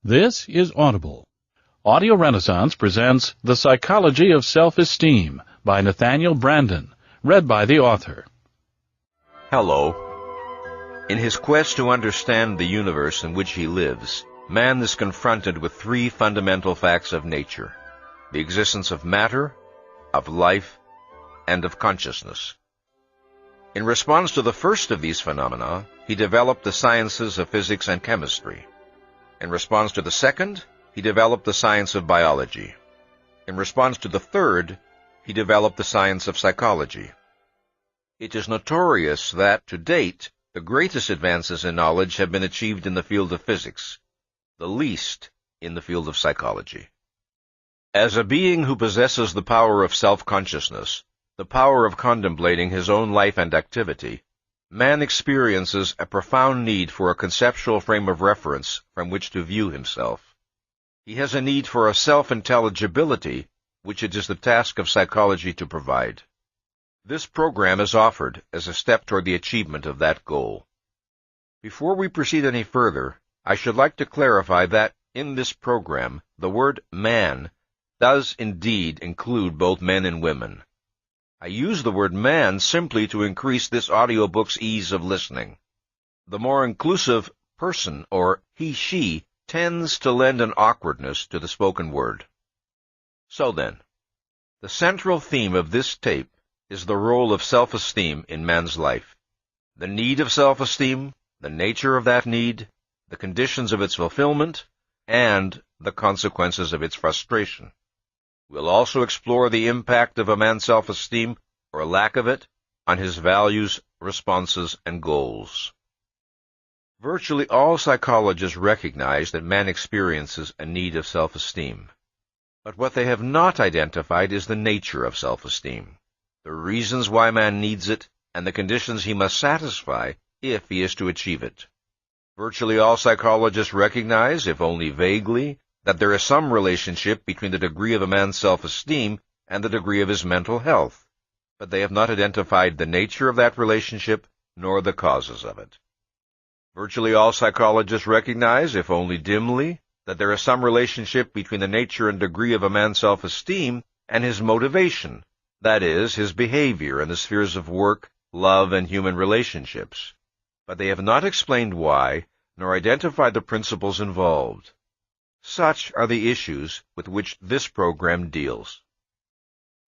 This is Audible. Audio Renaissance presents The Psychology of Self-Esteem by Nathaniel Branden, read by the author. Hello. In his quest to understand the universe in which he lives, man is confronted with three fundamental facts of nature: the existence of matter, of life, and of consciousness. In response to the first of these phenomena, he developed the sciences of physics and chemistry. In response to the second, he developed the science of biology. In response to the third, he developed the science of psychology. It is notorious that, to date, the greatest advances in knowledge have been achieved in the field of physics, the least in the field of psychology. As a being who possesses the power of self-consciousness, the power of contemplating his own life and activity, man experiences a profound need for a conceptual frame of reference from which to view himself. He has a need for a self-intelligibility, which it is the task of psychology to provide. This program is offered as a step toward the achievement of that goal. Before we proceed any further, I should like to clarify that, in this program, the word man does indeed include both men and women. I use the word man simply to increase this audiobook's ease of listening. The more inclusive person, or he/she, tends to lend an awkwardness to the spoken word. So then, the central theme of this tape is the role of self-esteem in man's life. The need of self-esteem, the nature of that need, the conditions of its fulfillment, and the consequences of its frustration. We'll also explore the impact of a man's self-esteem, or lack of it, on his values, responses, and goals. Virtually all psychologists recognize that man experiences a need of self-esteem. But what they have not identified is the nature of self-esteem, the reasons why man needs it, and the conditions he must satisfy if he is to achieve it. Virtually all psychologists recognize, if only vaguely, that there is some relationship between the degree of a man's self-esteem and the degree of his mental health, but they have not identified the nature of that relationship nor the causes of it. Virtually all psychologists recognize, if only dimly, that there is some relationship between the nature and degree of a man's self-esteem and his motivation, that is, his behavior in the spheres of work, love, and human relationships, but they have not explained why nor identified the principles involved. Such are the issues with which this program deals.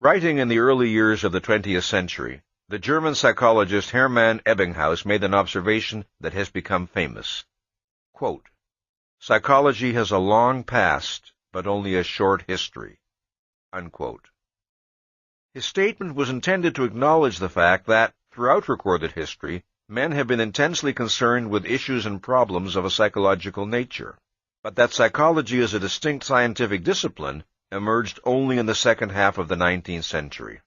Writing in the early years of the 20th century, the German psychologist Hermann Ebbinghaus made an observation that has become famous. Quote, "Psychology has a long past, but only a short history." Unquote. His statement was intended to acknowledge the fact that, throughout recorded history, men have been intensely concerned with issues and problems of a psychological nature, but that psychology as a distinct scientific discipline emerged only in the second half of the 19th century.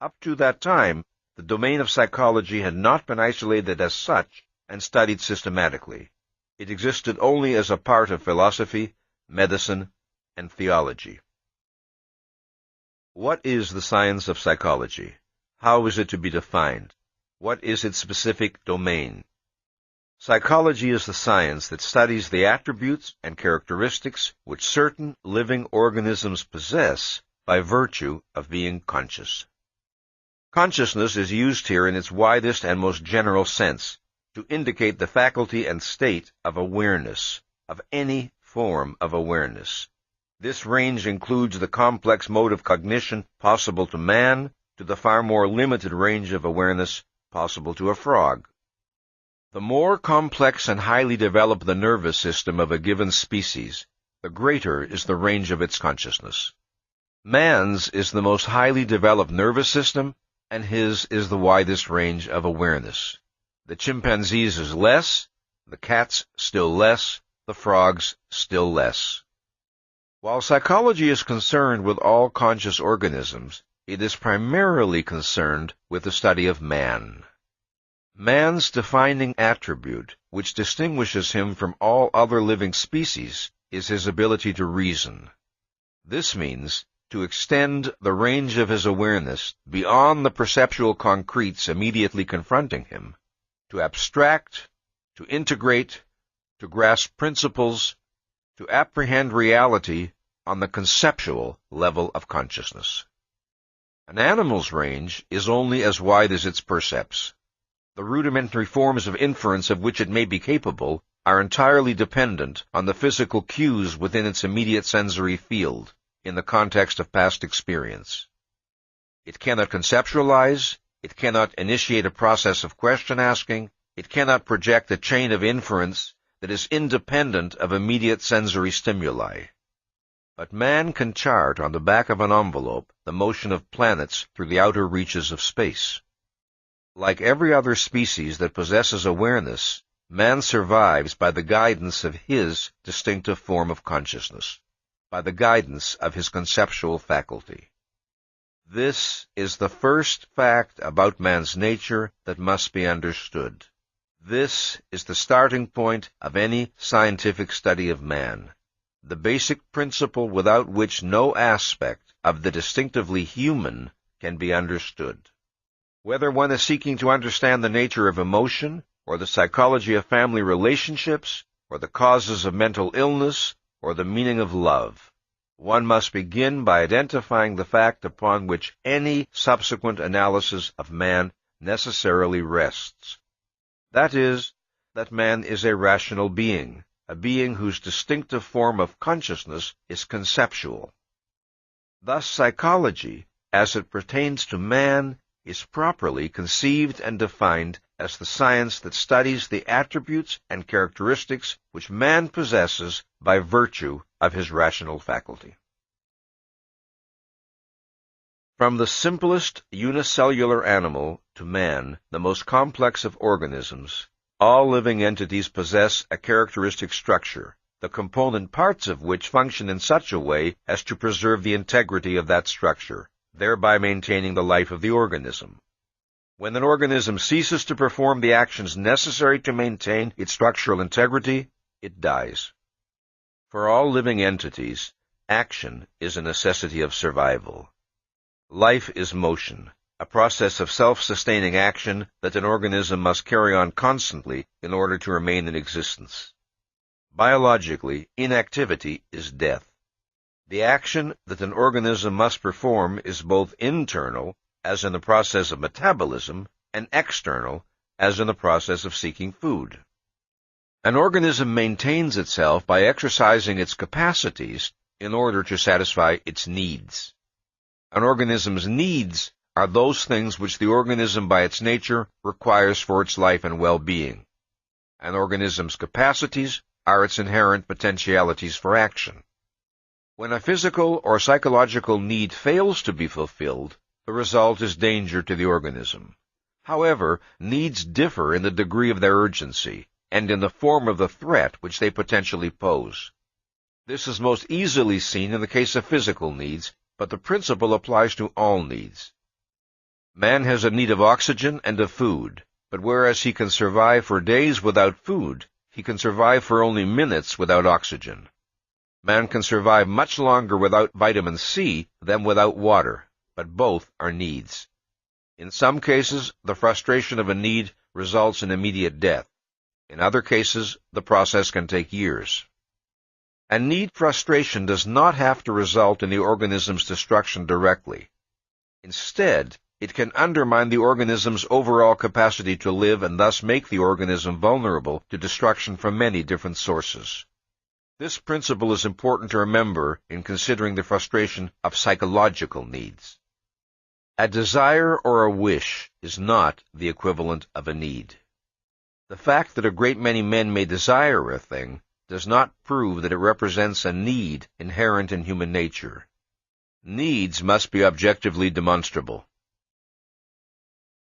Up to that time, the domain of psychology had not been isolated as such and studied systematically. It existed only as a part of philosophy, medicine, and theology. What is the science of psychology? How is it to be defined? What is its specific domain? Psychology is the science that studies the attributes and characteristics which certain living organisms possess by virtue of being conscious. Consciousness is used here in its widest and most general sense to indicate the faculty and state of awareness, of any form of awareness. This range includes the complex mode of cognition possible to man to the far more limited range of awareness possible to a frog. The more complex and highly developed the nervous system of a given species, the greater is the range of its consciousness. Man's is the most highly developed nervous system, and his is the widest range of awareness. The chimpanzee's is less, the cat's still less, the frog's still less. While psychology is concerned with all conscious organisms, it is primarily concerned with the study of man. Man's defining attribute, which distinguishes him from all other living species, is his ability to reason. This means to extend the range of his awareness beyond the perceptual concretes immediately confronting him, to abstract, to integrate, to grasp principles, to apprehend reality on the conceptual level of consciousness. An animal's range is only as wide as its percepts. The rudimentary forms of inference of which it may be capable are entirely dependent on the physical cues within its immediate sensory field, in the context of past experience. It cannot conceptualize, it cannot initiate a process of question-asking, it cannot project a chain of inference that is independent of immediate sensory stimuli. But man can chart on the back of an envelope the motion of planets through the outer reaches of space. Like every other species that possesses awareness, man survives by the guidance of his distinctive form of consciousness, by the guidance of his conceptual faculty. This is the first fact about man's nature that must be understood. This is the starting point of any scientific study of man, the basic principle without which no aspect of the distinctively human can be understood. Whether one is seeking to understand the nature of emotion, or the psychology of family relationships, or the causes of mental illness, or the meaning of love, one must begin by identifying the fact upon which any subsequent analysis of man necessarily rests. That is, that man is a rational being, a being whose distinctive form of consciousness is conceptual. Thus, psychology, as it pertains to man, is properly conceived and defined as the science that studies the attributes and characteristics which man possesses by virtue of his rational faculty. From the simplest unicellular animal to man, the most complex of organisms, all living entities possess a characteristic structure, the component parts of which function in such a way as to preserve the integrity of that structure, thereby maintaining the life of the organism. When an organism ceases to perform the actions necessary to maintain its structural integrity, it dies. For all living entities, action is a necessity of survival. Life is motion, a process of self-sustaining action that an organism must carry on constantly in order to remain in existence. Biologically, inactivity is death. The action that an organism must perform is both internal, as in the process of metabolism, and external, as in the process of seeking food. An organism maintains itself by exercising its capacities in order to satisfy its needs. An organism's needs are those things which the organism by its nature requires for its life and well-being. An organism's capacities are its inherent potentialities for action. When a physical or psychological need fails to be fulfilled, the result is danger to the organism. However, needs differ in the degree of their urgency and in the form of the threat which they potentially pose. This is most easily seen in the case of physical needs, but the principle applies to all needs. Man has a need of oxygen and of food, but whereas he can survive for days without food, he can survive for only minutes without oxygen. Man can survive much longer without vitamin C than without water, but both are needs. In some cases, the frustration of a need results in immediate death. In other cases, the process can take years. A need frustration does not have to result in the organism's destruction directly. Instead, it can undermine the organism's overall capacity to live and thus make the organism vulnerable to destruction from many different sources. This principle is important to remember in considering the frustration of psychological needs. A desire or a wish is not the equivalent of a need. The fact that a great many men may desire a thing does not prove that it represents a need inherent in human nature. Needs must be objectively demonstrable.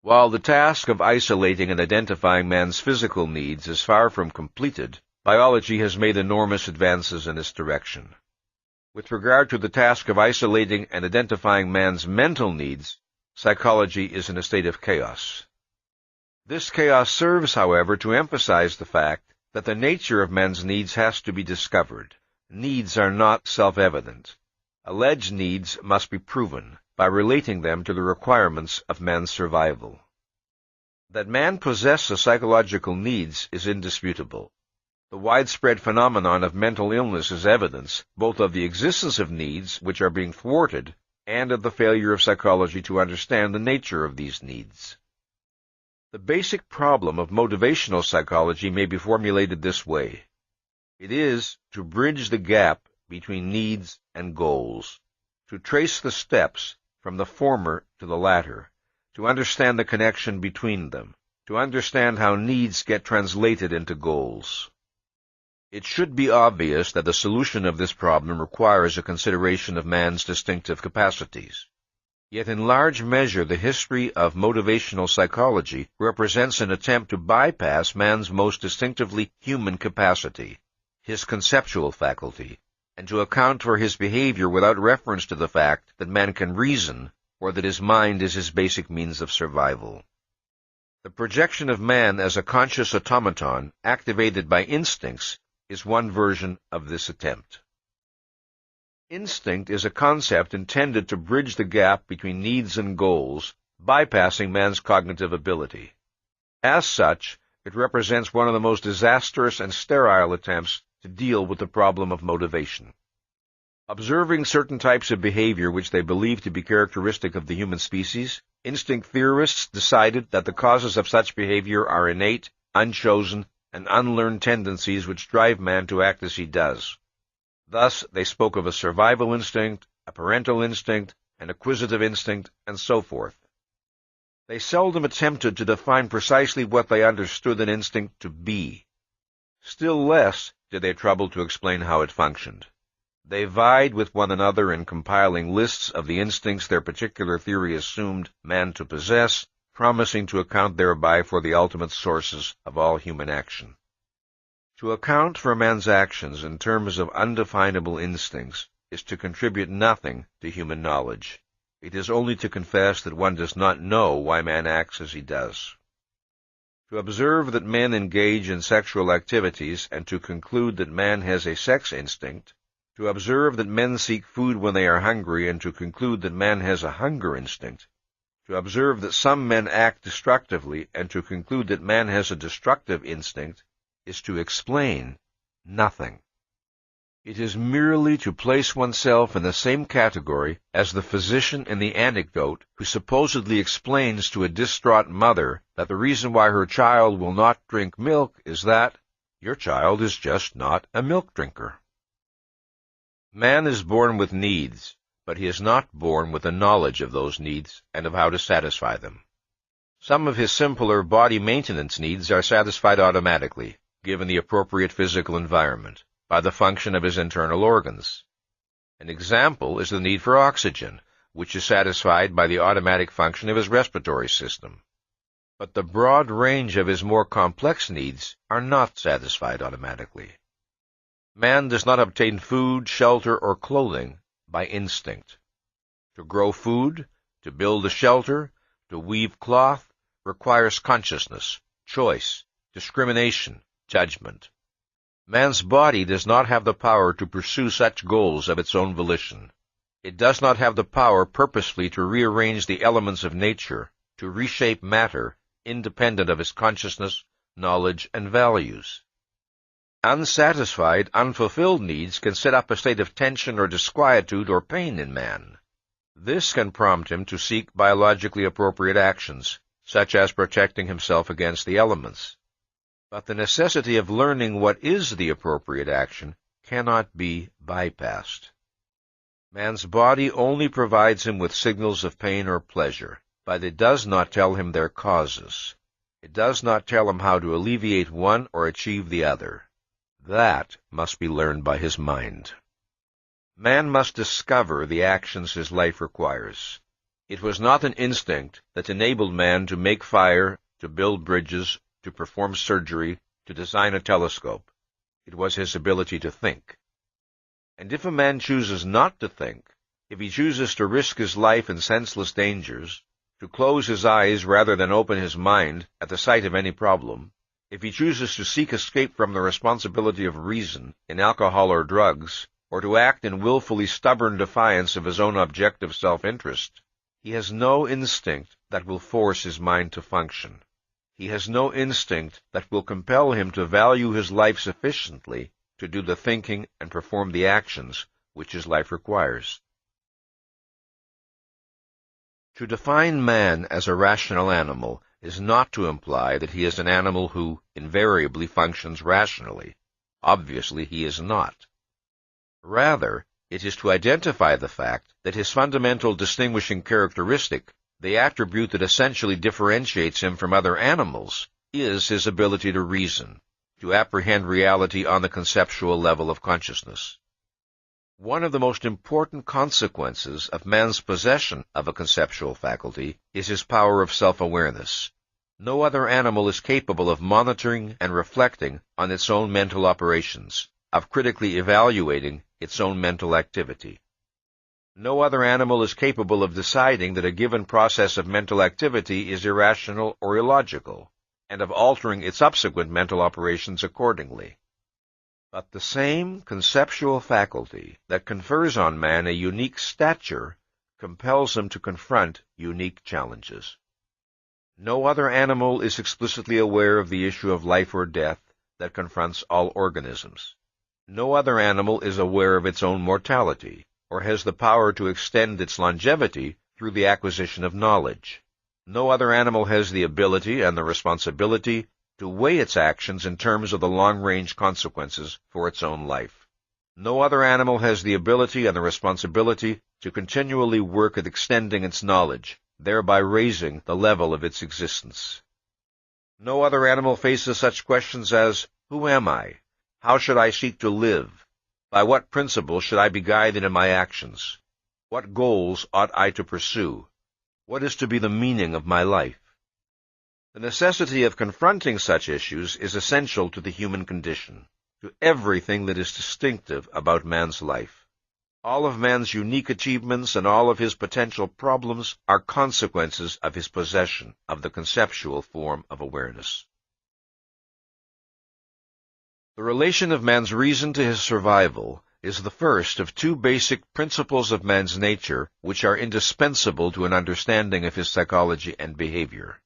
While the task of isolating and identifying man's physical needs is far from completed, biology has made enormous advances in this direction. With regard to the task of isolating and identifying man's mental needs, psychology is in a state of chaos. This chaos serves, however, to emphasize the fact that the nature of men's needs has to be discovered. Needs are not self-evident. Alleged needs must be proven by relating them to the requirements of man's survival. That man possesses psychological needs is indisputable. The widespread phenomenon of mental illness is evidence both of the existence of needs which are being thwarted and of the failure of psychology to understand the nature of these needs. The basic problem of motivational psychology may be formulated this way. It is to bridge the gap between needs and goals, to trace the steps from the former to the latter, to understand the connection between them, to understand how needs get translated into goals. It should be obvious that the solution of this problem requires a consideration of man's distinctive capacities. Yet in large measure the history of motivational psychology represents an attempt to bypass man's most distinctively human capacity, his conceptual faculty, and to account for his behavior without reference to the fact that man can reason or that his mind is his basic means of survival. The projection of man as a conscious automaton activated by instincts is one version of this attempt. Instinct is a concept intended to bridge the gap between needs and goals, bypassing man's cognitive ability. As such, it represents one of the most disastrous and sterile attempts to deal with the problem of motivation. Observing certain types of behavior which they believe to be characteristic of the human species, instinct theorists decided that the causes of such behavior are innate, unchosen, and unlearned tendencies which drive man to act as he does. Thus, they spoke of a survival instinct, a parental instinct, an acquisitive instinct, and so forth. They seldom attempted to define precisely what they understood an instinct to be. Still less did they trouble to explain how it functioned. They vied with one another in compiling lists of the instincts their particular theory assumed man to possess, promising to account thereby for the ultimate sources of all human action. To account for man's actions in terms of undefinable instincts is to contribute nothing to human knowledge. It is only to confess that one does not know why man acts as he does. To observe that men engage in sexual activities and to conclude that man has a sex instinct, to observe that men seek food when they are hungry and to conclude that man has a hunger instinct, to observe that some men act destructively and to conclude that man has a destructive instinct, is to explain nothing. It is merely to place oneself in the same category as the physician in the anecdote who supposedly explains to a distraught mother that the reason why her child will not drink milk is that your child is just not a milk drinker. Man is born with needs, but he is not born with a knowledge of those needs and of how to satisfy them. Some of his simpler body maintenance needs are satisfied automatically, given the appropriate physical environment, by the function of his internal organs. An example is the need for oxygen, which is satisfied by the automatic function of his respiratory system. But the broad range of his more complex needs are not satisfied automatically. Man does not obtain food, shelter, or clothing by instinct. To grow food, to build a shelter, to weave cloth, requires consciousness, choice, discrimination, judgment. Man's body does not have the power to pursue such goals of its own volition. It does not have the power purposefully to rearrange the elements of nature, to reshape matter, independent of its consciousness, knowledge, and values. Unsatisfied, unfulfilled needs can set up a state of tension or disquietude or pain in man. This can prompt him to seek biologically appropriate actions, such as protecting himself against the elements. But the necessity of learning what is the appropriate action cannot be bypassed. Man's body only provides him with signals of pain or pleasure, but it does not tell him their causes. It does not tell him how to alleviate one or achieve the other. That must be learned by his mind. Man must discover the actions his life requires. It was not an instinct that enabled man to make fire, to build bridges, to perform surgery, to design a telescope. It was his ability to think. And if a man chooses not to think, if he chooses to risk his life in senseless dangers, to close his eyes rather than open his mind at the sight of any problem, if he chooses to seek escape from the responsibility of reason in alcohol or drugs, or to act in willfully stubborn defiance of his own objective self-interest, he has no instinct that will force his mind to function. He has no instinct that will compel him to value his life sufficiently to do the thinking and perform the actions which his life requires. To define man as a rational animal is not to imply that he is an animal who invariably functions rationally. Obviously, he is not. Rather, it is to identify the fact that his fundamental distinguishing characteristic, the attribute that essentially differentiates him from other animals, is his ability to reason, to apprehend reality on the conceptual level of consciousness. One of the most important consequences of man's possession of a conceptual faculty is his power of self-awareness. No other animal is capable of monitoring and reflecting on its own mental operations, of critically evaluating its own mental activity. No other animal is capable of deciding that a given process of mental activity is irrational or illogical, and of altering its subsequent mental operations accordingly. But the same conceptual faculty that confers on man a unique stature compels him to confront unique challenges. No other animal is explicitly aware of the issue of life or death that confronts all organisms. No other animal is aware of its own mortality, or has the power to extend its longevity through the acquisition of knowledge. No other animal has the ability and the responsibility to weigh its actions in terms of the long-range consequences for its own life. No other animal has the ability and the responsibility to continually work at extending its knowledge, thereby raising the level of its existence. No other animal faces such questions as, who am I? How should I seek to live? By what principles should I be guided in my actions? What goals ought I to pursue? What is to be the meaning of my life? The necessity of confronting such issues is essential to the human condition, to everything that is distinctive about man's life. All of man's unique achievements and all of his potential problems are consequences of his possession of the conceptual form of awareness. The relation of man's reason to his survival is the first of two basic principles of man's nature which are indispensable to an understanding of his psychology and behavior.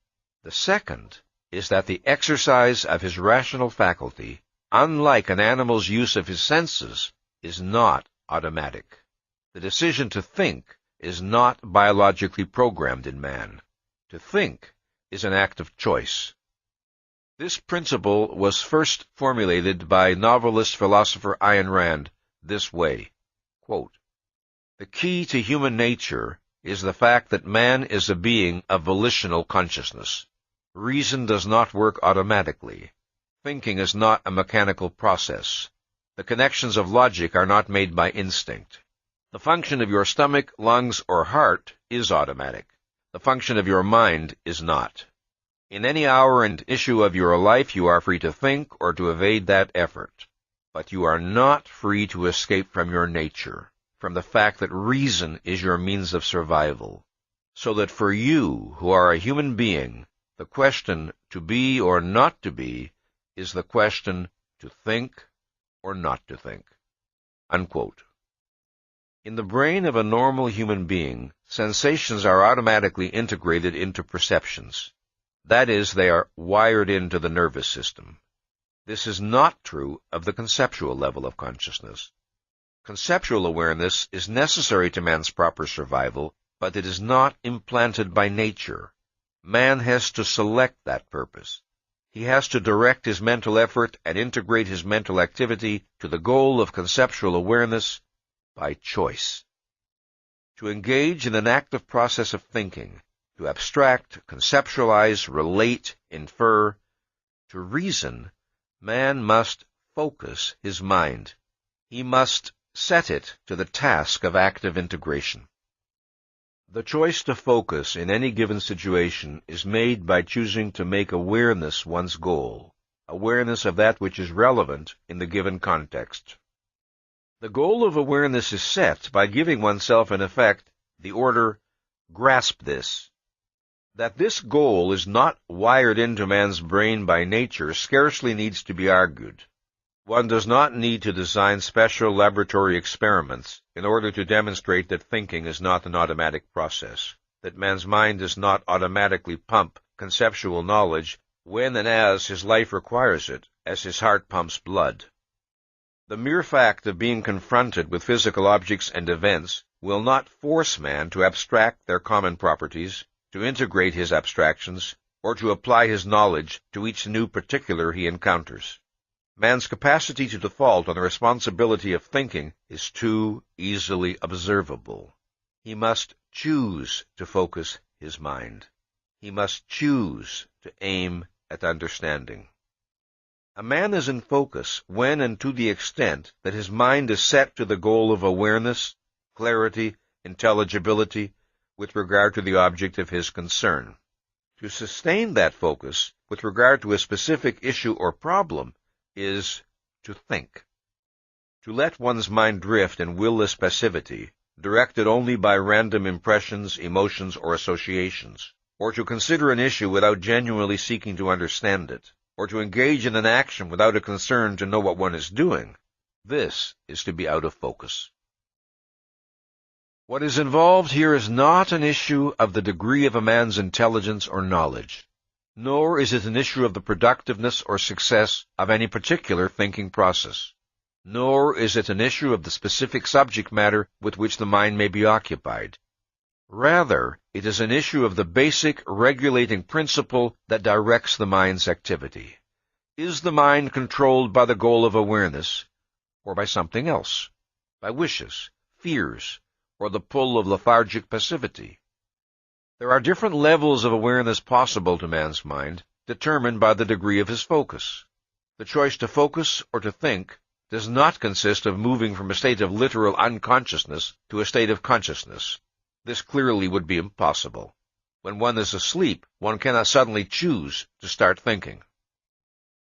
The second is that the exercise of his rational faculty, unlike an animal's use of his senses, is not automatic. The decision to think is not biologically programmed in man. To think is an act of choice. This principle was first formulated by novelist-philosopher Ayn Rand this way, quote, "The key to human nature is the fact that man is a being of volitional consciousness. Reason does not work automatically. Thinking is not a mechanical process. The connections of logic are not made by instinct. The function of your stomach, lungs, or heart is automatic. The function of your mind is not. In any hour and issue of your life, you are free to think or to evade that effort. But you are not free to escape from your nature, from the fact that reason is your means of survival. So that for you, who are a human being, the question to be or not to be is the question to think or not to think." Unquote. In the brain of a normal human being, sensations are automatically integrated into perceptions. That is, they are wired into the nervous system. This is not true of the conceptual level of consciousness. Conceptual awareness is necessary to man's proper survival, but it is not implanted by nature. Man has to select that purpose. He has to direct his mental effort and integrate his mental activity to the goal of conceptual awareness by choice. To engage in an active process of thinking, to abstract, conceptualize, relate, infer, to reason, man must focus his mind. He must set it to the task of active integration. The choice to focus in any given situation is made by choosing to make awareness one's goal, awareness of that which is relevant in the given context. The goal of awareness is set by giving oneself, in effect, the order, grasp this. That this goal is not wired into man's brain by nature scarcely needs to be argued. One does not need to design special laboratory experiments in order to demonstrate that thinking is not an automatic process, that man's mind does not automatically pump conceptual knowledge when and as his life requires it, as his heart pumps blood. The mere fact of being confronted with physical objects and events will not force man to abstract their common properties, to integrate his abstractions, or to apply his knowledge to each new particular he encounters. Man's capacity to default on the responsibility of thinking is too easily observable. He must choose to focus his mind. He must choose to aim at understanding. A man is in focus when and to the extent that his mind is set to the goal of awareness, clarity, intelligibility, with regard to the object of his concern. To sustain that focus with regard to a specific issue or problem is to think. To let one's mind drift in will-less passivity, directed only by random impressions, emotions, or associations, or to consider an issue without genuinely seeking to understand it, or to engage in an action without a concern to know what one is doing, this is to be out of focus. What is involved here is not an issue of the degree of a man's intelligence or knowledge, nor is it an issue of the productiveness or success of any particular thinking process, nor is it an issue of the specific subject matter with which the mind may be occupied. Rather, it is an issue of the basic regulating principle that directs the mind's activity. Is the mind controlled by the goal of awareness, or by something else, by wishes, fears, or the pull of lethargic passivity? There are different levels of awareness possible to man's mind, determined by the degree of his focus. The choice to focus or to think does not consist of moving from a state of literal unconsciousness to a state of consciousness. This clearly would be impossible. When one is asleep, one cannot suddenly choose to start thinking.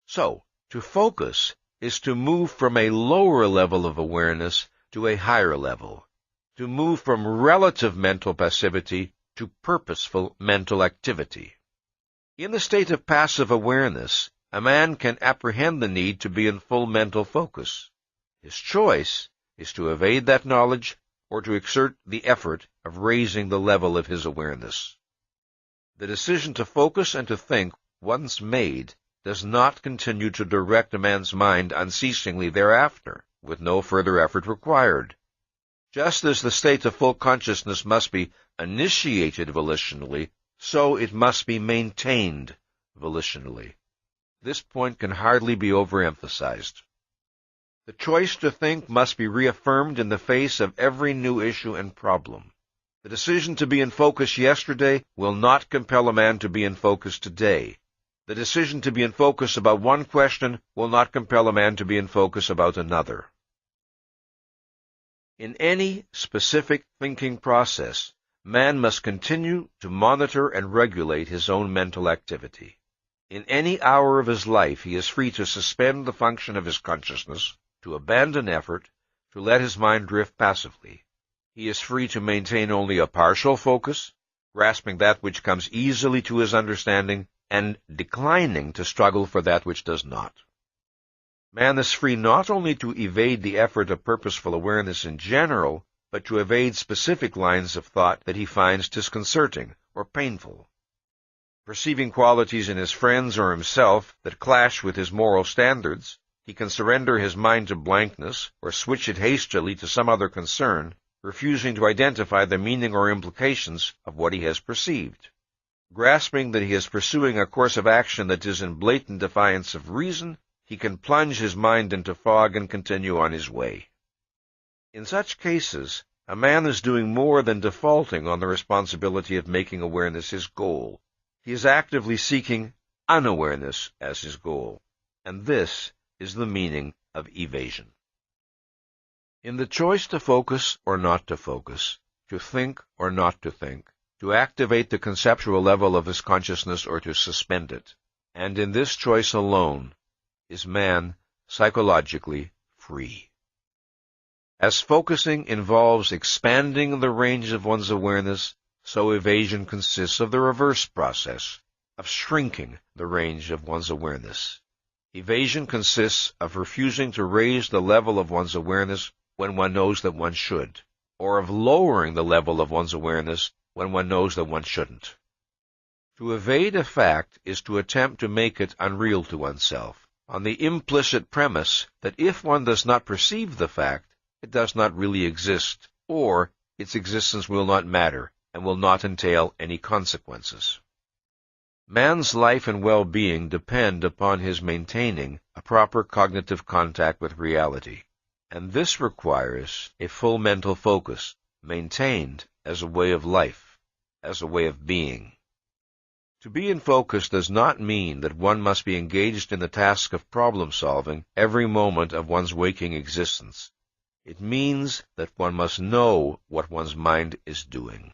So, to focus is to move from a lower level of awareness to a higher level, to move from relative mental passivity to purposeful mental activity. In the state of passive awareness, a man can apprehend the need to be in full mental focus. His choice is to evade that knowledge or to exert the effort of raising the level of his awareness. The decision to focus and to think, once made, does not continue to direct a man's mind unceasingly thereafter, with no further effort required. Just as the state of full consciousness must be initiated volitionally, so it must be maintained volitionally. This point can hardly be overemphasized. The choice to think must be reaffirmed in the face of every new issue and problem. The decision to be in focus yesterday will not compel a man to be in focus today. The decision to be in focus about one question will not compel a man to be in focus about another. In any specific thinking process, man must continue to monitor and regulate his own mental activity. In any hour of his life, he is free to suspend the function of his consciousness, to abandon effort, to let his mind drift passively. He is free to maintain only a partial focus, grasping that which comes easily to his understanding, and declining to struggle for that which does not. Man is free not only to evade the effort of purposeful awareness in general, but to evade specific lines of thought that he finds disconcerting or painful. Perceiving qualities in his friends or himself that clash with his moral standards, he can surrender his mind to blankness or switch it hastily to some other concern, refusing to identify the meaning or implications of what he has perceived. Grasping that he is pursuing a course of action that is in blatant defiance of reason, he can plunge his mind into fog and continue on his way. In such cases, a man is doing more than defaulting on the responsibility of making awareness his goal. He is actively seeking unawareness as his goal, and this is the meaning of evasion. In the choice to focus or not to focus, to think or not to think, to activate the conceptual level of his consciousness or to suspend it, and in this choice alone is man psychologically free. As focusing involves expanding the range of one's awareness, so evasion consists of the reverse process, of shrinking the range of one's awareness. Evasion consists of refusing to raise the level of one's awareness when one knows that one should, or of lowering the level of one's awareness when one knows that one shouldn't. To evade a fact is to attempt to make it unreal to oneself, on the implicit premise that if one does not perceive the fact, it does not really exist, or its existence will not matter and will not entail any consequences. Man's life and well-being depend upon his maintaining a proper cognitive contact with reality, and this requires a full mental focus, maintained as a way of life, as a way of being. To be in focus does not mean that one must be engaged in the task of problem-solving every moment of one's waking existence. It means that one must know what one's mind is doing.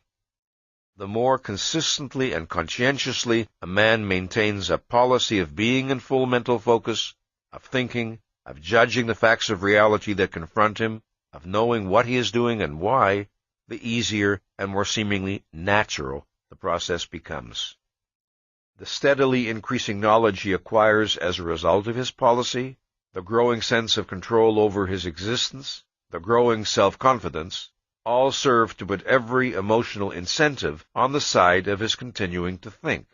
The more consistently and conscientiously a man maintains a policy of being in full mental focus, of thinking, of judging the facts of reality that confront him, of knowing what he is doing and why, the easier and more seemingly natural the process becomes. The steadily increasing knowledge he acquires as a result of his policy, the growing sense of control over his existence, the growing self-confidence, all serve to put every emotional incentive on the side of his continuing to think.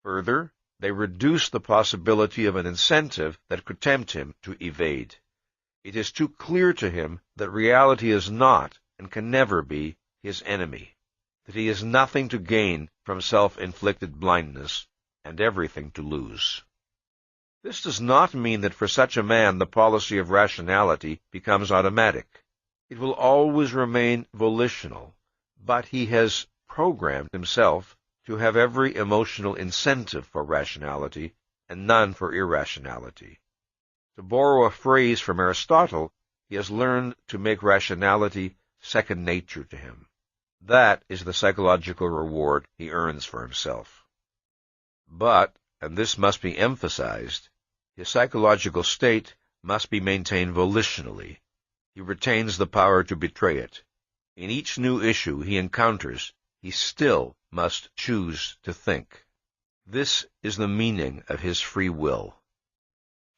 Further, they reduce the possibility of an incentive that could tempt him to evade. It is too clear to him that reality is not, and can never be, his enemy, that he has nothing to gain from self-inflicted blindness, and everything to lose. This does not mean that for such a man the policy of rationality becomes automatic. It will always remain volitional, but he has programmed himself to have every emotional incentive for rationality and none for irrationality. To borrow a phrase from Aristotle, he has learned to make rationality second nature to him. That is the psychological reward he earns for himself. But, and this must be emphasized, his psychological state must be maintained volitionally. He retains the power to betray it. In each new issue he encounters, he still must choose to think. This is the meaning of his free will.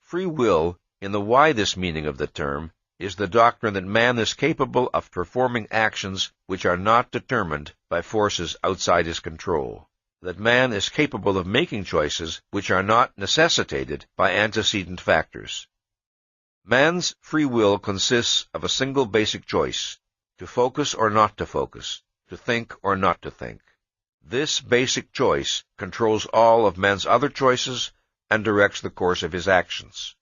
Free will, in the widest meaning of the term, is the doctrine that man is capable of performing actions which are not determined by forces outside his control, that man is capable of making choices which are not necessitated by antecedent factors. Man's free will consists of a single basic choice, to focus or not to focus, to think or not to think. This basic choice controls all of man's other choices and directs the course of his actions.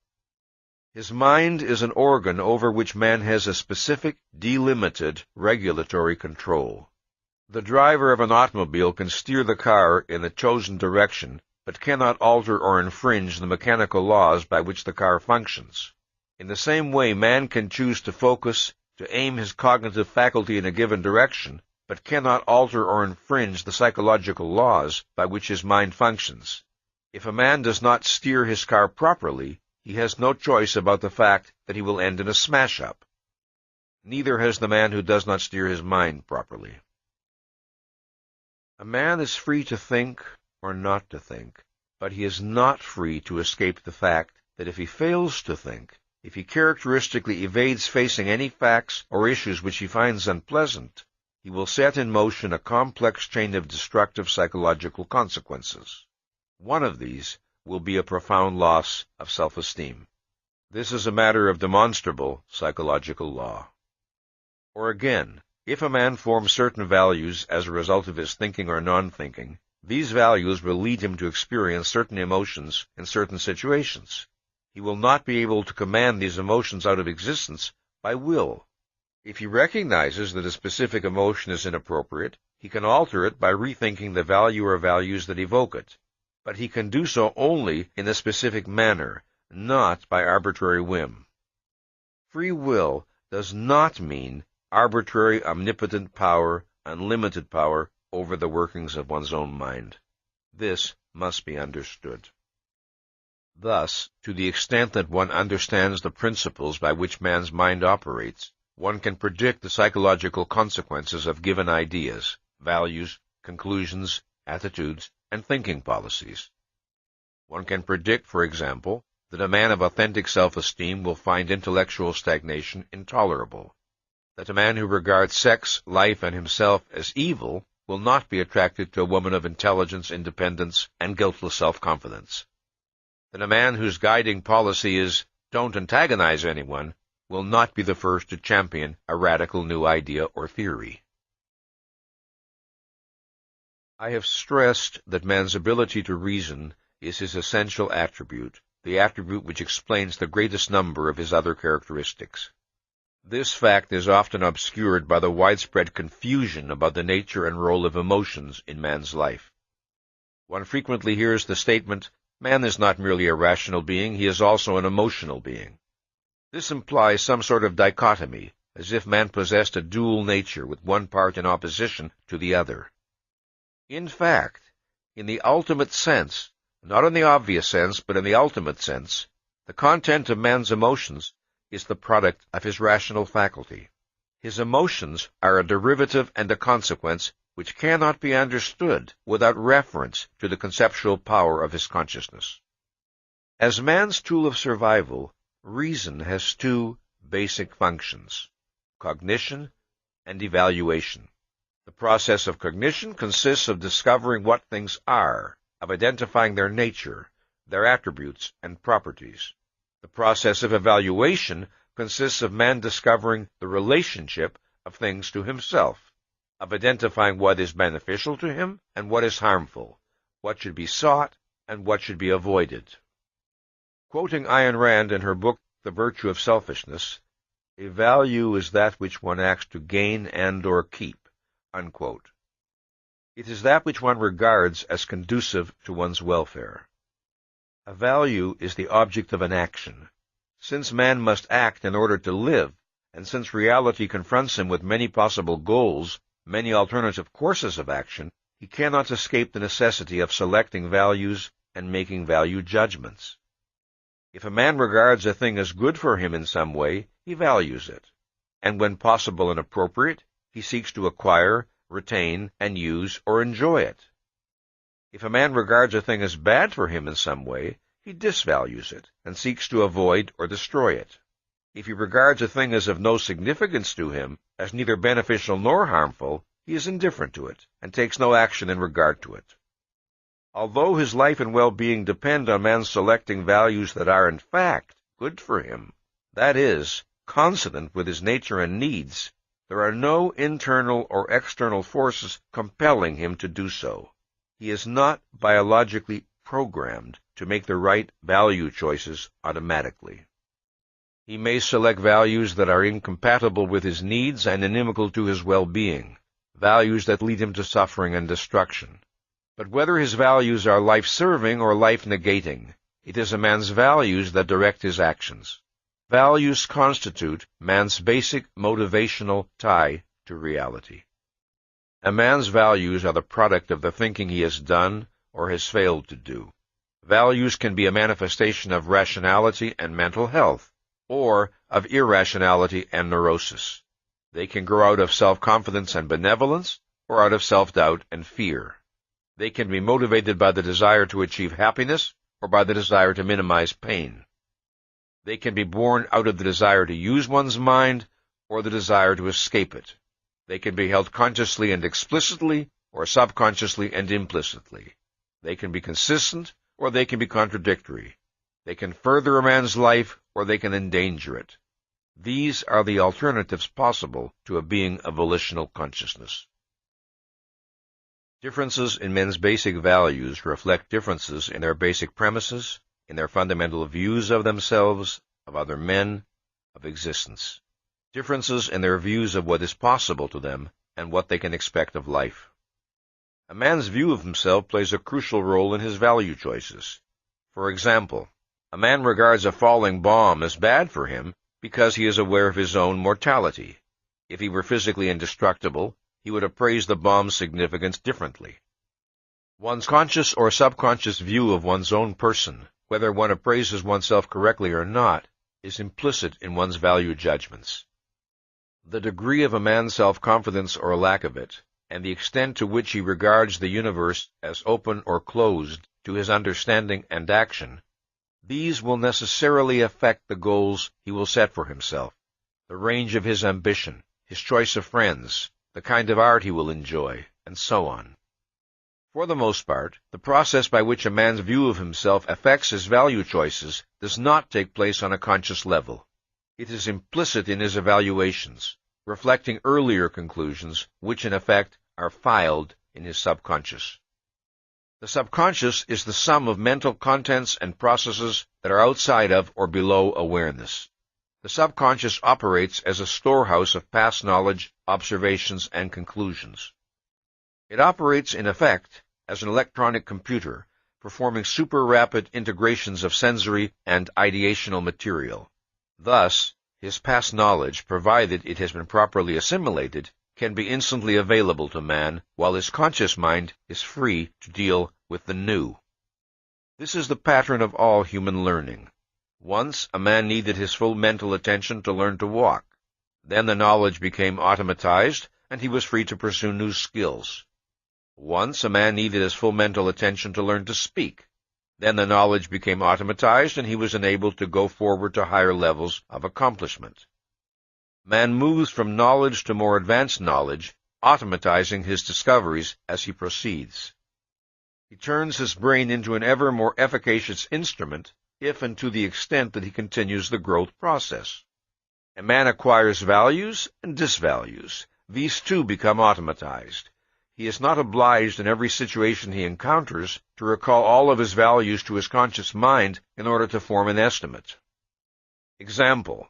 His mind is an organ over which man has a specific, delimited, regulatory control. The driver of an automobile can steer the car in the chosen direction, but cannot alter or infringe the mechanical laws by which the car functions. In the same way, man can choose to focus, to aim his cognitive faculty in a given direction, but cannot alter or infringe the psychological laws by which his mind functions. If a man does not steer his car properly, he has no choice about the fact that he will end in a smash-up. Neither has the man who does not steer his mind properly. A man is free to think or not to think, but he is not free to escape the fact that if he fails to think, if he characteristically evades facing any facts or issues which he finds unpleasant, he will set in motion a complex chain of destructive psychological consequences. One of these will be a profound loss of self-esteem. This is a matter of demonstrable psychological law. Or again, if a man forms certain values as a result of his thinking or non-thinking, these values will lead him to experience certain emotions in certain situations. He will not be able to command these emotions out of existence by will. If he recognizes that a specific emotion is inappropriate, he can alter it by rethinking the value or values that evoke it. But he can do so only in a specific manner, not by arbitrary whim. Free will does not mean arbitrary, omnipotent power, unlimited power over the workings of one's own mind. This must be understood. Thus, to the extent that one understands the principles by which man's mind operates, one can predict the psychological consequences of given ideas, values, conclusions, attitudes, and thinking policies. One can predict, for example, that a man of authentic self-esteem will find intellectual stagnation intolerable, that a man who regards sex, life, and himself as evil will not be attracted to a woman of intelligence, independence, and guiltless self-confidence. That a man whose guiding policy is, "Don't antagonize anyone," will not be the first to champion a radical new idea or theory. I have stressed that man's ability to reason is his essential attribute, the attribute which explains the greatest number of his other characteristics. This fact is often obscured by the widespread confusion about the nature and role of emotions in man's life. One frequently hears the statement, "Man is not merely a rational being, he is also an emotional being." This implies some sort of dichotomy, as if man possessed a dual nature with one part in opposition to the other. In fact, in the ultimate sense, not in the obvious sense, but in the ultimate sense, the content of man's emotions is the product of his rational faculty. His emotions are a derivative and a consequence which cannot be understood without reference to the conceptual power of his consciousness. As man's tool of survival, reason has two basic functions: cognition and evaluation. The process of cognition consists of discovering what things are, of identifying their nature, their attributes, and properties. The process of evaluation consists of man discovering the relationship of things to himself, of identifying what is beneficial to him and what is harmful, what should be sought and what should be avoided. Quoting Ayn Rand in her book, The Virtue of Selfishness, "A value is that which one acts to gain and or keep," unquote. It is that which one regards as conducive to one's welfare. A value is the object of an action. Since man must act in order to live, and since reality confronts him with many possible goals, many alternative courses of action, he cannot escape the necessity of selecting values and making value judgments. If a man regards a thing as good for him in some way, he values it, and when possible and appropriate, he seeks to acquire, retain, and use or enjoy it. If a man regards a thing as bad for him in some way, he disvalues it and seeks to avoid or destroy it. If he regards a thing as of no significance to him, as neither beneficial nor harmful, he is indifferent to it and takes no action in regard to it. Although his life and well-being depend on man's selecting values that are in fact good for him, that is, consonant with his nature and needs, there are no internal or external forces compelling him to do so. He is not biologically programmed to make the right value choices automatically. He may select values that are incompatible with his needs and inimical to his well-being, values that lead him to suffering and destruction. But whether his values are life-serving or life-negating, it is a man's values that direct his actions. Values constitute man's basic motivational tie to reality. A man's values are the product of the thinking he has done or has failed to do. Values can be a manifestation of rationality and mental health, or of irrationality and neurosis. They can grow out of self-confidence and benevolence, or out of self-doubt and fear. They can be motivated by the desire to achieve happiness, or by the desire to minimize pain. They can be born out of the desire to use one's mind, or the desire to escape it. They can be held consciously and explicitly, or subconsciously and implicitly. They can be consistent, or they can be contradictory. They can further a man's life, or they can endanger it. These are the alternatives possible to a being of volitional consciousness. Differences in men's basic values reflect differences in their basic premises, in their fundamental views of themselves, of other men, of existence. Differences in their views of what is possible to them and what they can expect of life. A man's view of himself plays a crucial role in his value choices. For example, a man regards a falling bomb as bad for him because he is aware of his own mortality. If he were physically indestructible, he would appraise the bomb's significance differently. One's conscious or subconscious view of one's own person, whether one appraises oneself correctly or not, is implicit in one's value judgments. The degree of a man's self-confidence or lack of it, and the extent to which he regards the universe as open or closed to his understanding and action, these will necessarily affect the goals he will set for himself, the range of his ambition, his choice of friends, the kind of art he will enjoy, and so on. For the most part, the process by which a man's view of himself affects his value choices does not take place on a conscious level. It is implicit in his evaluations, reflecting earlier conclusions which in effect are filed in his subconscious. The subconscious is the sum of mental contents and processes that are outside of or below awareness. The subconscious operates as a storehouse of past knowledge, observations, and conclusions. It operates, in effect, as an electronic computer, performing super-rapid integrations of sensory and ideational material. Thus, his past knowledge, provided it has been properly assimilated, can be instantly available to man, while his conscious mind is free to deal with the new. This is the pattern of all human learning. Once, a man needed his full mental attention to learn to walk. Then the knowledge became automatized, and he was free to pursue new skills. Once, a man needed his full mental attention to learn to speak. Then the knowledge became automatized, and he was enabled to go forward to higher levels of accomplishment. Man moves from knowledge to more advanced knowledge, automatizing his discoveries as he proceeds. He turns his brain into an ever more efficacious instrument, if and to the extent that he continues the growth process. A man acquires values and disvalues. These too become automatized. He is not obliged in every situation he encounters to recall all of his values to his conscious mind in order to form an estimate. Example: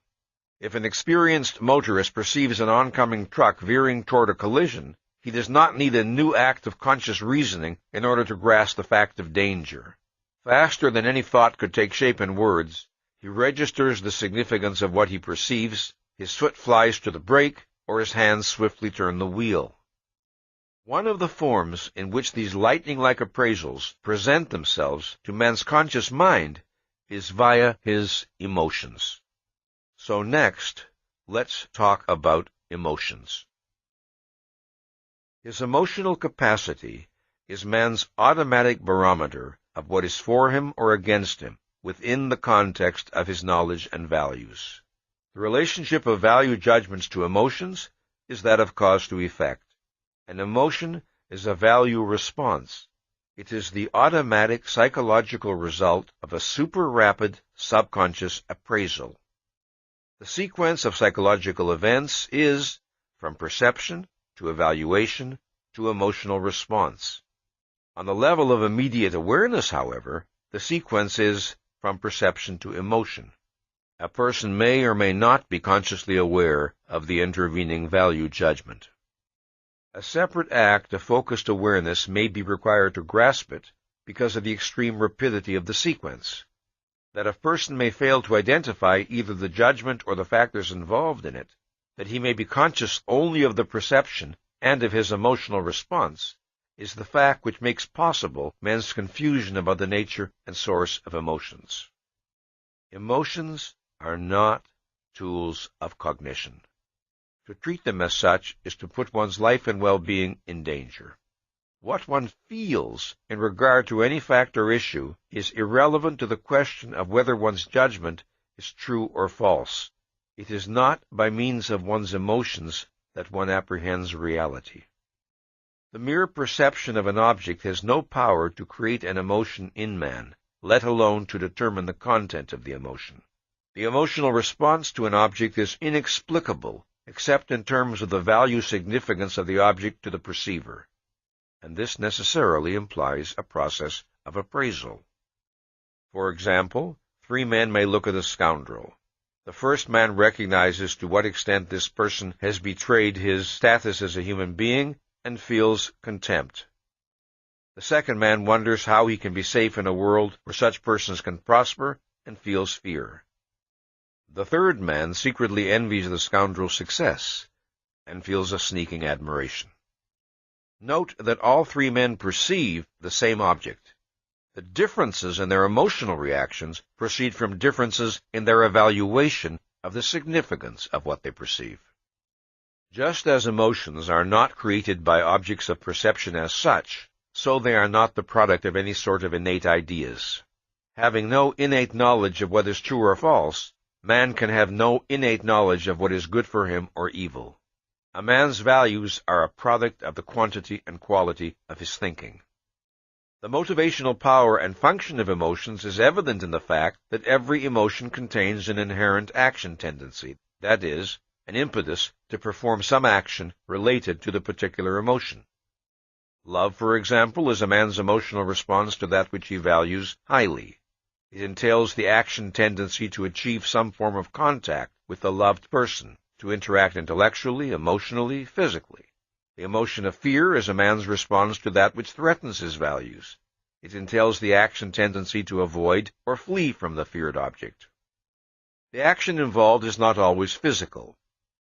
if an experienced motorist perceives an oncoming truck veering toward a collision, he does not need a new act of conscious reasoning in order to grasp the fact of danger. Faster than any thought could take shape in words, he registers the significance of what he perceives, his foot flies to the brake, or his hands swiftly turn the wheel. One of the forms in which these lightning-like appraisals present themselves to man's conscious mind is via his emotions. So next, let's talk about emotions. His emotional capacity is man's automatic barometer of what is for him or against him within the context of his knowledge and values. The relationship of value judgments to emotions is that of cause to effect. An emotion is a value response. It is the automatic psychological result of a super-rapid subconscious appraisal. The sequence of psychological events is from perception to evaluation to emotional response. On the level of immediate awareness, however, the sequence is from perception to emotion. A person may or may not be consciously aware of the intervening value judgment. A separate act of focused awareness may be required to grasp it because of the extreme rapidity of the sequence. That a person may fail to identify either the judgment or the factors involved in it, that he may be conscious only of the perception and of his emotional response, is the fact which makes possible man's confusion about the nature and source of emotions. Emotions are not tools of cognition. To treat them as such is to put one's life and well-being in danger. What one feels in regard to any fact or issue is irrelevant to the question of whether one's judgment is true or false. It is not by means of one's emotions that one apprehends reality. The mere perception of an object has no power to create an emotion in man, let alone to determine the content of the emotion. The emotional response to an object is inexplicable, except in terms of the value significance of the object to the perceiver, and this necessarily implies a process of appraisal. For example, 3 men may look at a scoundrel. The first man recognizes to what extent this person has betrayed his status as a human being and feels contempt. The second man wonders how he can be safe in a world where such persons can prosper and feels fear. The third man secretly envies the scoundrel's success and feels a sneaking admiration. Note that all 3 men perceive the same object. The differences in their emotional reactions proceed from differences in their evaluation of the significance of what they perceive. Just as emotions are not created by objects of perception as such, so they are not the product of any sort of innate ideas. Having no innate knowledge of what is true or false, man can have no innate knowledge of what is good for him or evil. A man's values are a product of the quantity and quality of his thinking. The motivational power and function of emotions is evident in the fact that every emotion contains an inherent action tendency, that is, an impetus to perform some action related to the particular emotion. Love, for example, is a man's emotional response to that which he values highly. It entails the action tendency to achieve some form of contact with the loved person, to interact intellectually, emotionally, physically. The emotion of fear is a man's response to that which threatens his values. It entails the action tendency to avoid or flee from the feared object. The action involved is not always physical.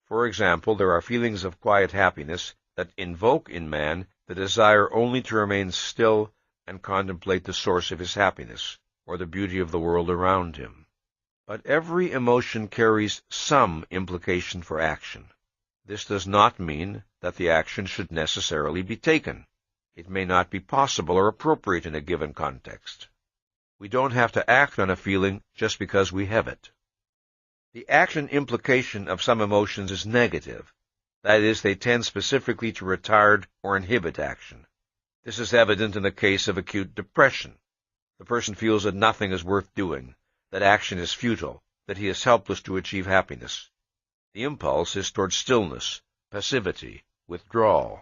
For example, there are feelings of quiet happiness that invoke in man the desire only to remain still and contemplate the source of his happiness, or the beauty of the world around him. But every emotion carries some implication for action. This does not mean that the action should necessarily be taken. It may not be possible or appropriate in a given context. We don't have to act on a feeling just because we have it. The action implication of some emotions is negative. That is, they tend specifically to retard or inhibit action. This is evident in the case of acute depression. The person feels that nothing is worth doing, that action is futile, that he is helpless to achieve happiness. The impulse is toward stillness, passivity, withdrawal.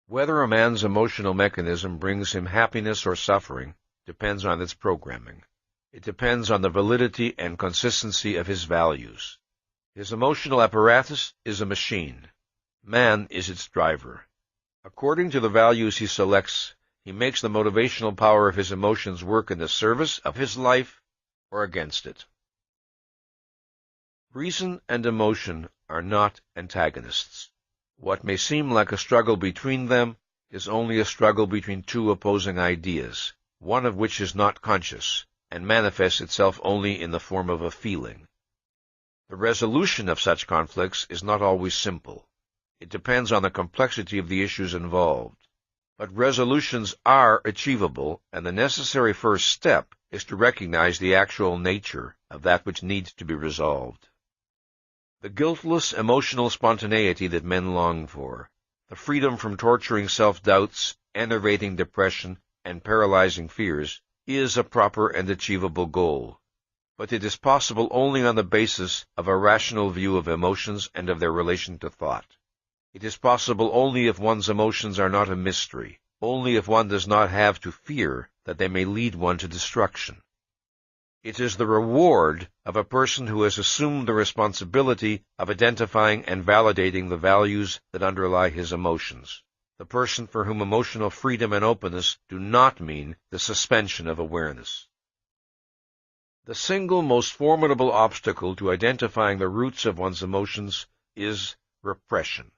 Whether a man's emotional mechanism brings him happiness or suffering depends on its programming. It depends on the validity and consistency of his values. His emotional apparatus is a machine. Man is its driver. According to the values he selects, he makes the motivational power of his emotions work in the service of his life or against it. Reason and emotion are not antagonists. What may seem like a struggle between them is only a struggle between two opposing ideas, one of which is not conscious, and manifests itself only in the form of a feeling. The resolution of such conflicts is not always simple. It depends on the complexity of the issues involved. But resolutions are achievable, and the necessary first step is to recognize the actual nature of that which needs to be resolved. The guiltless emotional spontaneity that men long for, the freedom from torturing self-doubts, enervating depression, and paralyzing fears, is a proper and achievable goal. But it is possible only on the basis of a rational view of emotions and of their relation to thought. It is possible only if one's emotions are not a mystery, only if one does not have to fear that they may lead one to destruction. It is the reward of a person who has assumed the responsibility of identifying and validating the values that underlie his emotions, the person for whom emotional freedom and openness do not mean the suspension of awareness. The single most formidable obstacle to identifying the roots of one's emotions is repression.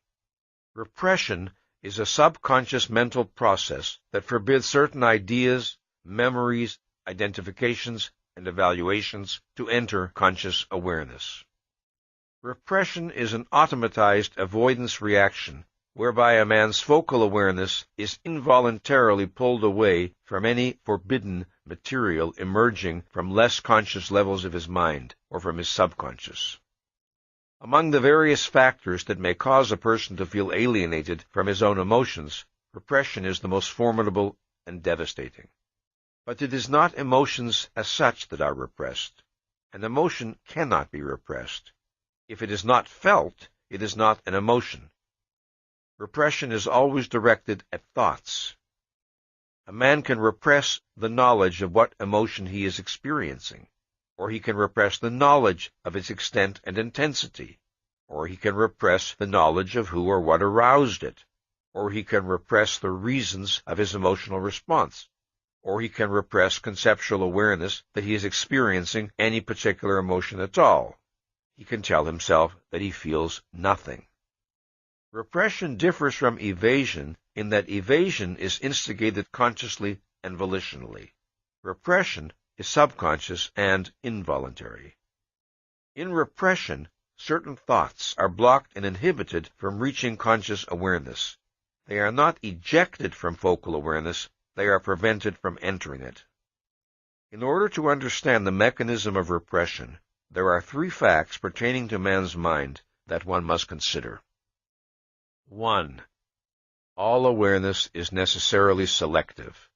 Repression is a subconscious mental process that forbids certain ideas, memories, identifications, and evaluations to enter conscious awareness. Repression is an automatized avoidance reaction whereby a man's focal awareness is involuntarily pulled away from any forbidden material emerging from less conscious levels of his mind or from his subconscious. Among the various factors that may cause a person to feel alienated from his own emotions, repression is the most formidable and devastating. But it is not emotions as such that are repressed. An emotion cannot be repressed. If it is not felt, it is not an emotion. Repression is always directed at thoughts. A man can repress the knowledge of what emotion he is experiencing, or he can repress the knowledge of its extent and intensity, or he can repress the knowledge of who or what aroused it, or he can repress the reasons of his emotional response, or he can repress conceptual awareness that he is experiencing any particular emotion at all. He can tell himself that he feels nothing. Repression differs from evasion in that evasion is instigated consciously and volitionally. Repression is subconscious and involuntary. In repression, certain thoughts are blocked and inhibited from reaching conscious awareness. They are not ejected from focal awareness, they are prevented from entering it. In order to understand the mechanism of repression, there are three facts pertaining to man's mind that one must consider. 1. All awareness is necessarily selective.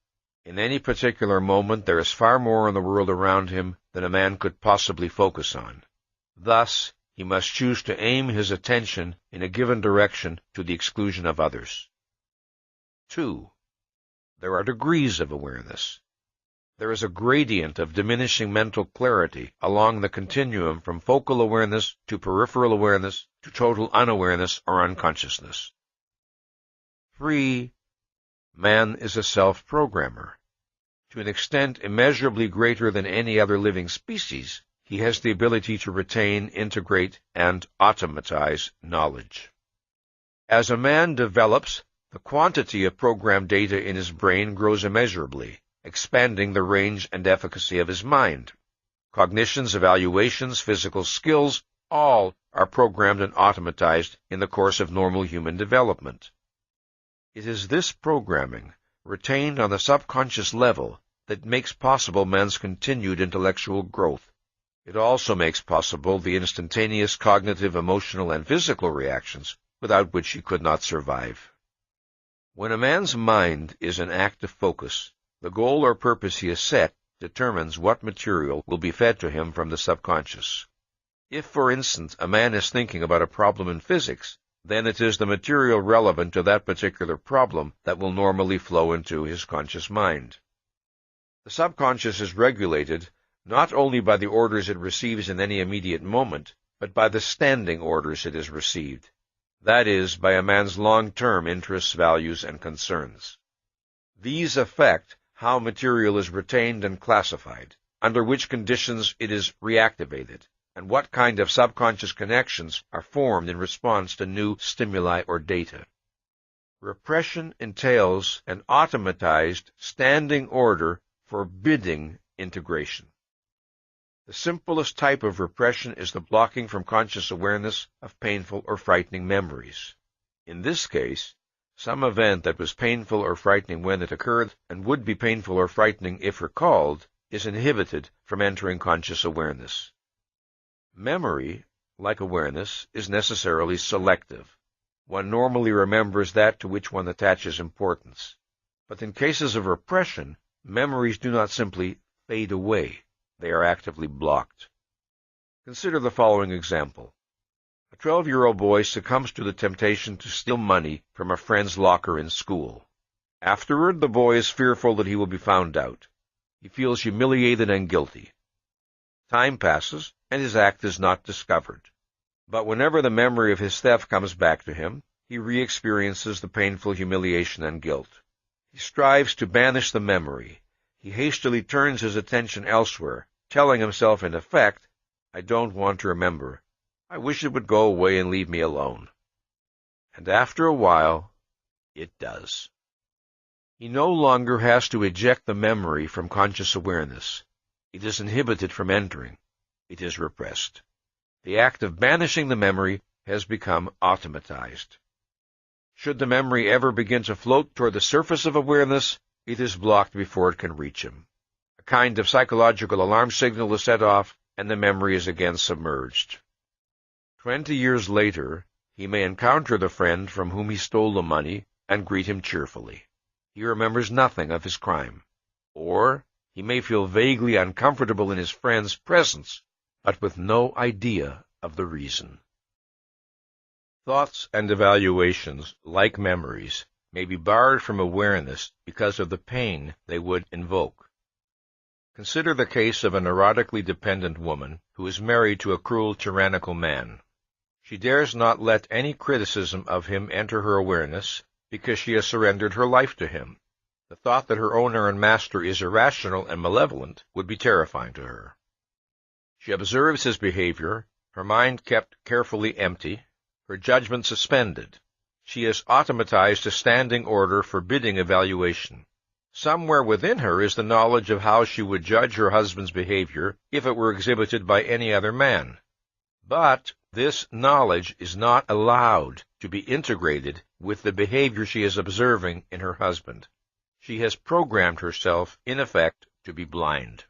In any particular moment, there is far more in the world around him than a man could possibly focus on. Thus, he must choose to aim his attention in a given direction to the exclusion of others. 2. There are degrees of awareness. There is a gradient of diminishing mental clarity along the continuum from focal awareness to peripheral awareness to total unawareness or unconsciousness. 3. Man is a self-programmer. To an extent immeasurably greater than any other living species, he has the ability to retain, integrate, and automatize knowledge. As a man develops, the quantity of programmed data in his brain grows immeasurably, expanding the range and efficacy of his mind. Cognitions, evaluations, physical skills, all are programmed and automatized in the course of normal human development. It is this programming, retained on the subconscious level, that makes possible man's continued intellectual growth. It also makes possible the instantaneous cognitive, emotional, and physical reactions without which he could not survive. When a man's mind is in active focus, the goal or purpose he has set determines what material will be fed to him from the subconscious. If, for instance, a man is thinking about a problem in physics, then it is the material relevant to that particular problem that will normally flow into his conscious mind. The subconscious is regulated not only by the orders it receives in any immediate moment, but by the standing orders it has received. That is, by a man's long-term interests, values, and concerns. These affect how material is retained and classified, under which conditions it is reactivated, and what kind of subconscious connections are formed in response to new stimuli or data. Repression entails an automatized standing order forbidding integration. The simplest type of repression is the blocking from conscious awareness of painful or frightening memories. In this case, some event that was painful or frightening when it occurred and would be painful or frightening if recalled is inhibited from entering conscious awareness. Memory, like awareness, is necessarily selective. One normally remembers that to which one attaches importance. But in cases of repression, memories do not simply fade away. They are actively blocked. Consider the following example. A 12-year-old boy succumbs to the temptation to steal money from a friend's locker in school. Afterward, the boy is fearful that he will be found out. He feels humiliated and guilty. Time passes, and his act is not discovered. But whenever the memory of his theft comes back to him, he re-experiences the painful humiliation and guilt. He strives to banish the memory. He hastily turns his attention elsewhere, telling himself in effect, "I don't want to remember. I wish it would go away and leave me alone." And after a while, it does. He no longer has to eject the memory from conscious awareness. It is inhibited from entering. It is repressed. The act of banishing the memory has become automatized. Should the memory ever begin to float toward the surface of awareness, it is blocked before it can reach him. A kind of psychological alarm signal is set off, and the memory is again submerged. 20 years later, he may encounter the friend from whom he stole the money and greet him cheerfully. He remembers nothing of his crime. Or he may feel vaguely uncomfortable in his friend's presence, but with no idea of the reason. Thoughts and evaluations, like memories, may be barred from awareness because of the pain they would invoke. Consider the case of a neurotically dependent woman who is married to a cruel, tyrannical man. She dares not let any criticism of him enter her awareness because she has surrendered her life to him. The thought that her owner and master is irrational and malevolent would be terrifying to her. She observes his behavior, her mind kept carefully empty, her judgment suspended. She has automatized a standing order forbidding evaluation. Somewhere within her is the knowledge of how she would judge her husband's behavior if it were exhibited by any other man. But this knowledge is not allowed to be integrated with the behavior she is observing in her husband. She has programmed herself, in effect, to be blind.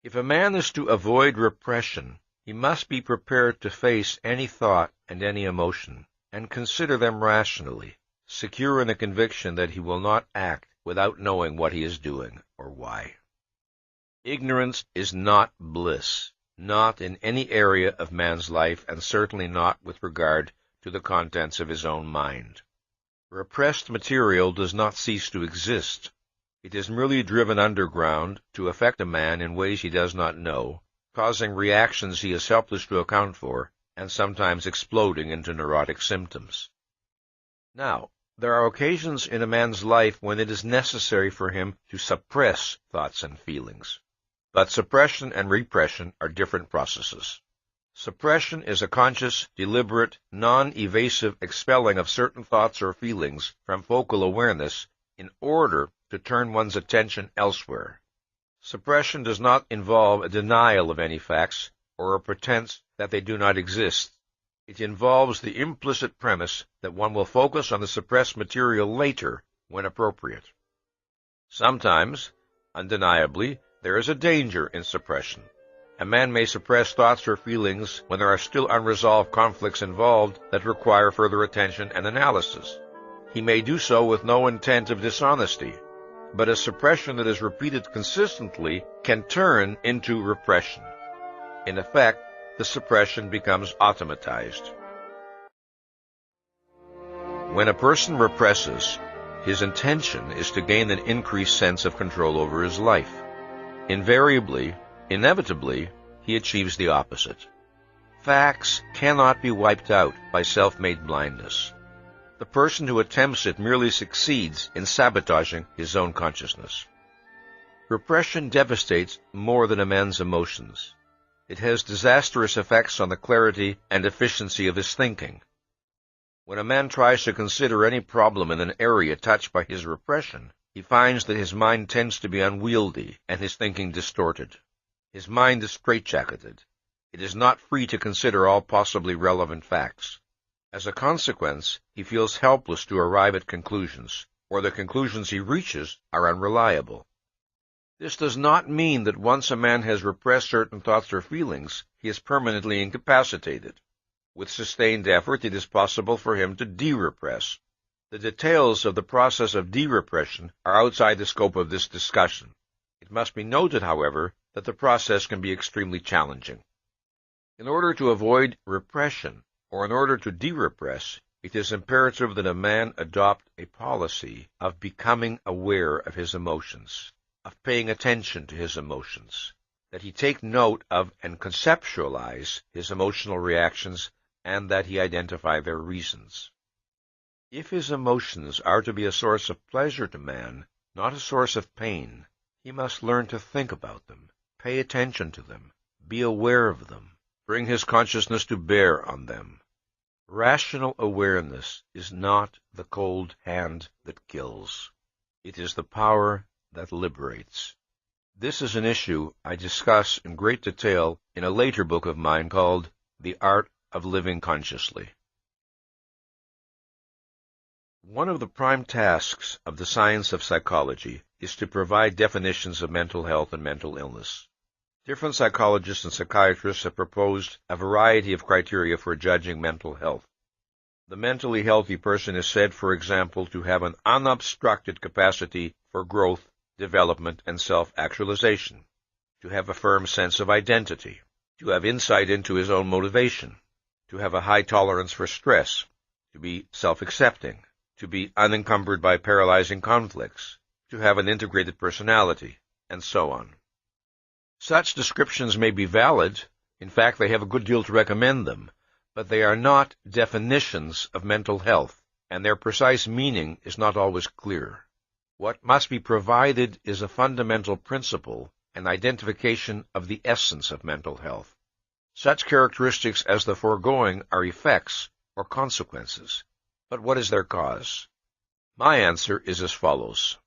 If a man is to avoid repression, he must be prepared to face any thought and any emotion. and consider them rationally, secure in the conviction that he will not act without knowing what he is doing or why. Ignorance is not bliss, not in any area of man's life, and certainly not with regard to the contents of his own mind. Repressed material does not cease to exist. It is merely driven underground to affect a man in ways he does not know, causing reactions he is helpless to account for, and sometimes exploding into neurotic symptoms. Now, there are occasions in a man's life when it is necessary for him to suppress thoughts and feelings. But suppression and repression are different processes. Suppression is a conscious, deliberate, non-evasive expelling of certain thoughts or feelings from focal awareness in order to turn one's attention elsewhere. Suppression does not involve a denial of any facts or a pretense that they do not exist. It involves the implicit premise that one will focus on the suppressed material later when appropriate. Sometimes, undeniably, there is a danger in suppression. A man may suppress thoughts or feelings when there are still unresolved conflicts involved that require further attention and analysis. He may do so with no intent of dishonesty, but a suppression that is repeated consistently can turn into repression. In effect, the suppression becomes automatized. When a person represses, his intention is to gain an increased sense of control over his life. Invariably, inevitably, he achieves the opposite. Facts cannot be wiped out by self-made blindness. The person who attempts it merely succeeds in sabotaging his own consciousness. Repression devastates more than a man's emotions. It has disastrous effects on the clarity and efficiency of his thinking. When a man tries to consider any problem in an area touched by his repression, he finds that his mind tends to be unwieldy and his thinking distorted. His mind is straitjacketed. It is not free to consider all possibly relevant facts. As a consequence, he feels helpless to arrive at conclusions, or the conclusions he reaches are unreliable. This does not mean that once a man has repressed certain thoughts or feelings, he is permanently incapacitated. With sustained effort, it is possible for him to de-repress. The details of the process of de-repression are outside the scope of this discussion. It must be noted, however, that the process can be extremely challenging. In order to avoid repression, or in order to de-repress, it is imperative that a man adopt a policy of becoming aware of his emotions, of paying attention to his emotions, that he take note of and conceptualize his emotional reactions, and that he identify their reasons. If his emotions are to be a source of pleasure to man, not a source of pain, he must learn to think about them, pay attention to them, be aware of them, bring his consciousness to bear on them. Rational awareness is not the cold hand that kills. It is the power that liberates. This is an issue I discuss in great detail in a later book of mine called The Art of Living Consciously. One of the prime tasks of the science of psychology is to provide definitions of mental health and mental illness. Different psychologists and psychiatrists have proposed a variety of criteria for judging mental health. The mentally healthy person is said, for example, to have an unobstructed capacity for growth, development, and self-actualization, to have a firm sense of identity, to have insight into his own motivation, to have a high tolerance for stress, to be self-accepting, to be unencumbered by paralyzing conflicts, to have an integrated personality, and so on. Such descriptions may be valid. In fact, they have a good deal to recommend them, but they are not definitions of mental health, and their precise meaning is not always clear. What must be provided is a fundamental principle, an identification of the essence of mental health. Such characteristics as the foregoing are effects or consequences. But what is their cause? My answer is as follows.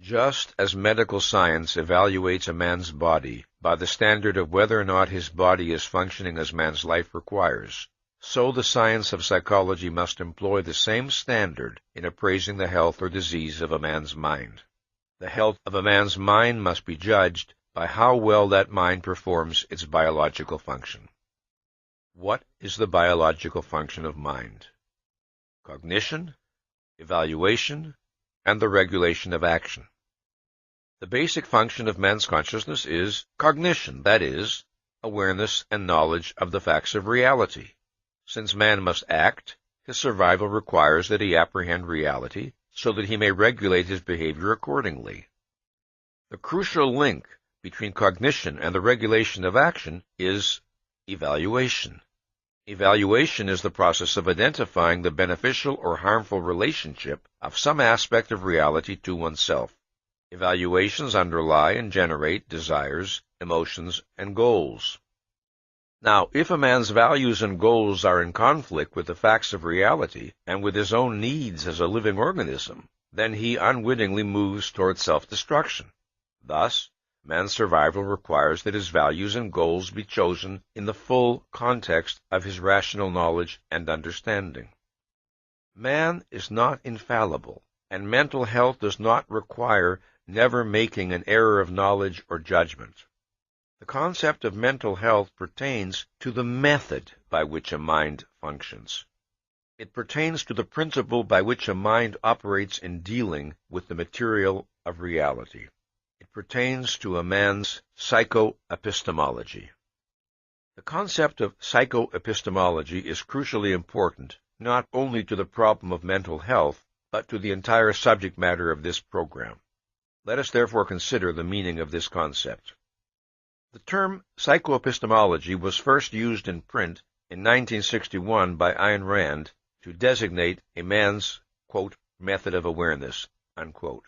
Just as medical science evaluates a man's body by the standard of whether or not his body is functioning as man's life requires, so the science of psychology must employ the same standard in appraising the health or disease of a man's mind. The health of a man's mind must be judged by how well that mind performs its biological function. What is the biological function of mind? cognition, evaluation, and the regulation of action. The basic function of man's consciousness is cognition, that is, awareness and knowledge of the facts of reality. Since man must act, his survival requires that he apprehend reality so that he may regulate his behavior accordingly. The crucial link between cognition and the regulation of action is evaluation. Evaluation is the process of identifying the beneficial or harmful relationship of some aspect of reality to oneself. Evaluations underlie and generate desires, emotions, and goals. Now, if a man's values and goals are in conflict with the facts of reality and with his own needs as a living organism, then he unwittingly moves toward self-destruction. Thus, man's survival requires that his values and goals be chosen in the full context of his rational knowledge and understanding. Man is not infallible, and mental health does not require never making an error of knowledge or judgment. The concept of mental health pertains to the method by which a mind functions. It pertains to the principle by which a mind operates in dealing with the material of reality. It pertains to a man's psychoepistemology. The concept of psychoepistemology is crucially important, not only to the problem of mental health, but to the entire subject matter of this program. Let us therefore consider the meaning of this concept. The term psychoepistemology was first used in print in 1961 by Ayn Rand to designate a man's, quote, method of awareness, unquote.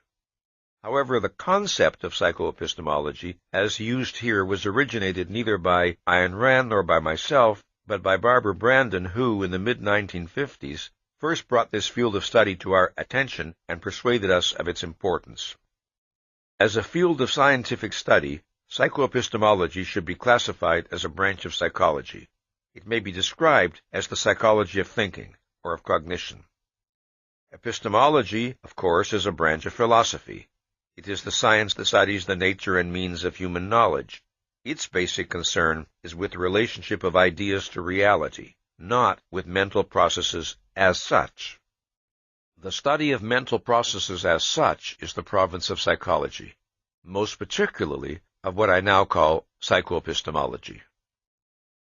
However, the concept of psychoepistemology, as used here, was originated neither by Ayn Rand nor by myself, but by Barbara Brandon, who, in the mid-1950s, first brought this field of study to our attention and persuaded us of its importance. As a field of scientific study, psychoepistemology should be classified as a branch of psychology. It may be described as the psychology of thinking, or of cognition. Epistemology, of course, is a branch of philosophy. It is the science that studies the nature and means of human knowledge. Its basic concern is with the relationship of ideas to reality, not with mental processes as such. The study of mental processes as such is the province of psychology, most particularly of what I now call psychoepistemology.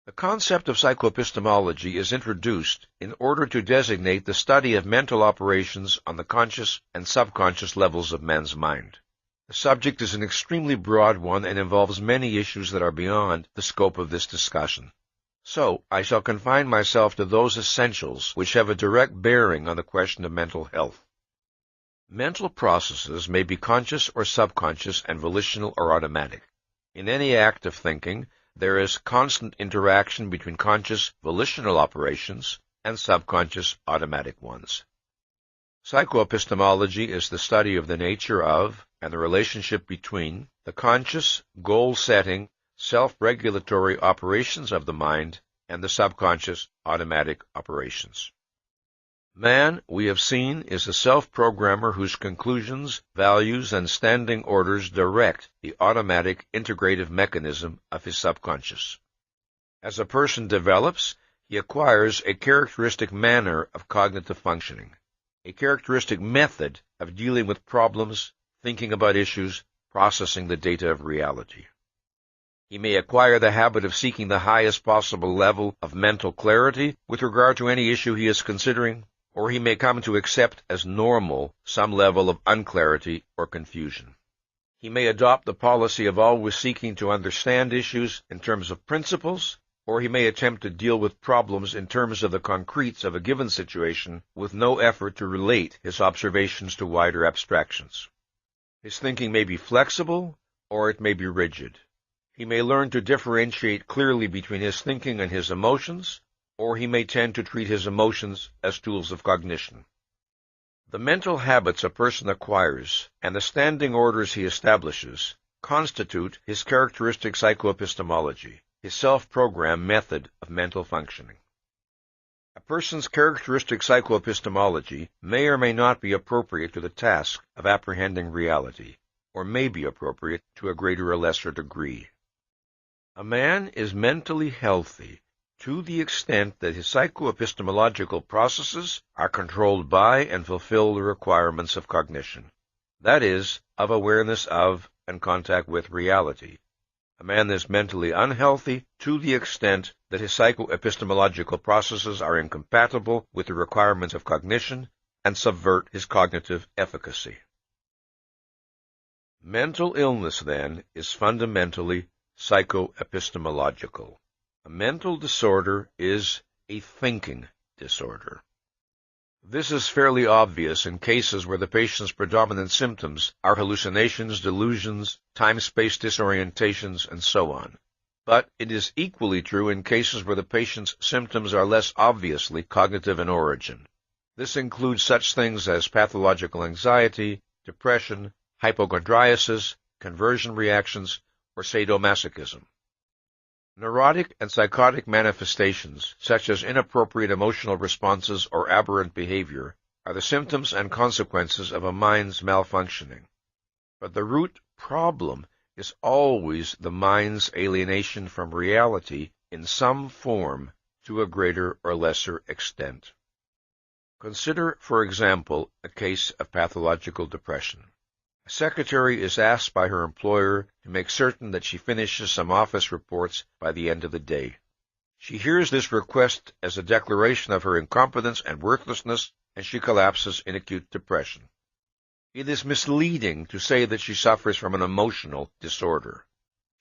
The concept of psychoepistemology is introduced in order to designate the study of mental operations on the conscious and subconscious levels of man's mind. The subject is an extremely broad one and involves many issues that are beyond the scope of this discussion. So, I shall confine myself to those essentials which have a direct bearing on the question of mental health. Mental processes may be conscious or subconscious and volitional or automatic. In any act of thinking, there is constant interaction between conscious volitional operations and subconscious automatic ones. Psychoepistemology is the study of the nature of and the relationship between the conscious, goal-setting, self-regulatory operations of the mind and the subconscious automatic operations. Man, we have seen, is a self-programmer whose conclusions, values, and standing orders direct the automatic integrative mechanism of his subconscious. As a person develops, he acquires a characteristic manner of cognitive functioning, a characteristic method of dealing with problems, thinking about issues, processing the data of reality. He may acquire the habit of seeking the highest possible level of mental clarity with regard to any issue he is considering, or he may come to accept as normal some level of unclarity or confusion. He may adopt the policy of always seeking to understand issues in terms of principles, or he may attempt to deal with problems in terms of the concretes of a given situation with no effort to relate his observations to wider abstractions. His thinking may be flexible, or it may be rigid. He may learn to differentiate clearly between his thinking and his emotions, or he may tend to treat his emotions as tools of cognition. The mental habits a person acquires and the standing orders he establishes constitute his characteristic psychoepistemology, his self-program method of mental functioning. A person's characteristic psychoepistemology may or may not be appropriate to the task of apprehending reality, or may be appropriate to a greater or lesser degree. A man is mentally healthy to the extent that his psychoepistemological processes are controlled by and fulfill the requirements of cognition, that is, of awareness of and contact with reality. A man is mentally unhealthy to the extent that his psychoepistemological processes are incompatible with the requirements of cognition and subvert his cognitive efficacy. Mental illness, then, is fundamentally psychoepistemological. A mental disorder is a thinking disorder. This is fairly obvious in cases where the patient's predominant symptoms are hallucinations, delusions, time-space disorientations, and so on. But it is equally true in cases where the patient's symptoms are less obviously cognitive in origin. This includes such things as pathological anxiety, depression, hypochondriasis, conversion reactions, or sadomasochism. Neurotic and psychotic manifestations, such as inappropriate emotional responses or aberrant behavior, are the symptoms and consequences of a mind's malfunctioning. But the root problem is always the mind's alienation from reality in some form to a greater or lesser extent. Consider, for example, a case of pathological depression. A secretary is asked by her employer to make certain that she finishes some office reports by the end of the day. She hears this request as a declaration of her incompetence and worthlessness, and she collapses in acute depression. It is misleading to say that she suffers from an emotional disorder.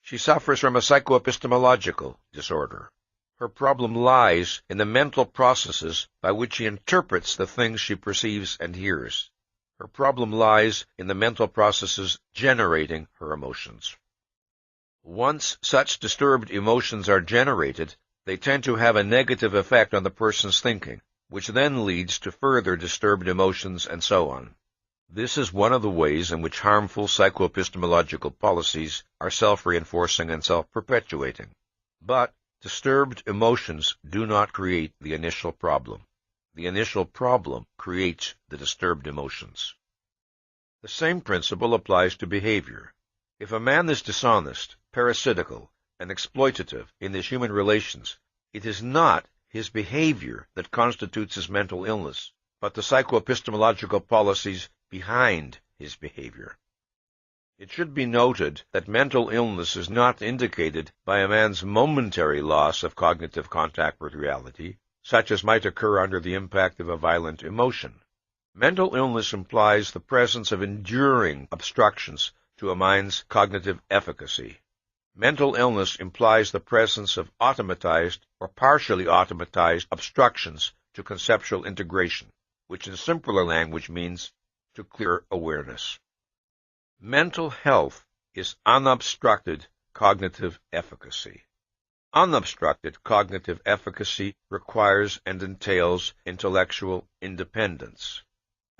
She suffers from a psychoepistemological disorder. Her problem lies in the mental processes by which she interprets the things she perceives and hears. Her problem lies in the mental processes generating her emotions. Once such disturbed emotions are generated, they tend to have a negative effect on the person's thinking, which then leads to further disturbed emotions and so on. This is one of the ways in which harmful psychoepistemological policies are self-reinforcing and self-perpetuating. But disturbed emotions do not create the initial problem. The initial problem creates the disturbed emotions. The same principle applies to behavior. If a man is dishonest, parasitical, and exploitative in his human relations, it is not his behavior that constitutes his mental illness, but the psychoepistemological policies behind his behavior. It should be noted that mental illness is not indicated by a man's momentary loss of cognitive contact with reality, such as might occur under the impact of a violent emotion. Mental illness implies the presence of enduring obstructions to a mind's cognitive efficacy. Mental illness implies the presence of automatized or partially automatized obstructions to conceptual integration, which in simpler language means to clear awareness. Mental health is unobstructed cognitive efficacy. Unobstructed cognitive efficacy requires and entails intellectual independence.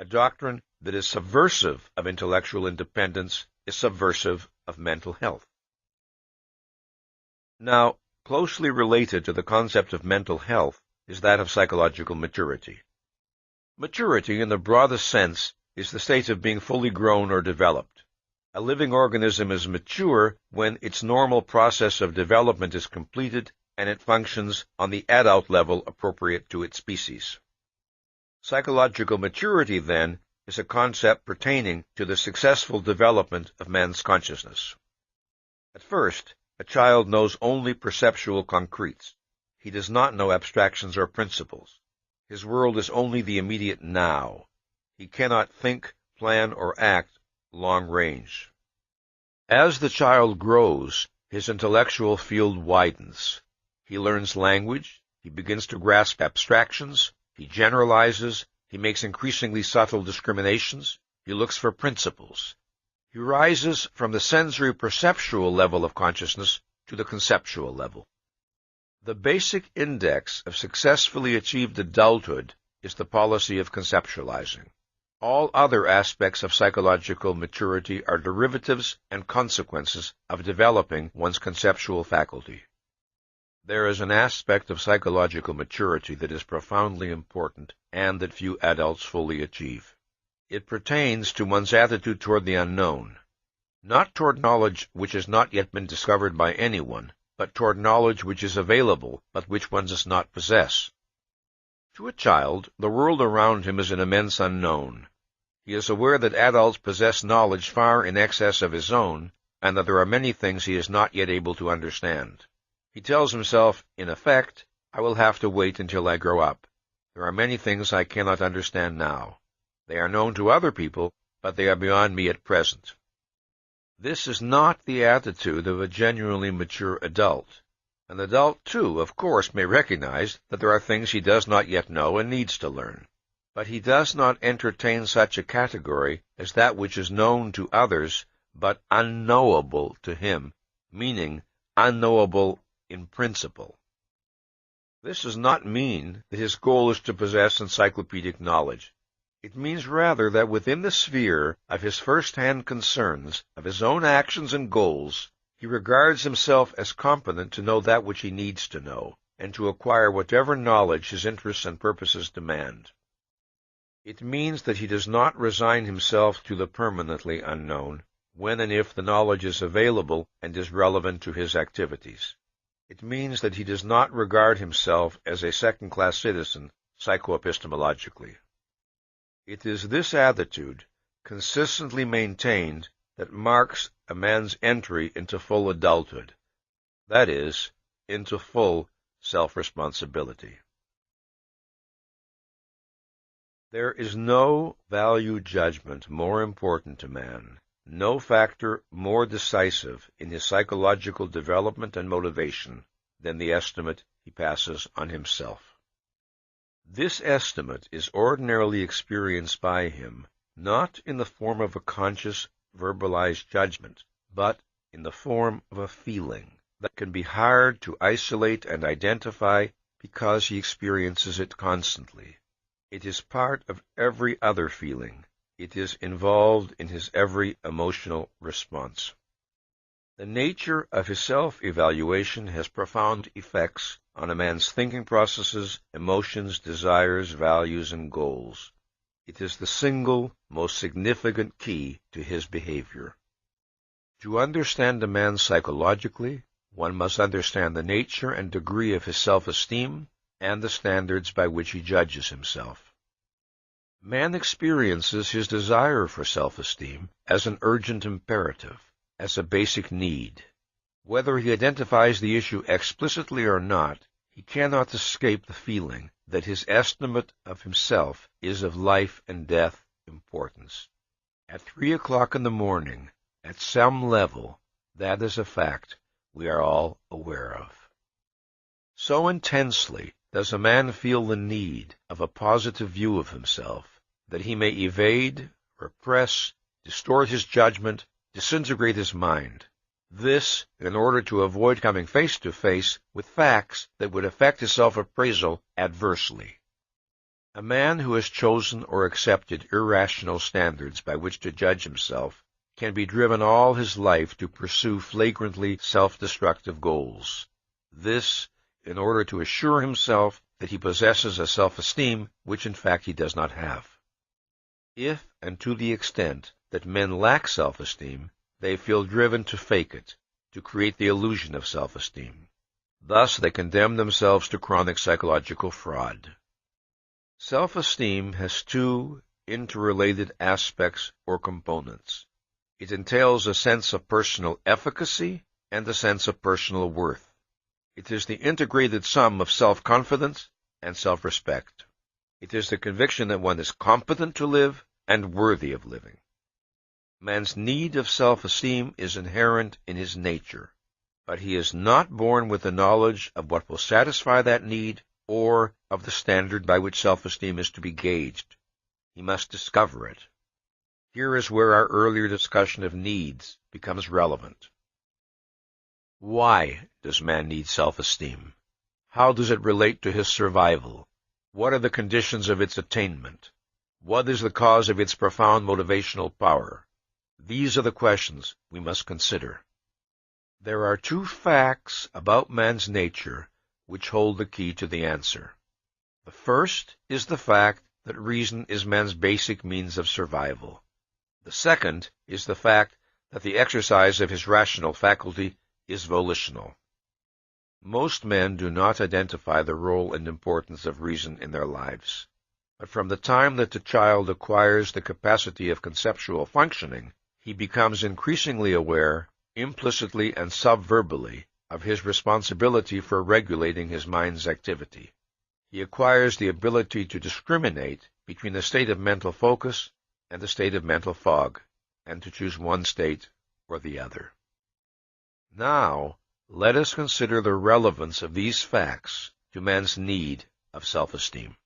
A doctrine that is subversive of intellectual independence is subversive of mental health. Now, closely related to the concept of mental health is that of psychological maturity. Maturity, in the broadest sense, is the state of being fully grown or developed. A living organism is mature when its normal process of development is completed and it functions on the adult level appropriate to its species. Psychological maturity, then, is a concept pertaining to the successful development of man's consciousness. At first, a child knows only perceptual concretes. He does not know abstractions or principles. His world is only the immediate now. He cannot think, plan, or act long range. As the child grows, his intellectual field widens. He learns language, he begins to grasp abstractions, he generalizes, he makes increasingly subtle discriminations, he looks for principles. He rises from the sensory-perceptual level of consciousness to the conceptual level. The basic index of successfully achieved adulthood is the policy of conceptualizing. All other aspects of psychological maturity are derivatives and consequences of developing one's conceptual faculty. There is an aspect of psychological maturity that is profoundly important and that few adults fully achieve. It pertains to one's attitude toward the unknown, not toward knowledge which has not yet been discovered by anyone, but toward knowledge which is available, but which one does not possess. To a child, the world around him is an immense unknown. He is aware that adults possess knowledge far in excess of his own, and that there are many things he is not yet able to understand. He tells himself, in effect, I will have to wait until I grow up. There are many things I cannot understand now. They are known to other people, but they are beyond me at present. This is not the attitude of a genuinely mature adult. An adult, too, of course, may recognize that there are things he does not yet know and needs to learn. But he does not entertain such a category as that which is known to others, but unknowable to him, meaning unknowable in principle. This does not mean that his goal is to possess encyclopedic knowledge. It means rather that within the sphere of his first-hand concerns, of his own actions and goals, he regards himself as competent to know that which he needs to know, and to acquire whatever knowledge his interests and purposes demand. It means that he does not resign himself to the permanently unknown, when and if the knowledge is available and is relevant to his activities. It means that he does not regard himself as a second-class citizen psychoepistemologically. It is this attitude, consistently maintained, that marks a man's entry into full adulthood, that is, into full self-responsibility. There is no value judgment more important to man, no factor more decisive in his psychological development and motivation than the estimate he passes on himself. This estimate is ordinarily experienced by him not in the form of a conscious, verbalized judgment, but in the form of a feeling that can be hard to isolate and identify because he experiences it constantly. It is part of every other feeling. It is involved in his every emotional response. The nature of his self-evaluation has profound effects on a man's thinking processes, emotions, desires, values, and goals. It is the single, most significant key to his behavior. To understand a man psychologically, one must understand the nature and degree of his self-esteem and the standards by which he judges himself. Man experiences his desire for self-esteem as an urgent imperative, as a basic need. Whether he identifies the issue explicitly or not, he cannot escape the feeling that his estimate of himself is of life and death importance. At 3 o'clock in the morning, at some level, that is a fact we are all aware of. So intensely does a man feel the need of a positive view of himself that he may evade, repress, distort his judgment, disintegrate his mind. This in order to avoid coming face to face with facts that would affect his self-appraisal adversely. A man who has chosen or accepted irrational standards by which to judge himself can be driven all his life to pursue flagrantly self-destructive goals. This in order to assure himself that he possesses a self-esteem which in fact he does not have. If and to the extent that men lack self-esteem, they feel driven to fake it, to create the illusion of self-esteem. Thus they condemn themselves to chronic psychological fraud. Self-esteem has two interrelated aspects or components. It entails a sense of personal efficacy and a sense of personal worth. It is the integrated sum of self-confidence and self-respect. It is the conviction that one is competent to live and worthy of living. Man's need of self-esteem is inherent in his nature, but he is not born with the knowledge of what will satisfy that need or of the standard by which self-esteem is to be gauged. He must discover it. Here is where our earlier discussion of needs becomes relevant. Why does man need self-esteem? How does it relate to his survival? What are the conditions of its attainment? What is the cause of its profound motivational power? These are the questions we must consider. There are two facts about man's nature which hold the key to the answer. The first is the fact that reason is man's basic means of survival. The second is the fact that the exercise of his rational faculty is volitional. Most men do not identify the role and importance of reason in their lives. But from the time that the child acquires the capacity of conceptual functioning, he becomes increasingly aware, implicitly and subverbally, of his responsibility for regulating his mind's activity. He acquires the ability to discriminate between the state of mental focus and the state of mental fog, and to choose one state or the other. Now, let us consider the relevance of these facts to man's need of self-esteem.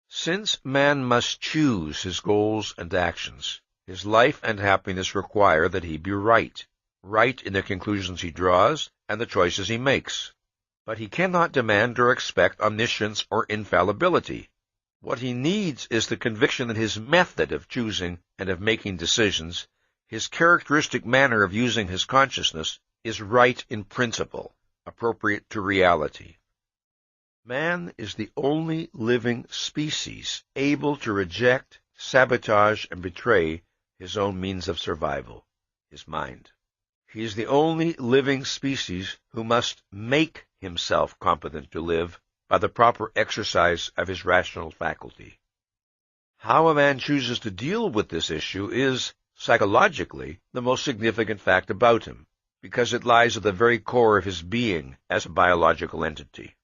Since man must choose his goals and actions, his life and happiness require that he be right in the conclusions he draws and the choices he makes. But he cannot demand or expect omniscience or infallibility. What he needs is the conviction that his method of choosing and of making decisions, his characteristic manner of using his consciousness, is right in principle, appropriate to reality. Man is the only living species able to reject, sabotage, and betray his own means of survival, his mind. He is the only living species who must make himself competent to live by the proper exercise of his rational faculty. How a man chooses to deal with this issue is, psychologically, the most significant fact about him, because it lies at the very core of his being as a biological entity.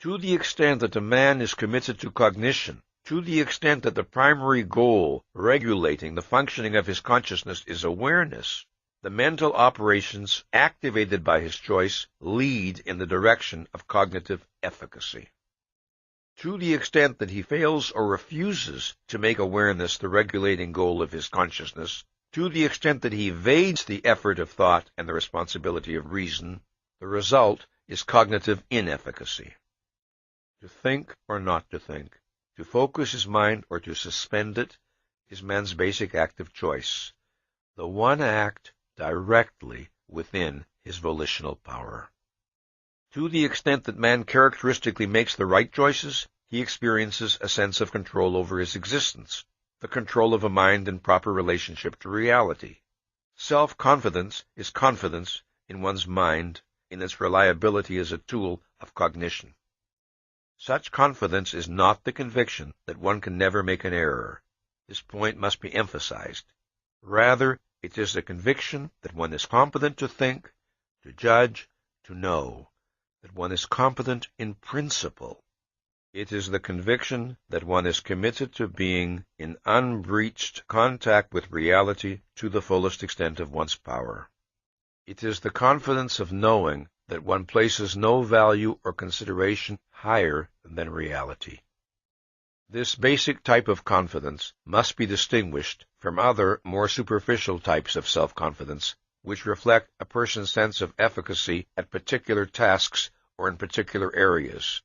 To the extent that a man is committed to cognition, to the extent that the primary goal regulating the functioning of his consciousness is awareness, the mental operations activated by his choice lead in the direction of cognitive efficacy. To the extent that he fails or refuses to make awareness the regulating goal of his consciousness, to the extent that he evades the effort of thought and the responsibility of reason, the result is cognitive inefficacy. To think or not to think, to focus his mind or to suspend it, is man's basic act of choice, the one act directly within his volitional power. To the extent that man characteristically makes the right choices, he experiences a sense of control over his existence, the control of a mind in proper relationship to reality. Self-confidence is confidence in one's mind, in its reliability as a tool of cognition. Such confidence is not the conviction that one can never make an error. This point must be emphasized. Rather, it is the conviction that one is competent to think, to judge, to know, that one is competent in principle. It is the conviction that one is committed to being in unbreached contact with reality to the fullest extent of one's power. It is the confidence of knowing that one places no value or consideration higher than reality. This basic type of confidence must be distinguished from other, more superficial types of self-confidence, which reflect a person's sense of efficacy at particular tasks or in particular areas.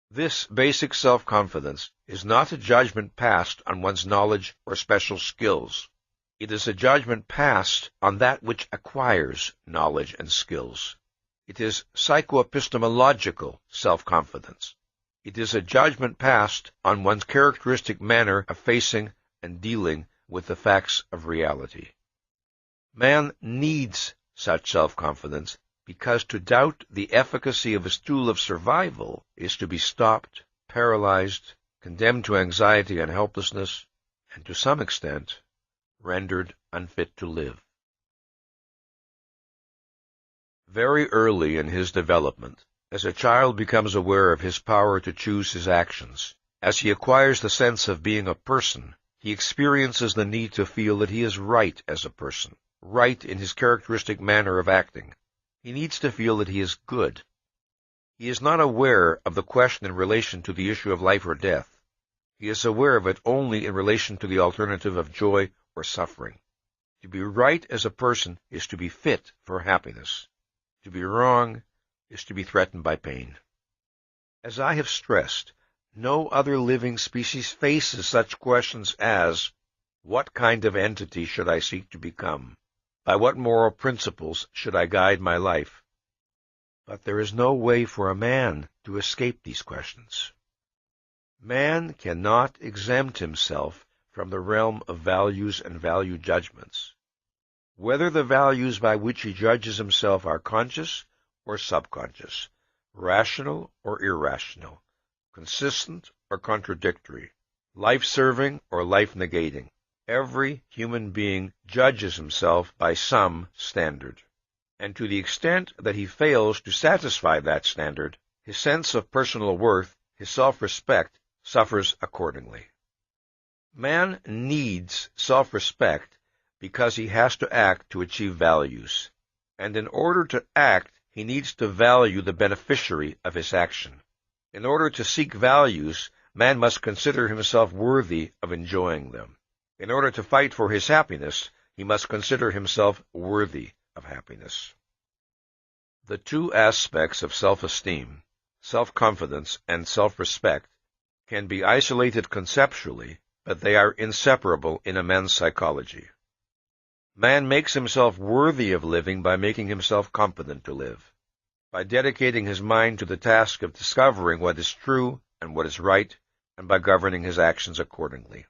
This basic self-confidence is not a judgment passed on one's knowledge or special skills. It is a judgment passed on that which acquires knowledge and skills. It is psychoepistemological self-confidence. It is a judgment passed on one's characteristic manner of facing and dealing with the facts of reality. Man needs such self-confidence because to doubt the efficacy of his tool of survival is to be stopped, paralyzed, condemned to anxiety and helplessness, and to some extent, rendered unfit to live. Very early in his development, as a child becomes aware of his power to choose his actions, as he acquires the sense of being a person, he experiences the need to feel that he is right as a person, right in his characteristic manner of acting. He needs to feel that he is good. He is not aware of the question in relation to the issue of life or death. He is aware of it only in relation to the alternative of joy or suffering. To be right as a person is to be fit for happiness. To be wrong is to be threatened by pain. As I have stressed, no other living species faces such questions as, what kind of entity should I seek to become? By what moral principles should I guide my life? But there is no way for a man to escape these questions. Man cannot exempt himself from the realm of values and value judgments. Whether the values by which he judges himself are conscious or subconscious, rational or irrational, consistent or contradictory, life-serving or life-negating. Every human being judges himself by some standard, and to the extent that he fails to satisfy that standard, his sense of personal worth, his self-respect, suffers accordingly. Man needs self-respect because he has to act to achieve values, and in order to act, he needs to value the beneficiary of his action. In order to seek values, man must consider himself worthy of enjoying them. In order to fight for his happiness, he must consider himself worthy of happiness. The two aspects of self-esteem, self-confidence and self-respect, can be isolated conceptually, but they are inseparable in a man's psychology. Man makes himself worthy of living by making himself competent to live, by dedicating his mind to the task of discovering what is true and what is right, and by governing his actions accordingly.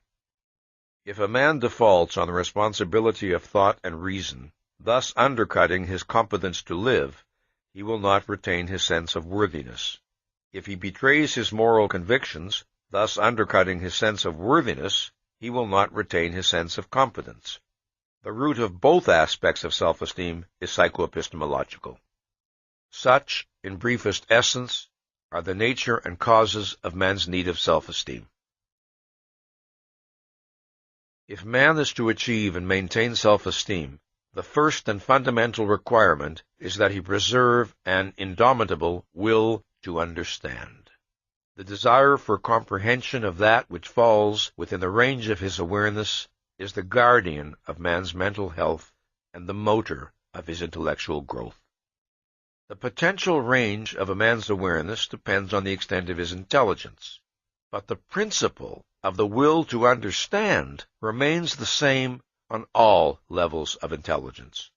If a man defaults on the responsibility of thought and reason, thus undercutting his competence to live, he will not retain his sense of worthiness. If he betrays his moral convictions, thus undercutting his sense of worthiness, he will not retain his sense of competence. The root of both aspects of self-esteem is psychoepistemological. Such, in briefest essence, are the nature and causes of man's need of self-esteem. If man is to achieve and maintain self-esteem, the first and fundamental requirement is that he preserve an indomitable will to understand. The desire for comprehension of that which falls within the range of his awareness is the guardian of man's mental health and the motor of his intellectual growth. The potential range of a man's awareness depends on the extent of his intelligence, but the principle of the will to understand remains the same on all levels of intelligence.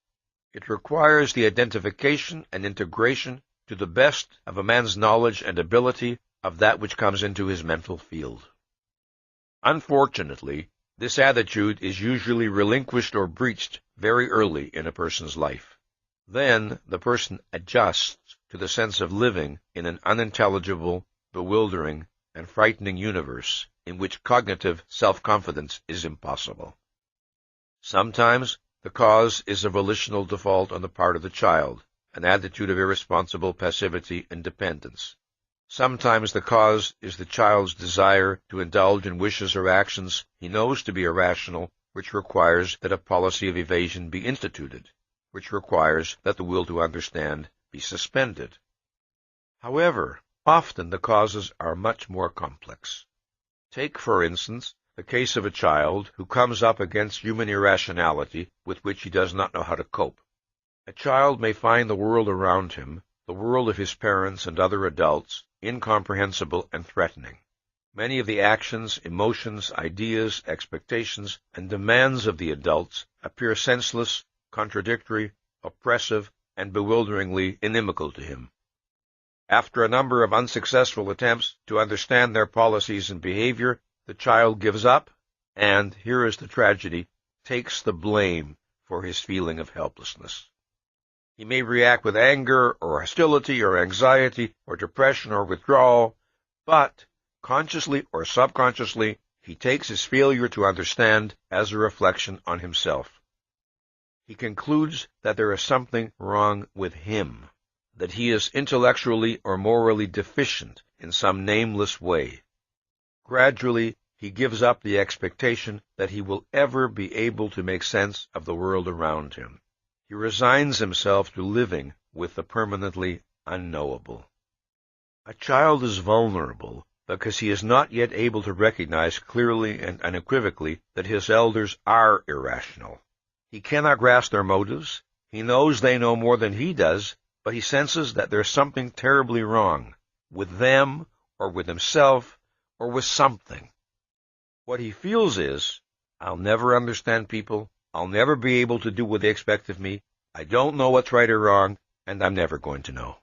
It requires the identification and integration to the best of a man's knowledge and ability of that which comes into his mental field. Unfortunately, this attitude is usually relinquished or breached very early in a person's life. Then the person adjusts to the sense of living in an unintelligible, bewildering, and frightening universe in which cognitive self-confidence is impossible. Sometimes the cause is a volitional default on the part of the child, an attitude of irresponsible passivity and dependence. Sometimes the cause is the child's desire to indulge in wishes or actions he knows to be irrational, which requires that a policy of evasion be instituted, which requires that the will to understand be suspended. However, often the causes are much more complex. Take, for instance, the case of a child who comes up against human irrationality with which he does not know how to cope. A child may find the world around him, the world of his parents and other adults, incomprehensible and threatening. Many of the actions, emotions, ideas, expectations, and demands of the adults appear senseless, contradictory, oppressive, and bewilderingly inimical to him. After a number of unsuccessful attempts to understand their policies and behavior, the child gives up, and, here is the tragedy, takes the blame for his feeling of helplessness. He may react with anger, or hostility, or anxiety, or depression, or withdrawal, but, consciously or subconsciously, he takes his failure to understand as a reflection on himself. He concludes that there is something wrong with him, that he is intellectually or morally deficient in some nameless way. Gradually, he gives up the expectation that he will ever be able to make sense of the world around him. He resigns himself to living with the permanently unknowable. A child is vulnerable because he is not yet able to recognize clearly and unequivocally that his elders are irrational. He cannot grasp their motives. He knows they know more than he does, but he senses that there's something terribly wrong with them, or with himself, or with something. What he feels is, I'll never understand people, I'll never be able to do what they expect of me, I don't know what's right or wrong, and I'm never going to know.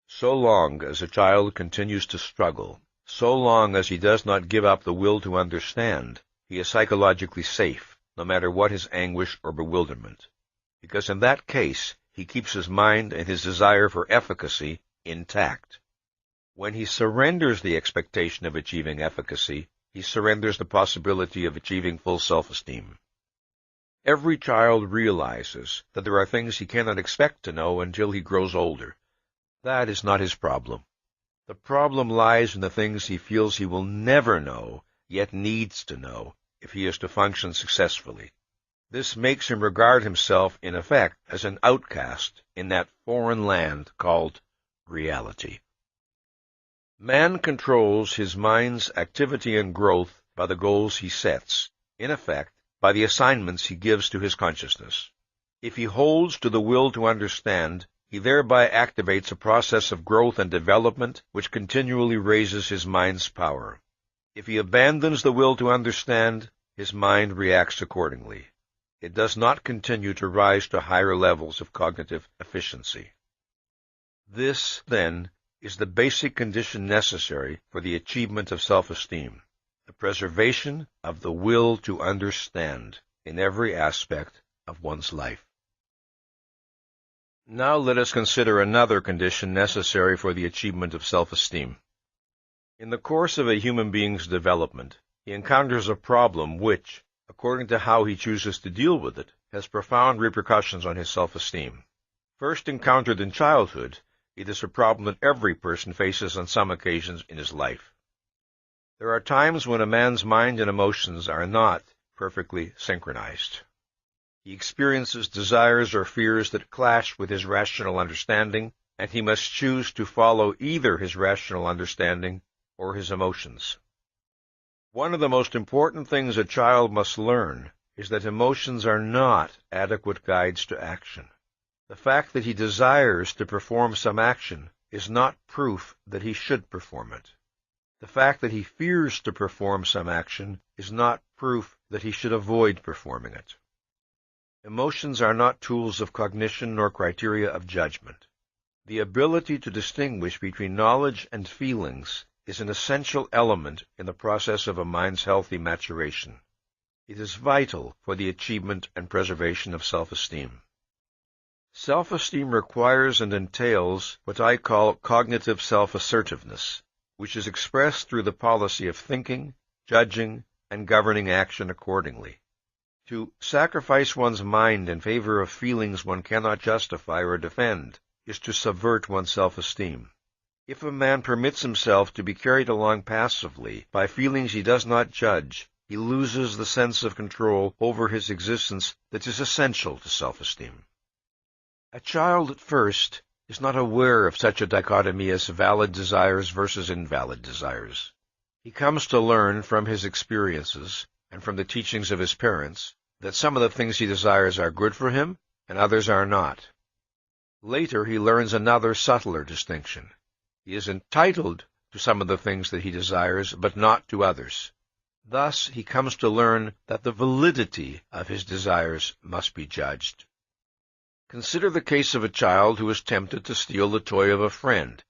So long as a child continues to struggle, so long as he does not give up the will to understand, he is psychologically safe, no matter what his anguish or bewilderment, because in that case he keeps his mind and his desire for efficacy intact. When he surrenders the expectation of achieving efficacy, he surrenders the possibility of achieving full self-esteem. Every child realizes that there are things he cannot expect to know until he grows older. That is not his problem. The problem lies in the things he feels he will never know, yet needs to know, if he is to function successfully. This makes him regard himself, in effect, as an outcast in that foreign land called reality. Man controls his mind's activity and growth by the goals he sets, in effect, by the assignments he gives to his consciousness. If he holds to the will to understand, he thereby activates a process of growth and development which continually raises his mind's power. If he abandons the will to understand, his mind reacts accordingly. It does not continue to rise to higher levels of cognitive efficiency. This, then, is the basic condition necessary for the achievement of self-esteem, the preservation of the will to understand in every aspect of one's life. Now let us consider another condition necessary for the achievement of self-esteem. In the course of a human being's development, he encounters a problem which, according to how he chooses to deal with it, has profound repercussions on his self-esteem. First encountered in childhood, it is a problem that every person faces on some occasions in his life. There are times when a man's mind and emotions are not perfectly synchronized. He experiences desires or fears that clash with his rational understanding, and he must choose to follow either his rational understanding or his emotions. One of the most important things a child must learn is that emotions are not adequate guides to action. The fact that he desires to perform some action is not proof that he should perform it. The fact that he fears to perform some action is not proof that he should avoid performing it. Emotions are not tools of cognition nor criteria of judgment. The ability to distinguish between knowledge and feelings is an essential element in the process of a mind's healthy maturation. It is vital for the achievement and preservation of self-esteem. Self-esteem requires and entails what I call cognitive self-assertiveness, which is expressed through the policy of thinking, judging, and governing action accordingly. To sacrifice one's mind in favor of feelings one cannot justify or defend is to subvert one's self-esteem. If a man permits himself to be carried along passively by feelings he does not judge, he loses the sense of control over his existence that is essential to self-esteem. A child at first is not aware of such a dichotomy as valid desires versus invalid desires. He comes to learn from his experiences and from the teachings of his parents that some of the things he desires are good for him and others are not. Later he learns another subtler distinction. He is entitled to some of the things that he desires, but not to others. Thus he comes to learn that the validity of his desires must be judged. Consider the case of a child who is tempted to steal the toy of a friend.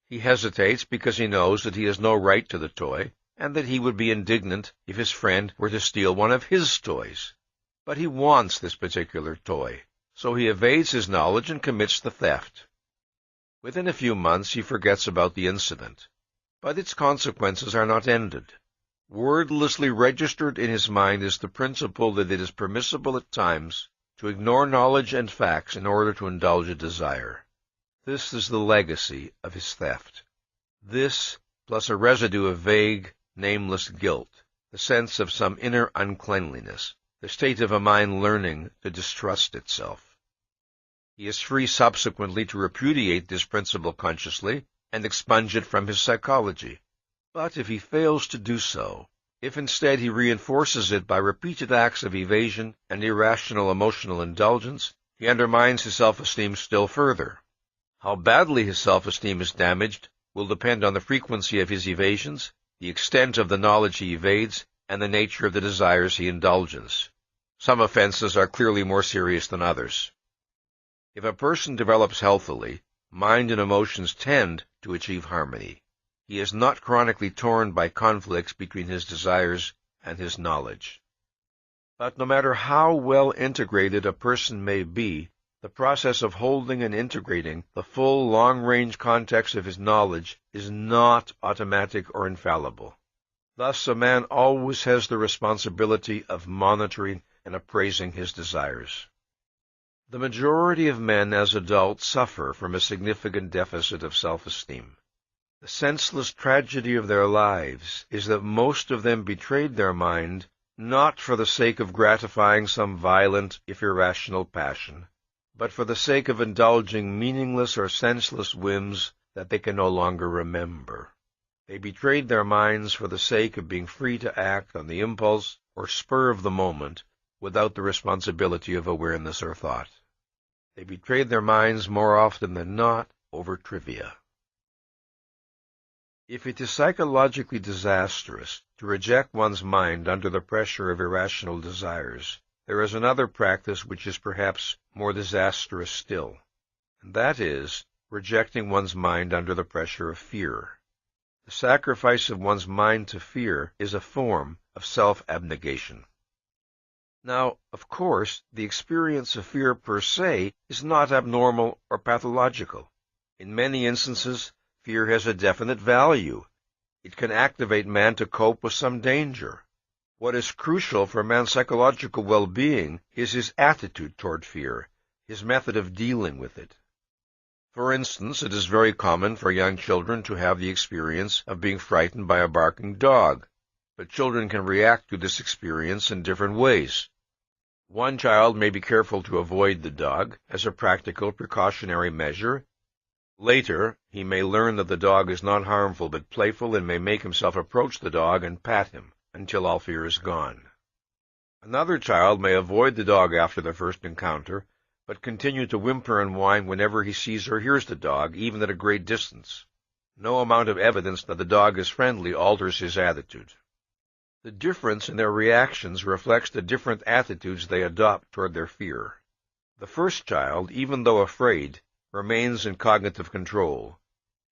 He hesitates because he knows that he has no right to the toy, and that he would be indignant if his friend were to steal one of his toys. But he wants this particular toy, so he evades his knowledge and commits the theft. Within a few months he forgets about the incident, but its consequences are not ended. Wordlessly registered in his mind is the principle that it is permissible at times to ignore knowledge and facts in order to indulge a desire. This is the legacy of his theft. This, plus a residue of vague, nameless guilt, the sense of some inner uncleanliness, the state of a mind learning to distrust itself. He is free subsequently to repudiate this principle consciously and expunge it from his psychology. But if he fails to do so, if instead he reinforces it by repeated acts of evasion and irrational emotional indulgence, he undermines his self-esteem still further. How badly his self-esteem is damaged will depend on the frequency of his evasions, the extent of the knowledge he evades, and the nature of the desires he indulges. Some offenses are clearly more serious than others. If a person develops healthily, mind and emotions tend to achieve harmony. He is not chronically torn by conflicts between his desires and his knowledge. But no matter how well integrated a person may be, The process of holding and integrating the full long-range context of his knowledge is not automatic or infallible. Thus, a man always has the responsibility of monitoring and appraising his desires. The majority of men as adults suffer from a significant deficit of self-esteem. The senseless tragedy of their lives is that most of them betrayed their mind not for the sake of gratifying some violent, if irrational passion, but for the sake of indulging meaningless or senseless whims that they can no longer remember. They betrayed their minds for the sake of being free to act on the impulse or spur of the moment without the responsibility of awareness or thought. They betrayed their minds more often than not over trivia. If it is psychologically disastrous to reject one's mind under the pressure of irrational desires, there is another practice which is perhaps more disastrous still, and that is rejecting one's mind under the pressure of fear. The sacrifice of one's mind to fear is a form of self-abnegation. Now, of course, the experience of fear per se is not abnormal or pathological. In many instances, fear has a definite value. It can activate man to cope with some danger. What is crucial for man's psychological well-being is his attitude toward fear, his method of dealing with it. For instance, it is very common for young children to have the experience of being frightened by a barking dog, but children can react to this experience in different ways. One child may be careful to avoid the dog as a practical precautionary measure. Later, he may learn that the dog is not harmful but playful and may make himself approach the dog and pat him until all fear is gone. Another child may avoid the dog after the first encounter, but continue to whimper and whine whenever he sees or hears the dog, even at a great distance. No amount of evidence that the dog is friendly alters his attitude. The difference in their reactions reflects the different attitudes they adopt toward their fear. The first child, even though afraid, remains in cognitive control.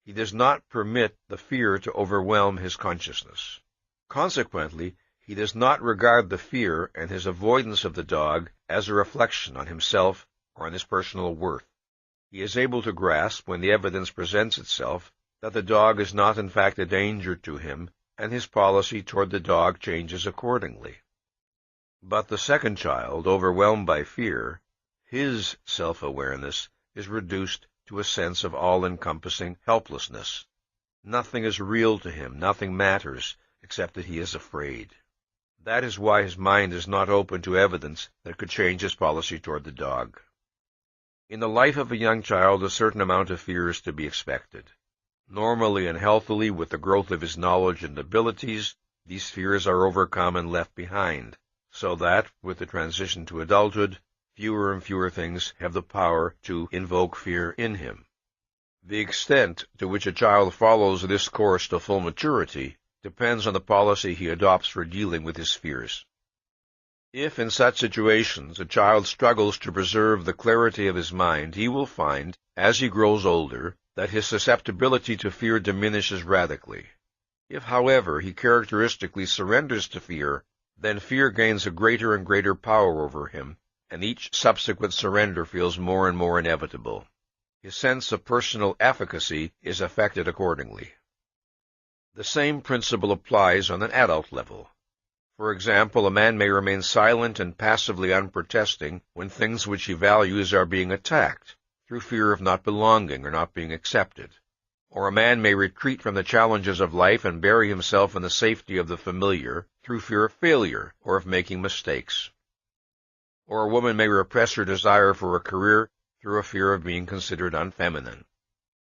He does not permit the fear to overwhelm his consciousness. Consequently, he does not regard the fear and his avoidance of the dog as a reflection on himself or on his personal worth. He is able to grasp, when the evidence presents itself, that the dog is not in fact a danger to him, and his policy toward the dog changes accordingly. But the second child, overwhelmed by fear, his self-awareness is reduced to a sense of all-encompassing helplessness. Nothing is real to him, nothing matters, except that he is afraid. That is why his mind is not open to evidence that could change his policy toward the dog. In the life of a young child, a certain amount of fear is to be expected. Normally and healthily, with the growth of his knowledge and abilities, these fears are overcome and left behind, so that, with the transition to adulthood, fewer and fewer things have the power to invoke fear in him. The extent to which a child follows this course to full maturity depends on the policy he adopts for dealing with his fears. If, in such situations, a child struggles to preserve the clarity of his mind, he will find, as he grows older, that his susceptibility to fear diminishes radically. If, however, he characteristically surrenders to fear, then fear gains a greater and greater power over him, and each subsequent surrender feels more and more inevitable. His sense of personal efficacy is affected accordingly. The same principle applies on an adult level. For example, a man may remain silent and passively unprotesting when things which he values are being attacked, through fear of not belonging or not being accepted. Or a man may retreat from the challenges of life and bury himself in the safety of the familiar, through fear of failure or of making mistakes. Or a woman may repress her desire for a career through a fear of being considered unfeminine.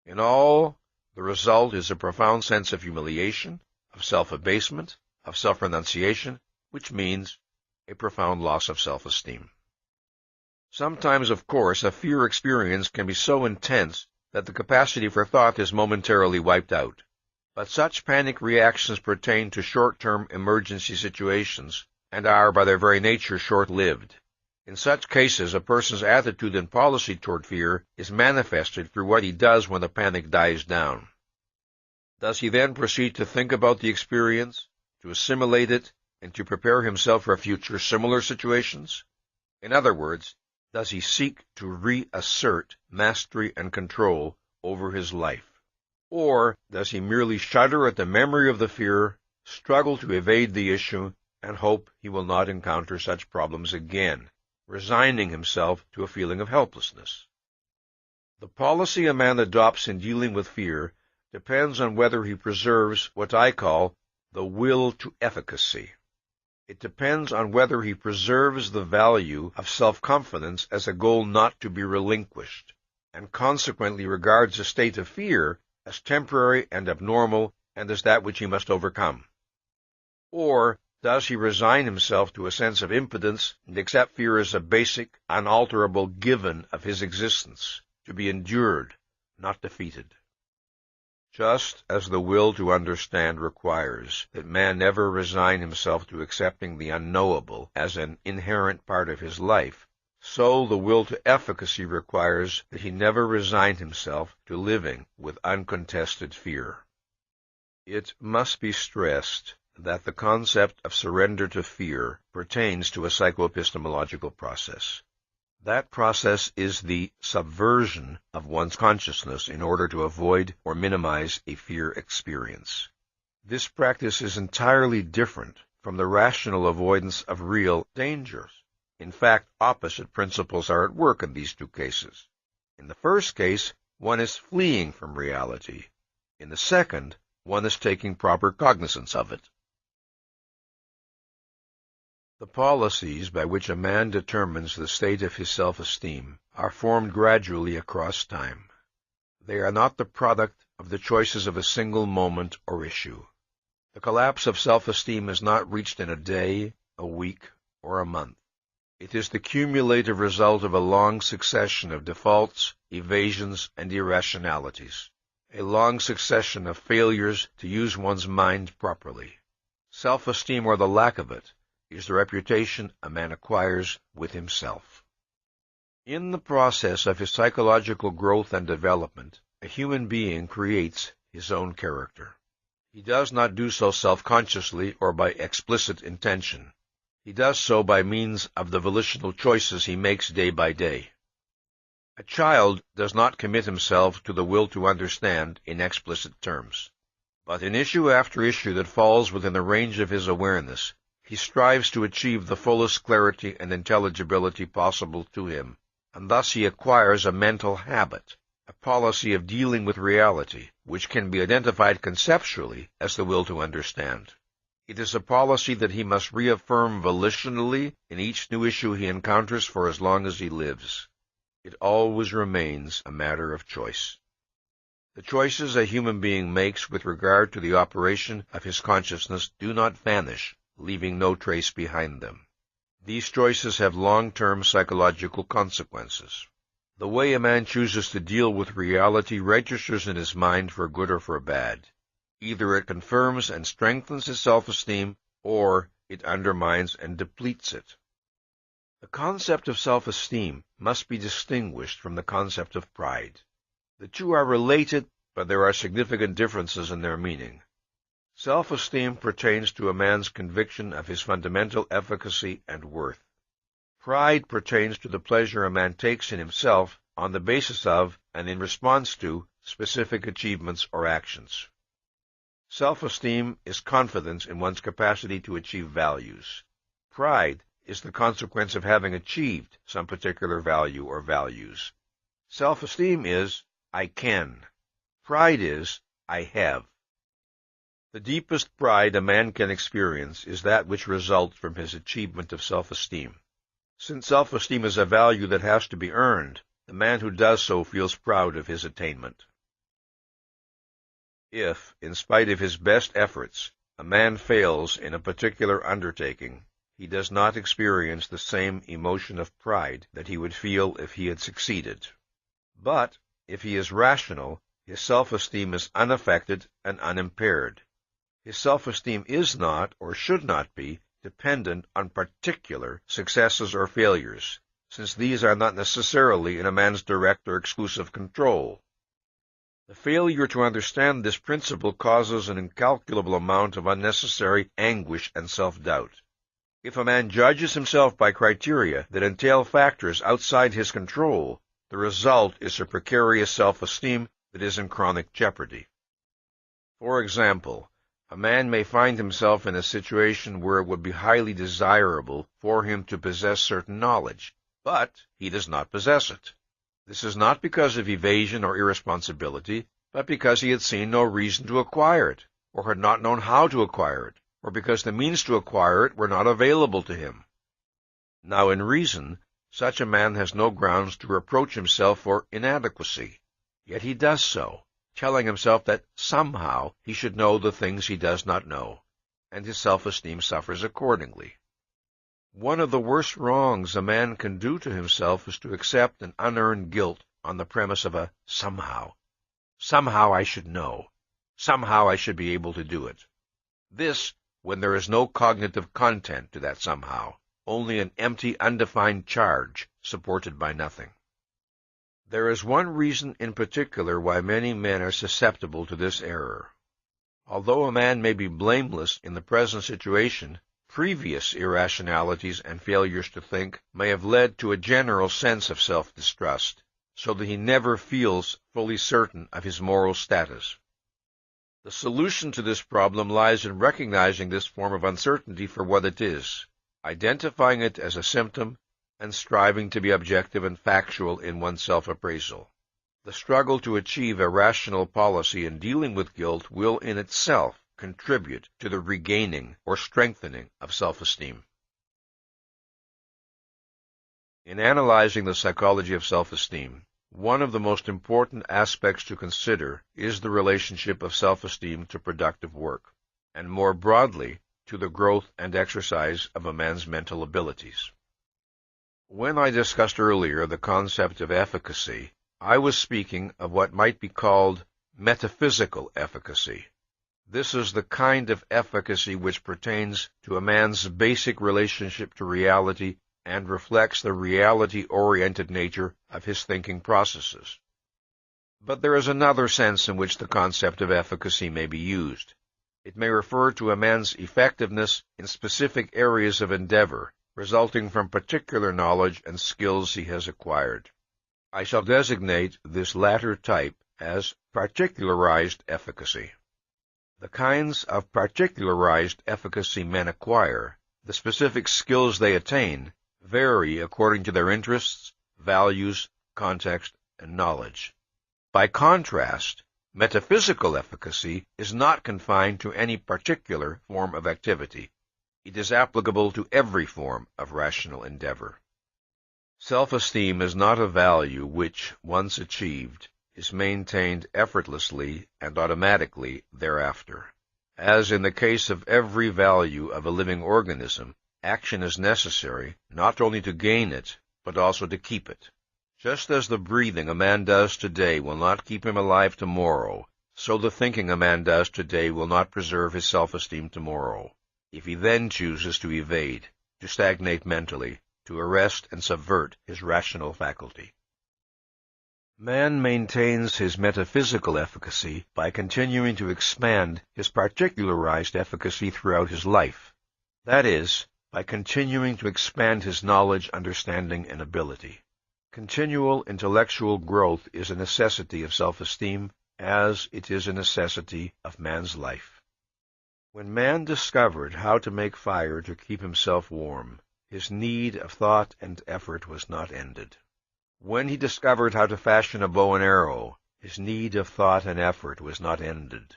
In all, the result is a profound sense of humiliation, of self-abasement, of self-renunciation, which means a profound loss of self-esteem. Sometimes, of course, a fear experience can be so intense that the capacity for thought is momentarily wiped out. But such panic reactions pertain to short-term emergency situations and are, by their very nature, short-lived. In such cases, a person's attitude and policy toward fear is manifested through what he does when the panic dies down. Does he then proceed to think about the experience, to assimilate it, and to prepare himself for future similar situations? In other words, does he seek to reassert mastery and control over his life? Or does he merely shudder at the memory of the fear, struggle to evade the issue, and hope he will not encounter such problems again, resigning himself to a feeling of helplessness? The policy a man adopts in dealing with fear depends on whether he preserves what I call the will to efficacy. It depends on whether he preserves the value of self-confidence as a goal not to be relinquished, and consequently regards a state of fear as temporary and abnormal and as that which he must overcome. Or does he resign himself to a sense of impotence and accept fear as a basic, unalterable given of his existence, to be endured, not defeated? Just as the will to understand requires that man never resign himself to accepting the unknowable as an inherent part of his life, so the will to efficacy requires that he never resign himself to living with uncontested fear. It must be stressed that the concept of surrender to fear pertains to a psychoepistemological process. That process is the subversion of one's consciousness in order to avoid or minimize a fear experience. This practice is entirely different from the rational avoidance of real dangers. In fact, opposite principles are at work in these two cases. In the first case, one is fleeing from reality. In the second, one is taking proper cognizance of it. The policies by which a man determines the state of his self-esteem are formed gradually across time. They are not the product of the choices of a single moment or issue. The collapse of self-esteem is not reached in a day, a week, or a month. It is the cumulative result of a long succession of defaults, evasions, and irrationalities, a long succession of failures to use one's mind properly. Self-esteem, or the lack of it, is the reputation a man acquires with himself. In the process of his psychological growth and development, a human being creates his own character. He does not do so self-consciously or by explicit intention. He does so by means of the volitional choices he makes day by day. A child does not commit himself to the will to understand in explicit terms, but in issue after issue that falls within the range of his awareness, he strives to achieve the fullest clarity and intelligibility possible to him, and thus he acquires a mental habit, a policy of dealing with reality, which can be identified conceptually as the will to understand. It is a policy that he must reaffirm volitionally in each new issue he encounters for as long as he lives. It always remains a matter of choice. The choices a human being makes with regard to the operation of his consciousness do not vanish, leaving no trace behind them. These choices have long-term psychological consequences. The way a man chooses to deal with reality registers in his mind for good or for bad. Either it confirms and strengthens his self-esteem, or it undermines and depletes it. The concept of self-esteem must be distinguished from the concept of pride. The two are related, but there are significant differences in their meaning. Self-esteem pertains to a man's conviction of his fundamental efficacy and worth. Pride pertains to the pleasure a man takes in himself on the basis of and in response to specific achievements or actions. Self-esteem is confidence in one's capacity to achieve values. Pride is the consequence of having achieved some particular value or values. Self-esteem is, I can. Pride is, I have. The deepest pride a man can experience is that which results from his achievement of self-esteem. Since self-esteem is a value that has to be earned, the man who does so feels proud of his attainment. If, in spite of his best efforts, a man fails in a particular undertaking, he does not experience the same emotion of pride that he would feel if he had succeeded. But, if he is rational, his self-esteem is unaffected and unimpaired. His self-esteem is not, or should not be, dependent on particular successes or failures, since these are not necessarily in a man's direct or exclusive control. The failure to understand this principle causes an incalculable amount of unnecessary anguish and self-doubt. If a man judges himself by criteria that entail factors outside his control, the result is a precarious self-esteem that is in chronic jeopardy. For example, a man may find himself in a situation where it would be highly desirable for him to possess certain knowledge, but he does not possess it. This is not because of evasion or irresponsibility, but because he had seen no reason to acquire it, or had not known how to acquire it, or because the means to acquire it were not available to him. Now, in reason, such a man has no grounds to reproach himself for inadequacy, yet he does so, telling himself that somehow he should know the things he does not know, and his self-esteem suffers accordingly. One of the worst wrongs a man can do to himself is to accept an unearned guilt on the premise of a somehow. Somehow I should know. Somehow I should be able to do it. This, when there is no cognitive content to that somehow, only an empty, undefined charge supported by nothing. There is one reason in particular why many men are susceptible to this error. Although a man may be blameless in the present situation, previous irrationalities and failures to think may have led to a general sense of self-distrust, so that he never feels fully certain of his moral status. The solution to this problem lies in recognizing this form of uncertainty for what it is, identifying it as a symptom, and striving to be objective and factual in one's self-appraisal. The struggle to achieve a rational policy in dealing with guilt will in itself contribute to the regaining or strengthening of self-esteem. In analyzing the psychology of self-esteem, one of the most important aspects to consider is the relationship of self-esteem to productive work, and more broadly, to the growth and exercise of a man's mental abilities. When I discussed earlier the concept of efficacy, I was speaking of what might be called metaphysical efficacy. This is the kind of efficacy which pertains to a man's basic relationship to reality and reflects the reality-oriented nature of his thinking processes. But there is another sense in which the concept of efficacy may be used. It may refer to a man's effectiveness in specific areas of endeavor, resulting from particular knowledge and skills he has acquired. I shall designate this latter type as particularized efficacy. The kinds of particularized efficacy men acquire, the specific skills they attain, vary according to their interests, values, context, and knowledge. By contrast, metaphysical efficacy is not confined to any particular form of activity. It is applicable to every form of rational endeavor. Self-esteem is not a value which, once achieved, is maintained effortlessly and automatically thereafter. As in the case of every value of a living organism, action is necessary not only to gain it, but also to keep it. Just as the breathing a man does today will not keep him alive tomorrow, so the thinking a man does today will not preserve his self-esteem tomorrow, if he then chooses to evade, to stagnate mentally, to arrest and subvert his rational faculty. Man maintains his metaphysical efficacy by continuing to expand his particularized efficacy throughout his life. That is, by continuing to expand his knowledge, understanding, and ability. Continual intellectual growth is a necessity of self-esteem, as it is a necessity of man's life. When man discovered how to make fire to keep himself warm, his need of thought and effort was not ended. When he discovered how to fashion a bow and arrow, his need of thought and effort was not ended.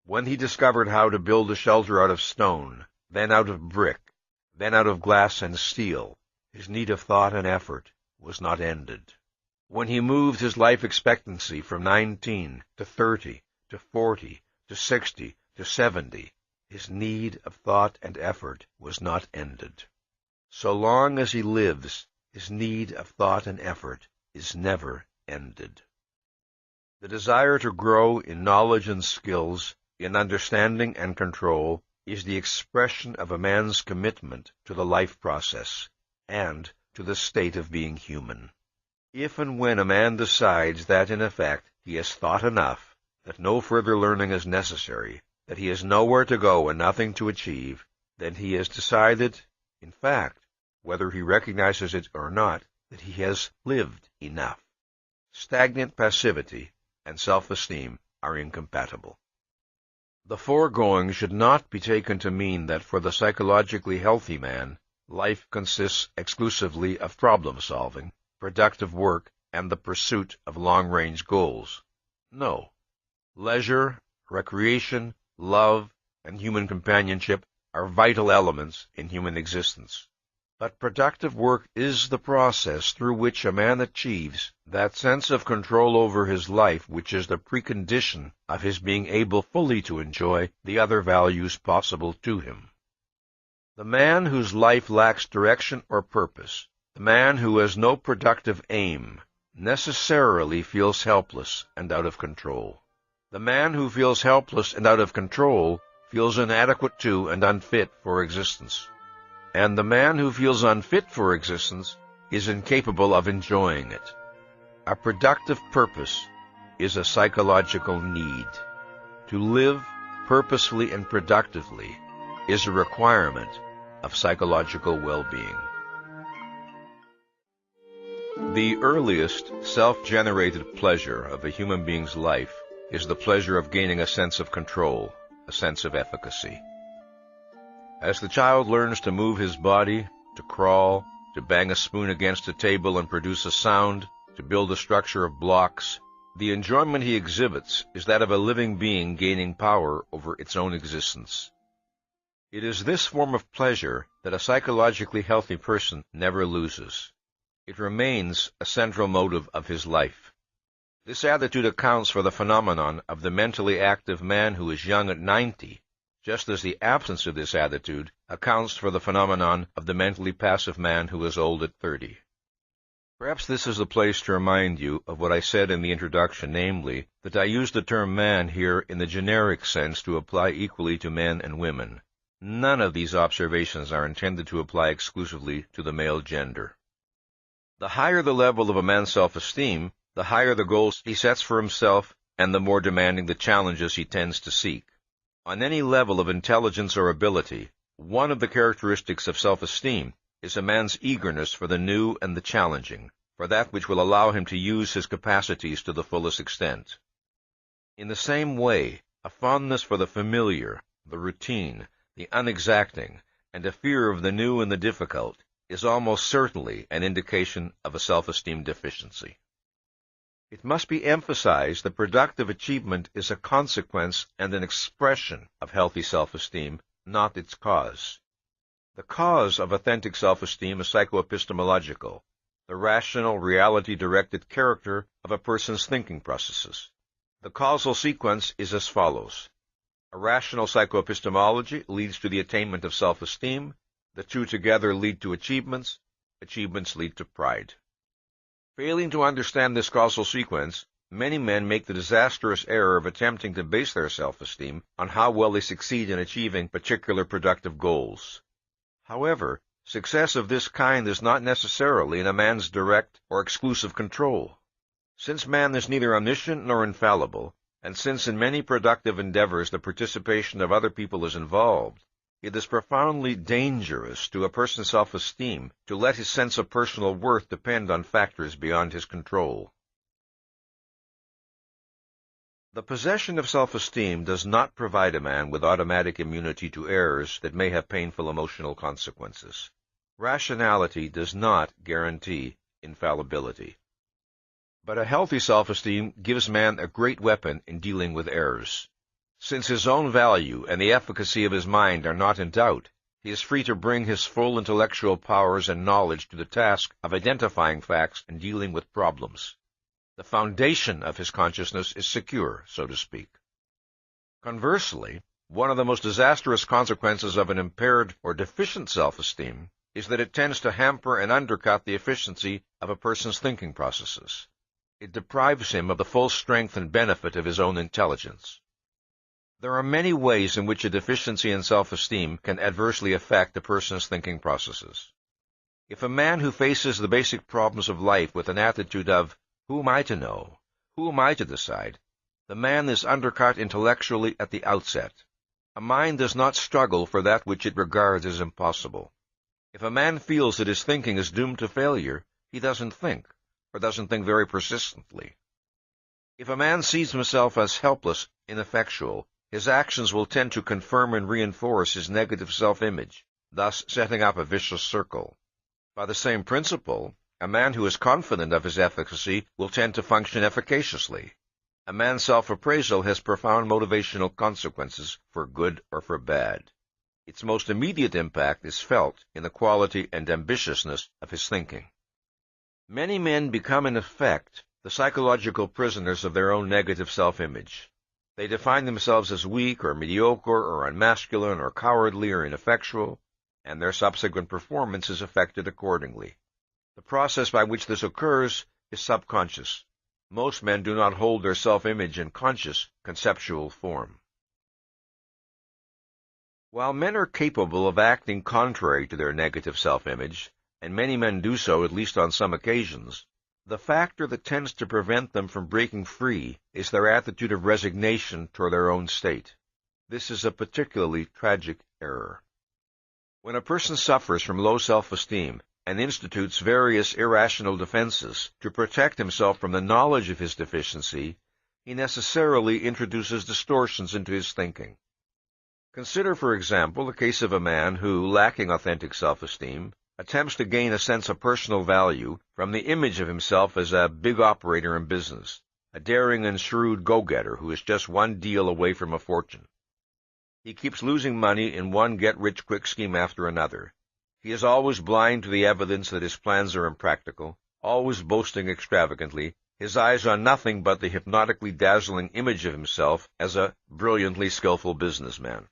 When he discovered how to build a shelter out of stone, then out of brick, then out of glass and steel, his need of thought and effort was not ended. When he moved his life expectancy from 19 to 30 to 40 to 60 to 70, his need of thought and effort was not ended. So long as he lives, his need of thought and effort is never ended. The desire to grow in knowledge and skills, in understanding and control, is the expression of a man's commitment to the life process and to the state of being human. If and when a man decides that, in effect, he has thought enough, that no further learning is necessary, that he has nowhere to go and nothing to achieve, then he has decided, In fact, whether he recognizes it or not, that he has lived enough. Stagnant passivity and self-esteem are incompatible. The foregoing should not be taken to mean that for the psychologically healthy man, life consists exclusively of problem-solving, productive work, and the pursuit of long-range goals. No. Leisure, recreation, love, and human companionship are vital elements in human existence. But productive work is the process through which a man achieves that sense of control over his life which is the precondition of his being able fully to enjoy the other values possible to him. The man whose life lacks direction or purpose, the man who has no productive aim, necessarily feels helpless and out of control. The man who feels helpless and out of control feels inadequate to and unfit for existence. And the man who feels unfit for existence is incapable of enjoying it. A productive purpose is a psychological need. To live purposefully and productively is a requirement of psychological well-being. The earliest self-generated pleasure of a human being's life is the pleasure of gaining a sense of control, a sense of efficacy. As the child learns to move his body, to crawl, to bang a spoon against a table and produce a sound, to build a structure of blocks, the enjoyment he exhibits is that of a living being gaining power over its own existence. It is this form of pleasure that a psychologically healthy person never loses. It remains a central motive of his life. This attitude accounts for the phenomenon of the mentally active man who is young at 90, just as the absence of this attitude accounts for the phenomenon of the mentally passive man who is old at 30. Perhaps this is the place to remind you of what I said in the introduction, namely, that I use the term man here in the generic sense to apply equally to men and women. None of these observations are intended to apply exclusively to the male gender. The higher the level of a man's self-esteem, the higher the goals he sets for himself, and the more demanding the challenges he tends to seek. On any level of intelligence or ability, one of the characteristics of self-esteem is a man's eagerness for the new and the challenging, for that which will allow him to use his capacities to the fullest extent. In the same way, a fondness for the familiar, the routine, the unexacting, and a fear of the new and the difficult is almost certainly an indication of a self-esteem deficiency. It must be emphasized that productive achievement is a consequence and an expression of healthy self-esteem, not its cause. The cause of authentic self-esteem is psychoepistemological, the rational, reality-directed character of a person's thinking processes. The causal sequence is as follows. A rational psychoepistemology leads to the attainment of self-esteem, the two together lead to achievements, achievements lead to pride. Failing to understand this causal sequence, many men make the disastrous error of attempting to base their self-esteem on how well they succeed in achieving particular productive goals. However, success of this kind is not necessarily in a man's direct or exclusive control. Since man is neither omniscient nor infallible, and since in many productive endeavors the participation of other people is involved, it is profoundly dangerous to a person's self-esteem to let his sense of personal worth depend on factors beyond his control. The possession of self-esteem does not provide a man with automatic immunity to errors that may have painful emotional consequences. Rationality does not guarantee infallibility. But a healthy self-esteem gives man a great weapon in dealing with errors. Since his own value and the efficacy of his mind are not in doubt, he is free to bring his full intellectual powers and knowledge to the task of identifying facts and dealing with problems. The foundation of his consciousness is secure, so to speak. Conversely, one of the most disastrous consequences of an impaired or deficient self-esteem is that it tends to hamper and undercut the efficiency of a person's thinking processes. It deprives him of the full strength and benefit of his own intelligence. There are many ways in which a deficiency in self-esteem can adversely affect a person's thinking processes. If a man who faces the basic problems of life with an attitude of, "Who am I to know? Who am I to decide?" the man is undercut intellectually at the outset. A mind does not struggle for that which it regards as impossible. If a man feels that his thinking is doomed to failure, he doesn't think, or doesn't think very persistently. If a man sees himself as helpless, ineffectual, his actions will tend to confirm and reinforce his negative self-image, thus setting up a vicious circle. By the same principle, a man who is confident of his efficacy will tend to function efficaciously. A man's self-appraisal has profound motivational consequences for good or for bad. Its most immediate impact is felt in the quality and ambitiousness of his thinking. Many men become, in effect, the psychological prisoners of their own negative self-image. They define themselves as weak or mediocre or unmasculine or cowardly or ineffectual, and their subsequent performance is affected accordingly. The process by which this occurs is subconscious. Most men do not hold their self-image in conscious, conceptual form. While men are capable of acting contrary to their negative self-image, and many men do so at least on some occasions, the factor that tends to prevent them from breaking free is their attitude of resignation toward their own state. This is a particularly tragic error. When a person suffers from low self-esteem and institutes various irrational defenses to protect himself from the knowledge of his deficiency, he necessarily introduces distortions into his thinking. Consider, for example, the case of a man who, lacking authentic self-esteem, attempts to gain a sense of personal value from the image of himself as a big operator in business, a daring and shrewd go-getter who is just one deal away from a fortune. He keeps losing money in one get-rich-quick scheme after another. He is always blind to the evidence that his plans are impractical, always boasting extravagantly, his eyes on nothing but the hypnotically dazzling image of himself as a brilliantly skillful businessman.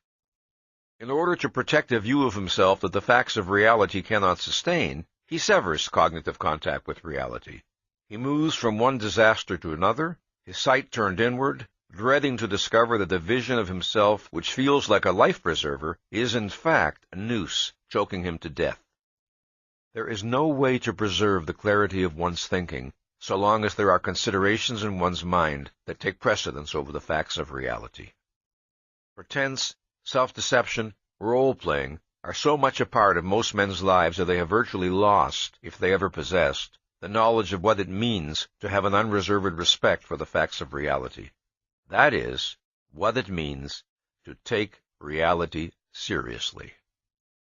In order to protect a view of himself that the facts of reality cannot sustain, he severs cognitive contact with reality. He moves from one disaster to another, his sight turned inward, dreading to discover that the vision of himself, which feels like a life-preserver, is in fact a noose choking him to death. There is no way to preserve the clarity of one's thinking so long as there are considerations in one's mind that take precedence over the facts of reality. Pretense, self-deception, role-playing are so much a part of most men's lives that they have virtually lost, if they ever possessed, the knowledge of what it means to have an unreserved respect for the facts of reality. That is, what it means to take reality seriously.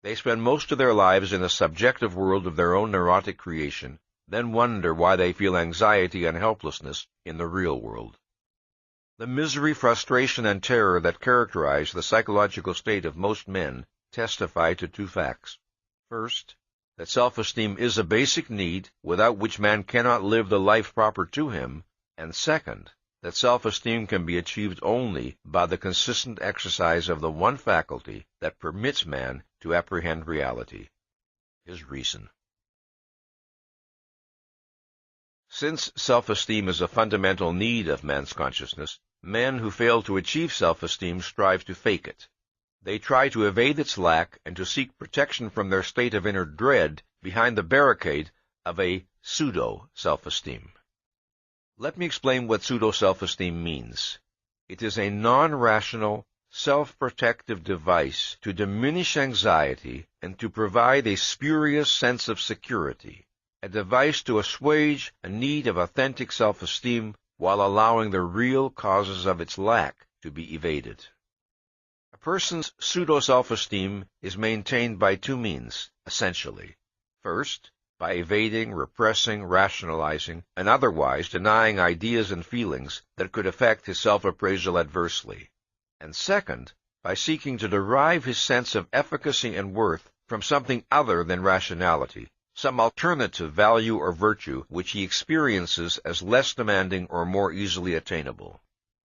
They spend most of their lives in a subjective world of their own neurotic creation, then wonder why they feel anxiety and helplessness in the real world. The misery, frustration, and terror that characterize the psychological state of most men testify to two facts. First, that self-esteem is a basic need without which man cannot live the life proper to him, and second, that self-esteem can be achieved only by the consistent exercise of the one faculty that permits man to apprehend reality, his reason. Since self-esteem is a fundamental need of man's consciousness, men who fail to achieve self-esteem strive to fake it. They try to evade its lack and to seek protection from their state of inner dread behind the barricade of a pseudo-self-esteem. Let me explain what pseudo-self-esteem means. It is a non-rational, self-protective device to diminish anxiety and to provide a spurious sense of security, a device to assuage a need of authentic self-esteem while allowing the real causes of its lack to be evaded. A person's pseudo-self-esteem is maintained by two means, essentially. First, by evading, repressing, rationalizing, and otherwise denying ideas and feelings that could affect his self-appraisal adversely. And second, by seeking to derive his sense of efficacy and worth from something other than rationality, some alternative value or virtue which he experiences as less demanding or more easily attainable.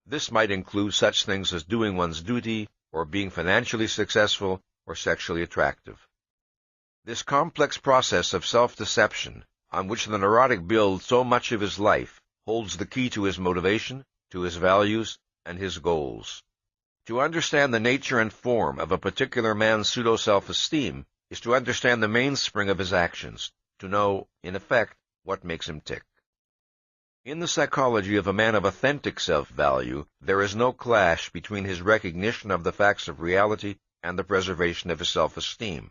This might include such things as doing one's duty, or being financially successful, or sexually attractive. This complex process of self-deception, on which the neurotic builds so much of his life, holds the key to his motivation, to his values, and his goals. To understand the nature and form of a particular man's pseudo-self-esteem is to understand the mainspring of his actions, to know, in effect, what makes him tick. In the psychology of a man of authentic self-value, there is no clash between his recognition of the facts of reality and the preservation of his self-esteem.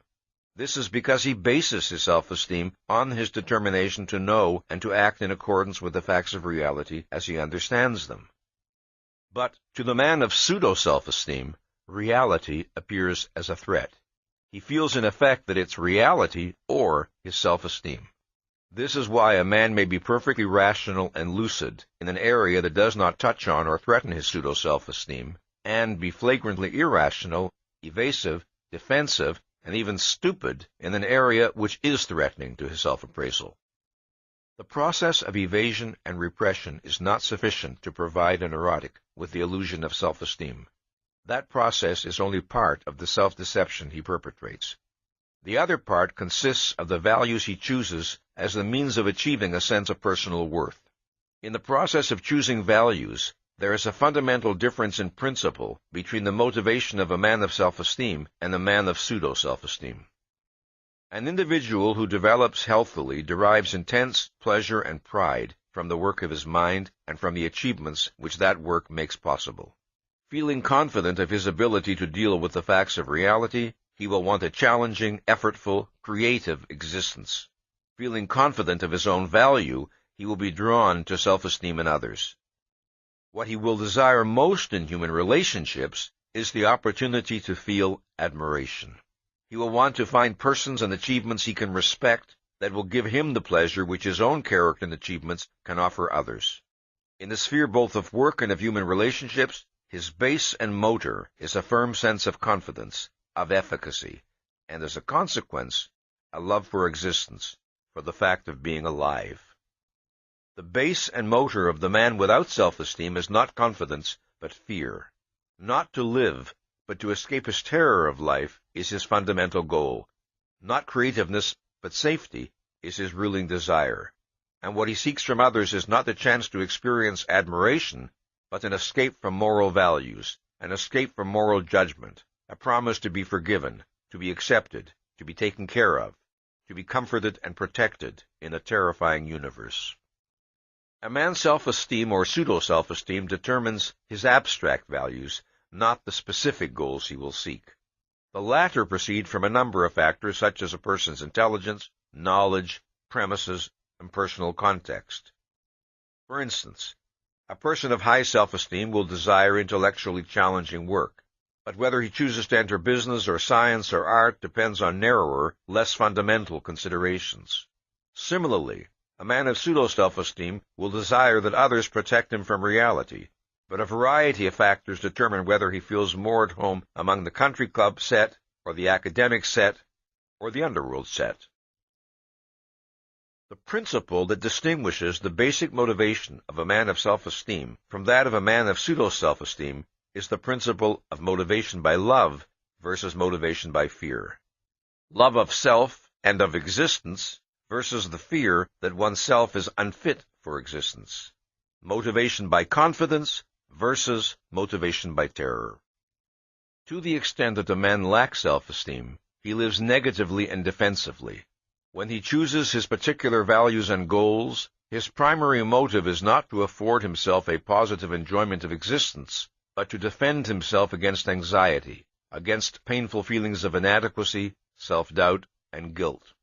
This is because he bases his self-esteem on his determination to know and to act in accordance with the facts of reality as he understands them. But to the man of pseudo-self-esteem, reality appears as a threat. He feels in effect that it's reality or his self-esteem. This is why a man may be perfectly rational and lucid in an area that does not touch on or threaten his pseudo-self-esteem, and be flagrantly irrational, evasive, defensive, and even stupid in an area which is threatening to his self-appraisal. The process of evasion and repression is not sufficient to provide a neurotic with the illusion of self-esteem. That process is only part of the self-deception he perpetrates. The other part consists of the values he chooses as the means of achieving a sense of personal worth. In the process of choosing values, there is a fundamental difference in principle between the motivation of a man of self-esteem and a man of pseudo-self-esteem. An individual who develops healthily derives intense pleasure and pride from the work of his mind and from the achievements which that work makes possible. Feeling confident of his ability to deal with the facts of reality, he will want a challenging, effortful, creative existence. Feeling confident of his own value, he will be drawn to self-esteem in others. What he will desire most in human relationships is the opportunity to feel admiration. He will want to find persons and achievements he can respect that will give him the pleasure which his own character and achievements can offer others. In the sphere both of work and of human relationships, his base and motor is a firm sense of confidence, of efficacy, and as a consequence, a love for existence, for the fact of being alive. The base and motor of the man without self-esteem is not confidence, but fear. Not to live, but to escape his terror of life is his fundamental goal. Not creativeness, but safety is his ruling desire. And what he seeks from others is not the chance to experience admiration, but an escape from moral values, an escape from moral judgment, a promise to be forgiven, to be accepted, to be taken care of, to be comforted and protected in a terrifying universe. A man's self-esteem or pseudo-self-esteem determines his abstract values, not the specific goals he will seek. The latter proceed from a number of factors such as a person's intelligence, knowledge, premises, and personal context. For instance, a person of high self-esteem will desire intellectually challenging work, but whether he chooses to enter business or science or art depends on narrower, less fundamental considerations. Similarly, a man of pseudo-self-esteem will desire that others protect him from reality, but a variety of factors determine whether he feels more at home among the country club set, or the academic set, or the underworld set. The principle that distinguishes the basic motivation of a man of self-esteem from that of a man of pseudo-self-esteem is the principle of motivation by love versus motivation by fear. Love of self and of existence versus the fear that oneself is unfit for existence. Motivation by confidence versus motivation by terror. To the extent that a man lacks self-esteem, he lives negatively and defensively. When he chooses his particular values and goals, his primary motive is not to afford himself a positive enjoyment of existence, but to defend himself against anxiety, against painful feelings of inadequacy, self-doubt, and guilt.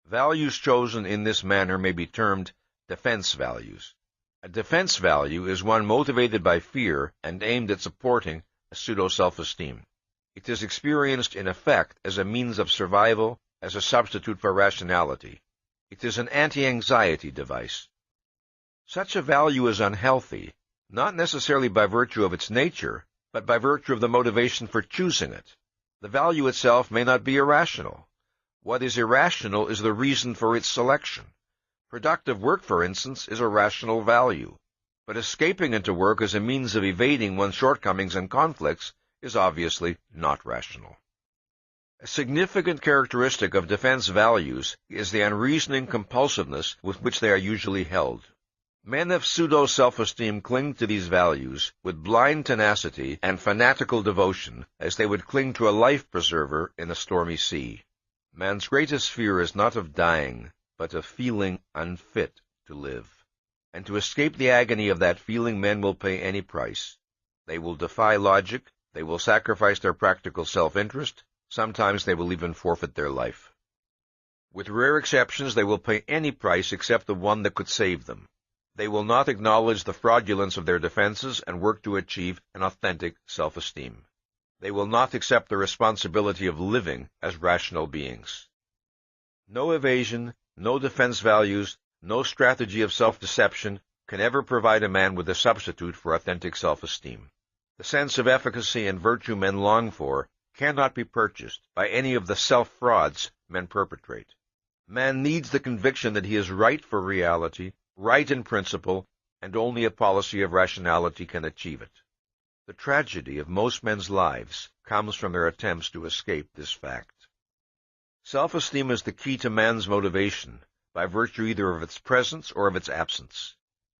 Values chosen in this manner may be termed defense values. A defense value is one motivated by fear and aimed at supporting a pseudo-self-esteem. It is experienced in effect as a means of survival, as a substitute for rationality. It is an anti-anxiety device. Such a value is unhealthy, not necessarily by virtue of its nature, but by virtue of the motivation for choosing it. The value itself may not be irrational. What is irrational is the reason for its selection. Productive work, for instance, is a rational value. But escaping into work as a means of evading one's shortcomings and conflicts is obviously not rational. A significant characteristic of defense values is the unreasoning compulsiveness with which they are usually held. Men of pseudo-self-esteem cling to these values with blind tenacity and fanatical devotion as they would cling to a life-preserver in a stormy sea. Man's greatest fear is not of dying, but of feeling unfit to live. And to escape the agony of that feeling, men will pay any price. They will defy logic, they will sacrifice their practical self-interest, Sometimes they will even forfeit their life. With rare exceptions, they will pay any price except the one that could save them. They will not acknowledge the fraudulence of their defenses and work to achieve an authentic self-esteem. They will not accept the responsibility of living as rational beings. No evasion, no defense values, no strategy of self-deception can ever provide a man with a substitute for authentic self-esteem. The sense of efficacy and virtue men long for cannot be purchased by any of the self-frauds men perpetrate. Man needs the conviction that he is right for reality, right in principle, and only a policy of rationality can achieve it. The tragedy of most men's lives comes from their attempts to escape this fact. Self-esteem is the key to man's motivation, by virtue either of its presence or of its absence.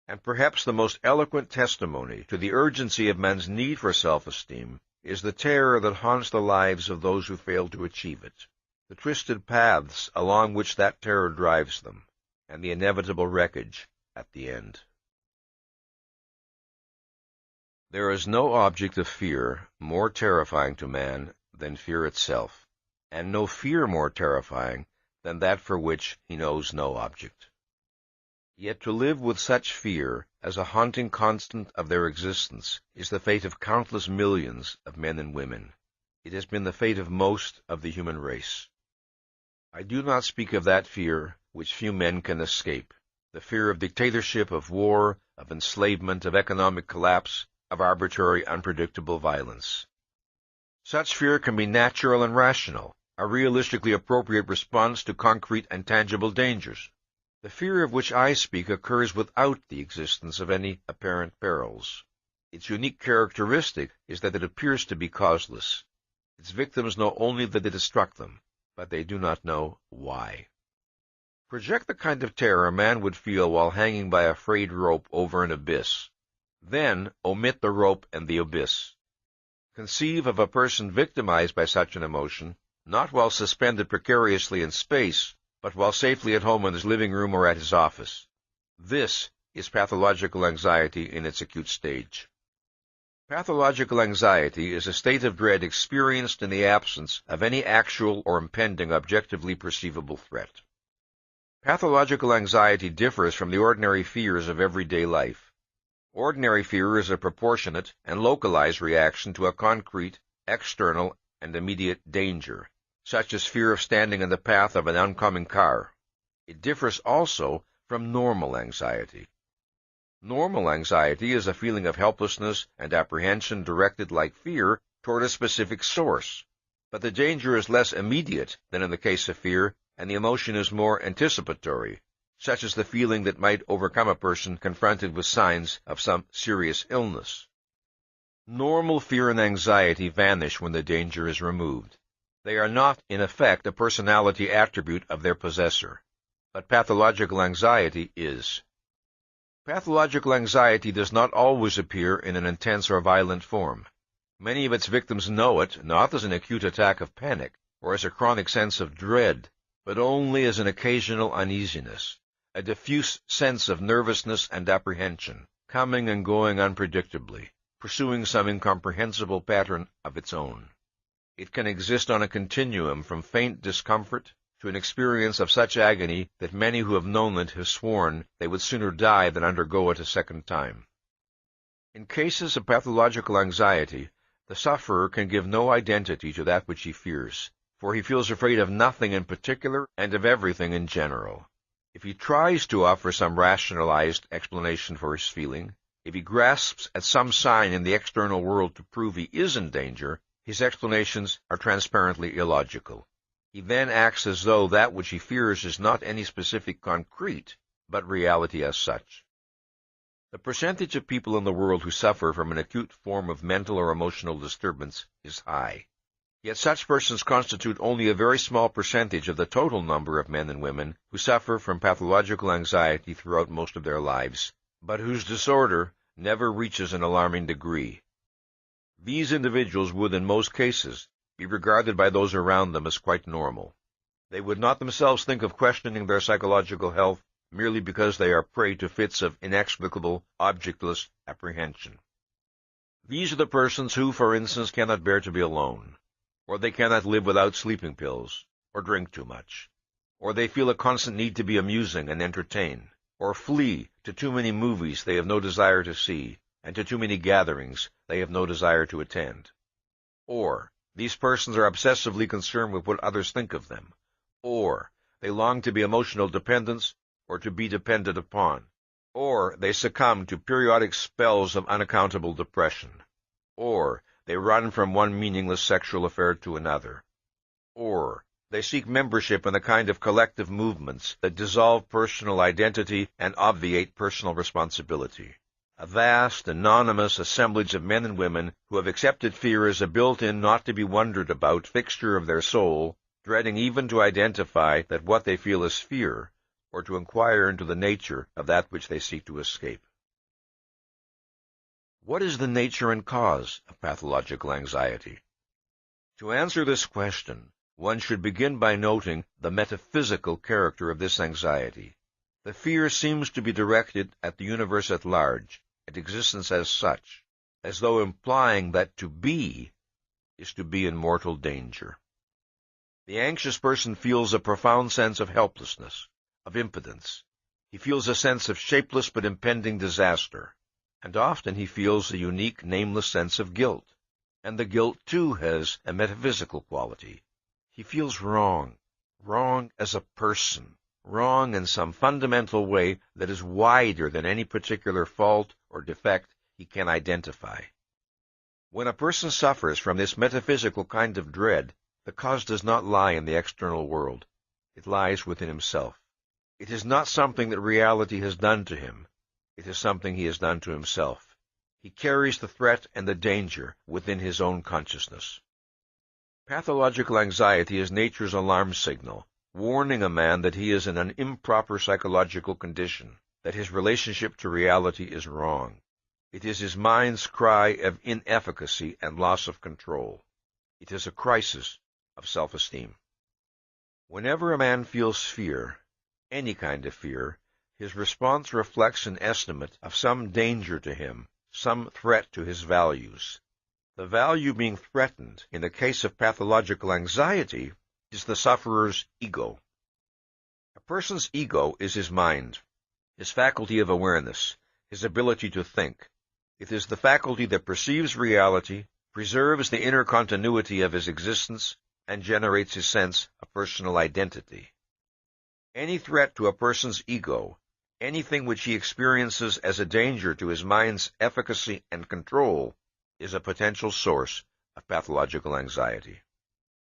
And perhaps the most eloquent testimony to the urgency of man's need for self-esteem is the terror that haunts the lives of those who fail to achieve it, the twisted paths along which that terror drives them, and the inevitable wreckage at the end. There is no object of fear more terrifying to man than fear itself, and no fear more terrifying than that for which he knows no object. Yet to live with such fear as a haunting constant of their existence is the fate of countless millions of men and women. It has been the fate of most of the human race. I do not speak of that fear which few men can escape, the fear of dictatorship, of war, of enslavement, of economic collapse, of arbitrary, unpredictable violence. Such fear can be natural and rational, a realistically appropriate response to concrete and tangible dangers. The fear of which I speak occurs without the existence of any apparent perils. Its unique characteristic is that it appears to be causeless. Its victims know only that it has struck them, but they do not know why. Project the kind of terror a man would feel while hanging by a frayed rope over an abyss. Then omit the rope and the abyss. Conceive of a person victimized by such an emotion, not while suspended precariously in space, but while safely at home in his living room or at his office. This is pathological anxiety in its acute stage. Pathological anxiety is a state of dread experienced in the absence of any actual or impending objectively perceivable threat. Pathological anxiety differs from the ordinary fears of everyday life. Ordinary fear is a proportionate and localized reaction to a concrete, external, and immediate danger, such as fear of standing in the path of an oncoming car. It differs also from normal anxiety. Normal anxiety is a feeling of helplessness and apprehension directed like fear toward a specific source, but the danger is less immediate than in the case of fear, and the emotion is more anticipatory, such as the feeling that might overcome a person confronted with signs of some serious illness. Normal fear and anxiety vanish when the danger is removed. They are not, in effect, a personality attribute of their possessor, but pathological anxiety is. Pathological anxiety does not always appear in an intense or violent form. Many of its victims know it, not as an acute attack of panic, or as a chronic sense of dread, but only as an occasional uneasiness, a diffuse sense of nervousness and apprehension, coming and going unpredictably, pursuing some incomprehensible pattern of its own. It can exist on a continuum from faint discomfort to an experience of such agony that many who have known it have sworn they would sooner die than undergo it a second time. In cases of pathological anxiety, the sufferer can give no identity to that which he fears, for he feels afraid of nothing in particular and of everything in general. If he tries to offer some rationalized explanation for his feeling, if he grasps at some sign in the external world to prove he is in danger, his explanations are transparently illogical. He then acts as though that which he fears is not any specific concrete, but reality as such. The percentage of people in the world who suffer from an acute form of mental or emotional disturbance is high. Yet such persons constitute only a very small percentage of the total number of men and women who suffer from pathological anxiety throughout most of their lives, but whose disorder never reaches an alarming degree. These individuals would, in most cases, be regarded by those around them as quite normal. They would not themselves think of questioning their psychological health merely because they are prey to fits of inexplicable, objectless apprehension. These are the persons who, for instance, cannot bear to be alone. or they cannot live without sleeping pills, or drink too much, or they feel a constant need to be amusing and entertain, or flee to too many movies they have no desire to see, and to too many gatherings they have no desire to attend. Or these persons are obsessively concerned with what others think of them, or they long to be emotional dependents or to be depended upon, or they succumb to periodic spells of unaccountable depression, or they run from one meaningless sexual affair to another, or they seek membership in a kind of collective movements that dissolve personal identity and obviate personal responsibility. A vast, anonymous assemblage of men and women who have accepted fear as a built-in, not to be wondered about fixture of their soul, dreading even to identify that what they feel is fear, or to inquire into the nature of that which they seek to escape. What is the nature and cause of pathological anxiety? To answer this question, one should begin by noting the metaphysical character of this anxiety. The fear seems to be directed at the universe at large, at existence as such, as though implying that to be is to be in mortal danger. The anxious person feels a profound sense of helplessness, of impotence. He feels a sense of shapeless but impending disaster, and often he feels a unique, nameless sense of guilt. And the guilt, too, has a metaphysical quality. He feels wrong as a person, wrong in some fundamental way that is wider than any particular fault or defect he can identify. When a person suffers from this metaphysical kind of dread, the cause does not lie in the external world. It lies within himself. It is not something that reality has done to him. It is something he has done to himself. He carries the threat and the danger within his own consciousness. Pathological anxiety is nature's alarm signal, warning a man that he is in an improper psychological condition, that his relationship to reality is wrong. It is his mind's cry of inefficacy and loss of control. It is a crisis of self-esteem. Whenever a man feels fear, any kind of fear, his response reflects an estimate of some danger to him, some threat to his values. The value being threatened, in the case of pathological anxiety, is the sufferer's ego. A person's ego is his mind, his faculty of awareness, his ability to think. It is the faculty that perceives reality, preserves the inner continuity of his existence, and generates his sense of personal identity. Any threat to a person's ego, anything which he experiences as a danger to his mind's efficacy and control, is a potential source of pathological anxiety.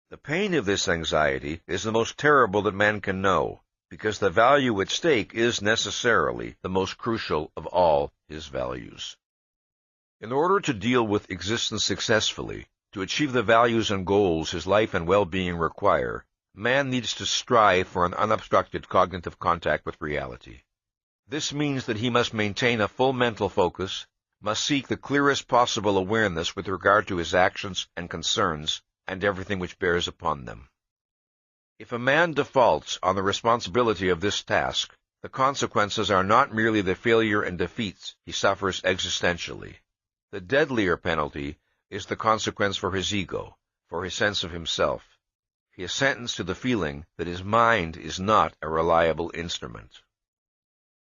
The pain of this anxiety is the most terrible that man can know, because the value at stake is necessarily the most crucial of all his values. In order to deal with existence successfully, to achieve the values and goals his life and well-being require, man needs to strive for an unobstructed cognitive contact with reality. This means that he must maintain a full mental focus, must seek the clearest possible awareness with regard to his actions and concerns, and everything which bears upon them. If a man defaults on the responsibility of this task, the consequences are not merely the failure and defeats he suffers existentially. The deadlier penalty is the consequence for his ego, for his sense of himself. He is sentenced to the feeling that his mind is not a reliable instrument.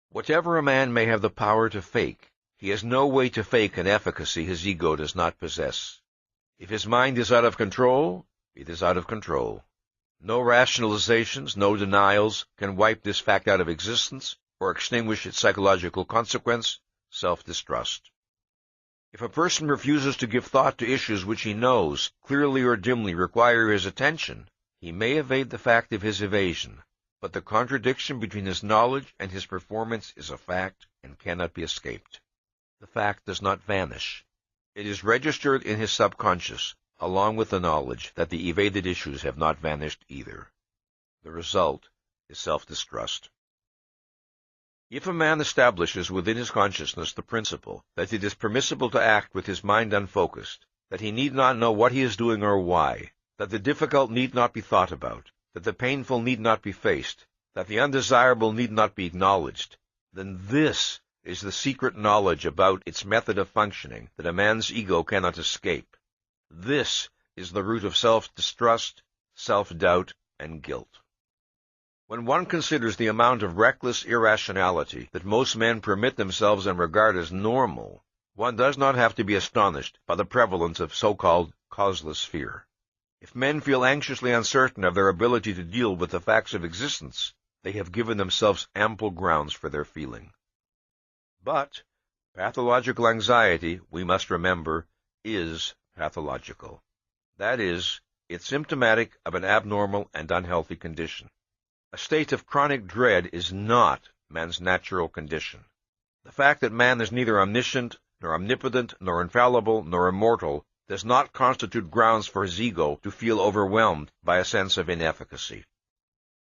Whatever a man may have the power to fake, he has no way to fake an efficacy his ego does not possess. If his mind is out of control, it is out of control. No rationalizations, no denials can wipe this fact out of existence or extinguish its psychological consequence, self-distrust. If a person refuses to give thought to issues which he knows, clearly or dimly, require his attention, he may evade the fact of his evasion, but the contradiction between his knowledge and his performance is a fact and cannot be escaped. The fact does not vanish. It is registered in his subconscious, along with the knowledge that the evaded issues have not vanished either. The result is self-distrust. If a man establishes within his consciousness the principle that it is permissible to act with his mind unfocused, that he need not know what he is doing or why, that the difficult need not be thought about, that the painful need not be faced, that the undesirable need not be acknowledged, then this is the secret knowledge about its method of functioning that a man's ego cannot escape. This is the root of self-distrust, self-doubt, and guilt. When one considers the amount of reckless irrationality that most men permit themselves and regard as normal, one does not have to be astonished by the prevalence of so-called causeless fear. If men feel anxiously uncertain of their ability to deal with the facts of existence, they have given themselves ample grounds for their feeling. But pathological anxiety, we must remember, is pathological. That is, it's symptomatic of an abnormal and unhealthy condition. A state of chronic dread is not man's natural condition. The fact that man is neither omniscient, nor omnipotent, nor infallible, nor immortal does not constitute grounds for his ego to feel overwhelmed by a sense of inefficacy.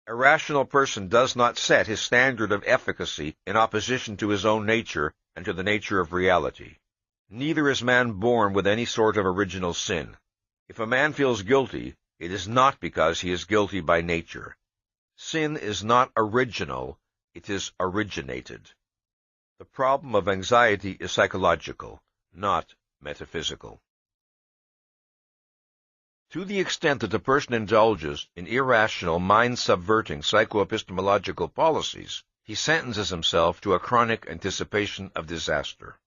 A rational person does not set his standard of efficacy in opposition to his own nature and to the nature of reality. Neither is man born with any sort of original sin. If a man feels guilty, it is not because he is guilty by nature. Sin is not original, it is originated. The problem of anxiety is psychological, not metaphysical. To the extent that a person indulges in irrational, mind-subverting psychoepistemological policies, he sentences himself to a chronic anticipation of disaster.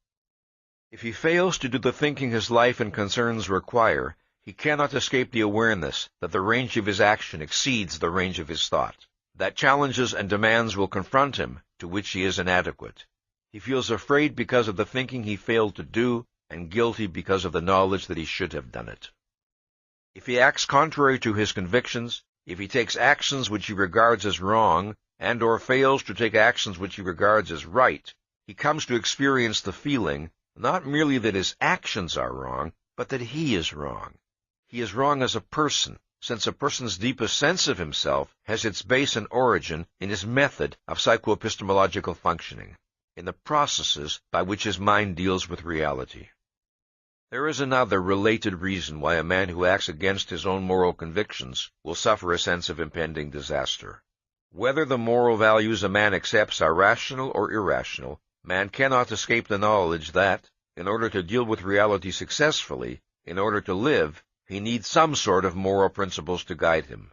If he fails to do the thinking his life and concerns require, he cannot escape the awareness that the range of his action exceeds the range of his thought, that challenges and demands will confront him to which he is inadequate. He feels afraid because of the thinking he failed to do, and guilty because of the knowledge that he should have done it. If he acts contrary to his convictions, if he takes actions which he regards as wrong, and or fails to take actions which he regards as right, he comes to experience the feeling not merely that his actions are wrong, but that he is wrong. He is wrong as a person, since a person's deepest sense of himself has its base and origin in his method of psychoepistemological functioning, in the processes by which his mind deals with reality. There is another related reason why a man who acts against his own moral convictions will suffer a sense of impending disaster. Whether the moral values a man accepts are rational or irrational, man cannot escape the knowledge that, in order to deal with reality successfully, in order to live, he needs some sort of moral principles to guide him.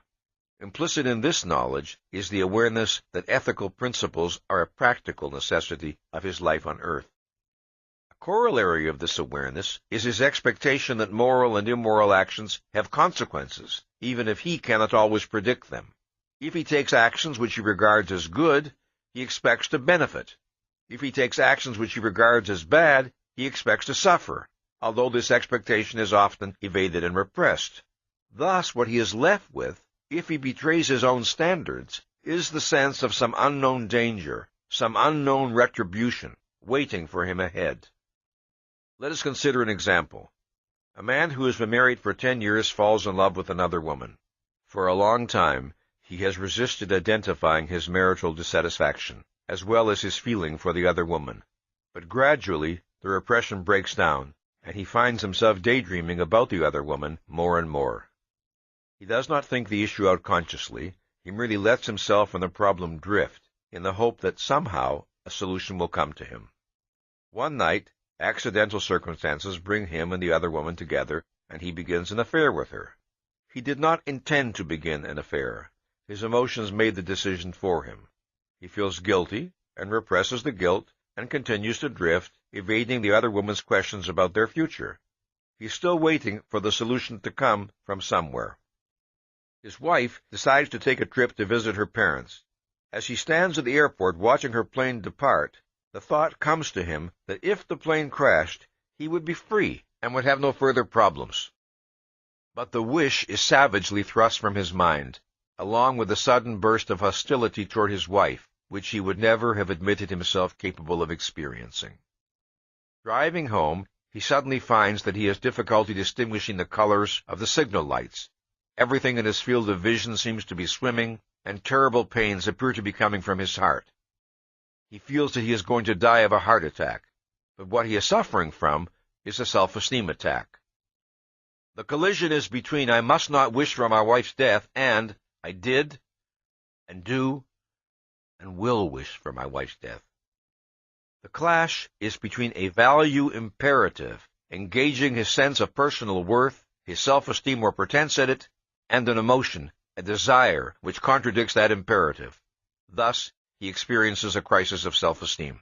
Implicit in this knowledge is the awareness that ethical principles are a practical necessity of his life on earth. A corollary of this awareness is his expectation that moral and immoral actions have consequences, even if he cannot always predict them. If he takes actions which he regards as good, he expects to benefit. If he takes actions which he regards as bad, he expects to suffer, although this expectation is often evaded and repressed. Thus, what he is left with, if he betrays his own standards, is the sense of some unknown danger, some unknown retribution, waiting for him ahead. Let us consider an example. A man who has been married for 10 years falls in love with another woman. For a long time, he has resisted identifying his marital dissatisfaction, as well as his feeling for the other woman. But gradually, the repression breaks down, and he finds himself daydreaming about the other woman more and more. He does not think the issue out consciously, he merely lets himself and the problem drift, in the hope that somehow a solution will come to him. One night, accidental circumstances bring him and the other woman together, and he begins an affair with her. He did not intend to begin an affair. His emotions made the decision for him. He feels guilty, and represses the guilt, and continues to drift, evading the other woman's questions about their future. He's still waiting for the solution to come from somewhere. His wife decides to take a trip to visit her parents. As he stands at the airport watching her plane depart, the thought comes to him that if the plane crashed, he would be free and would have no further problems. But the wish is savagely thrust from his mind, along with a sudden burst of hostility toward his wife, which he would never have admitted himself capable of experiencing. Driving home, he suddenly finds that he has difficulty distinguishing the colors of the signal lights. Everything in his field of vision seems to be swimming, and terrible pains appear to be coming from his heart. He feels that he is going to die of a heart attack, but what he is suffering from is a self-esteem attack. The collision is between I must not wish for my wife's death and I did, and do, and will wish for my wife's death. The clash is between a value imperative, engaging his sense of personal worth, his self-esteem or pretense at it, and an emotion, a desire, which contradicts that imperative. Thus, he experiences a crisis of self-esteem.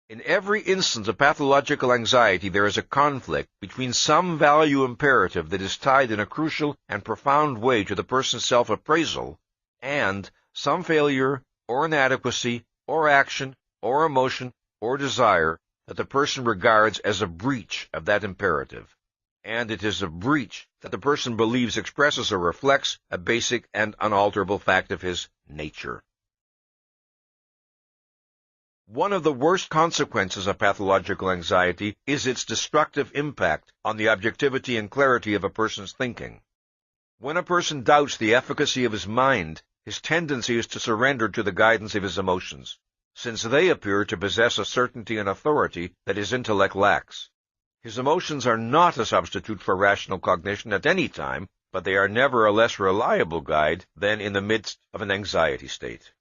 In every instance of pathological anxiety, there is a conflict between some value imperative that is tied in a crucial and profound way to the person's self-appraisal and some failure or inadequacy or action or emotion or desire that the person regards as a breach of that imperative. And it is a breach that the person believes expresses or reflects a basic and unalterable fact of his nature. One of the worst consequences of pathological anxiety is its destructive impact on the objectivity and clarity of a person's thinking. When a person doubts the efficacy of his mind, his tendency is to surrender to the guidance of his emotions, since they appear to possess a certainty and authority that his intellect lacks. His emotions are not a substitute for rational cognition at any time, but they are never a less reliable guide than in the midst of an anxiety state.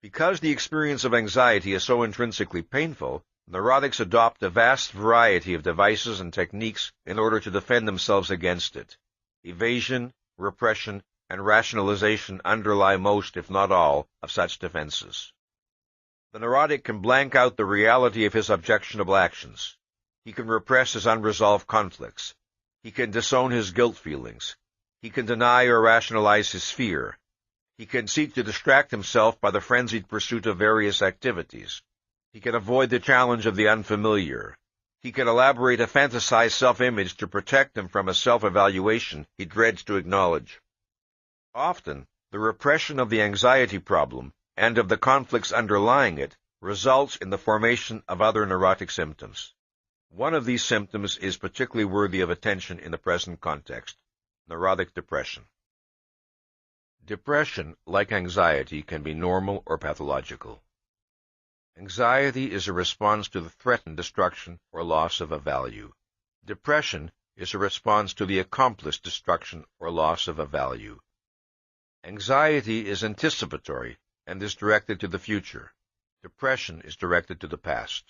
Because the experience of anxiety is so intrinsically painful, neurotics adopt a vast variety of devices and techniques in order to defend themselves against it. Evasion, repression, and rationalization underlie most, if not all, of such defenses. The neurotic can blank out the reality of his objectionable actions. He can repress his unresolved conflicts. He can disown his guilt feelings. He can deny or rationalize his fear. He can seek to distract himself by the frenzied pursuit of various activities. He can avoid the challenge of the unfamiliar. He can elaborate a fantasized self-image to protect him from a self-evaluation he dreads to acknowledge. Often, the repression of the anxiety problem and of the conflicts underlying it results in the formation of other neurotic symptoms. One of these symptoms is particularly worthy of attention in the present context: neurotic depression. Depression, like anxiety, can be normal or pathological. Anxiety is a response to the threatened destruction or loss of a value. Depression is a response to the accomplished destruction or loss of a value. Anxiety is anticipatory and is directed to the future. Depression is directed to the past.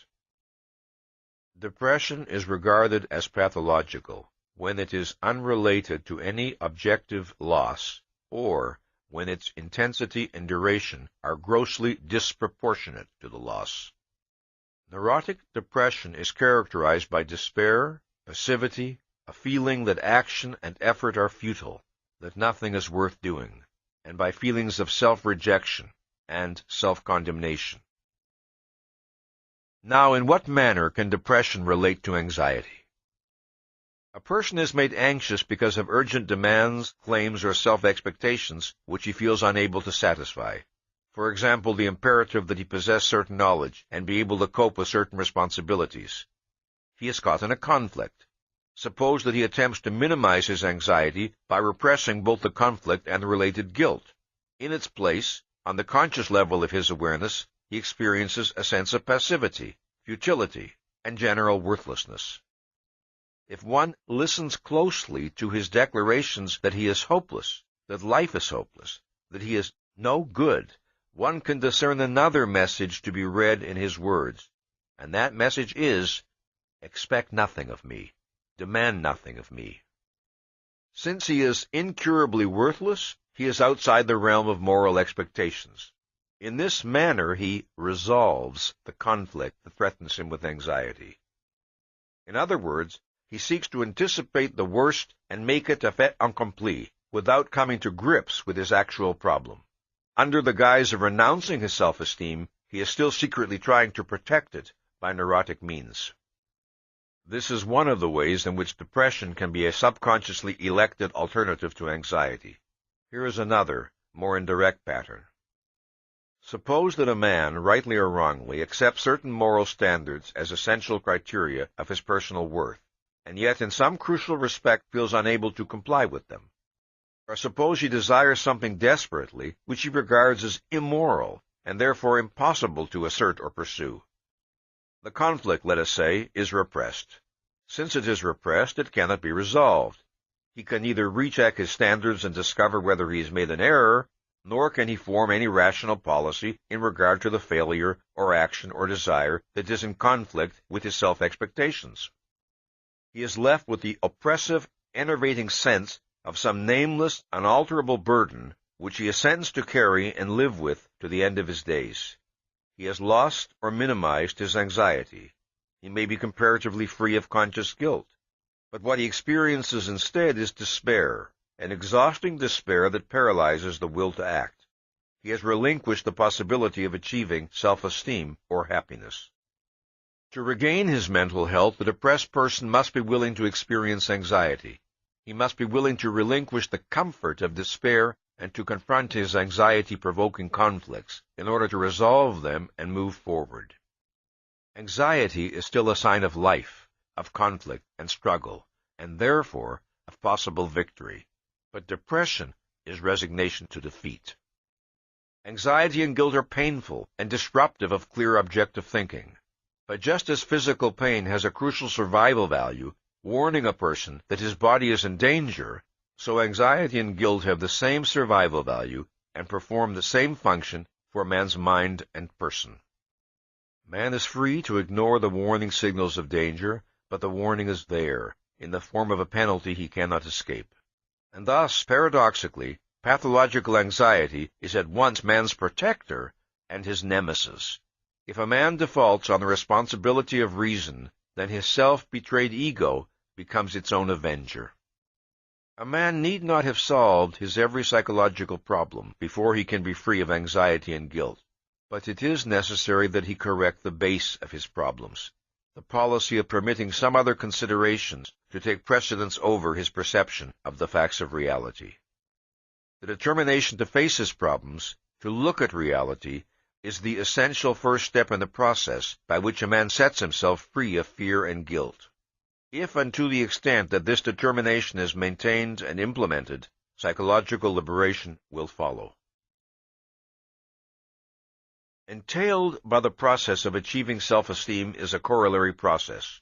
Depression is regarded as pathological when it is unrelated to any objective loss or when its intensity and duration are grossly disproportionate to the loss. Neurotic depression is characterized by despair, passivity, a feeling that action and effort are futile, that nothing is worth doing, and by feelings of self-rejection and self-condemnation. Now, in what manner can depression relate to anxiety? A person is made anxious because of urgent demands, claims, or self-expectations which he feels unable to satisfy. For example, the imperative that he possess certain knowledge and be able to cope with certain responsibilities. He is caught in a conflict. Suppose that he attempts to minimize his anxiety by repressing both the conflict and the related guilt. In its place, on the conscious level of his awareness, he experiences a sense of passivity, futility, and general worthlessness. If one listens closely to his declarations that he is hopeless, that life is hopeless, that he is no good, one can discern another message to be read in his words, and that message is, "Expect nothing of me, demand nothing of me." Since he is incurably worthless, he is outside the realm of moral expectations. In this manner he resolves the conflict that threatens him with anxiety. In other words, he seeks to anticipate the worst and make it a fait accompli without coming to grips with his actual problem. Under the guise of renouncing his self-esteem, he is still secretly trying to protect it by neurotic means. This is one of the ways in which depression can be a subconsciously elected alternative to anxiety. Here is another, more indirect pattern. Suppose that a man, rightly or wrongly, accepts certain moral standards as essential criteria of his personal worth, and yet in some crucial respect feels unable to comply with them. Or suppose he desires something desperately which he regards as immoral and therefore impossible to assert or pursue. The conflict, let us say, is repressed. Since it is repressed, it cannot be resolved. He can neither recheck his standards and discover whether he has made an error, nor can he form any rational policy in regard to the failure or action or desire that is in conflict with his self-expectations. He is left with the oppressive enervating sense of some nameless, unalterable burden which he is sentenced to carry and live with to the end of his days. He has lost or minimized his anxiety. He may be comparatively free of conscious guilt, but what he experiences instead is despair, an exhausting despair that paralyzes the will to act. He has relinquished the possibility of achieving self-esteem or happiness. To regain his mental health, the depressed person must be willing to experience anxiety. He must be willing to relinquish the comfort of despair and to confront his anxiety-provoking conflicts in order to resolve them and move forward. Anxiety is still a sign of life, of conflict and struggle, and therefore of possible victory. But depression is resignation to defeat. Anxiety and guilt are painful and disruptive of clear objective thinking. But just as physical pain has a crucial survival value, warning a person that his body is in danger, so anxiety and guilt have the same survival value and perform the same function for man's mind and person. Man is free to ignore the warning signals of danger, but the warning is there, in the form of a penalty he cannot escape. And thus, paradoxically, pathological anxiety is at once man's protector and his nemesis. If a man defaults on the responsibility of reason, then his self-betrayed ego becomes its own avenger. A man need not have solved his every psychological problem before he can be free of anxiety and guilt, but it is necessary that he correct the base of his problems, the policy of permitting some other considerations to take precedence over his perception of the facts of reality. The determination to face his problems, to look at reality, is the essential first step in the process by which a man sets himself free of fear and guilt. If and to the extent that this determination is maintained and implemented, psychological liberation will follow. Entailed by the process of achieving self-esteem is a corollary process,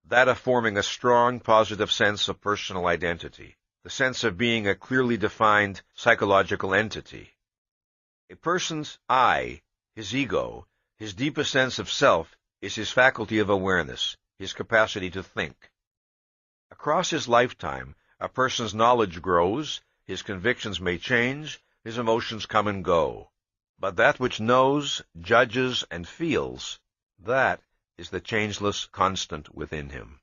that of forming a strong positive sense of personal identity, the sense of being a clearly defined psychological entity. A person's I, his ego, his deepest sense of self, is his faculty of awareness, his capacity to think. Across his lifetime, a person's knowledge grows, his convictions may change, his emotions come and go. But that which knows, judges, and feels, that is the changeless constant within him.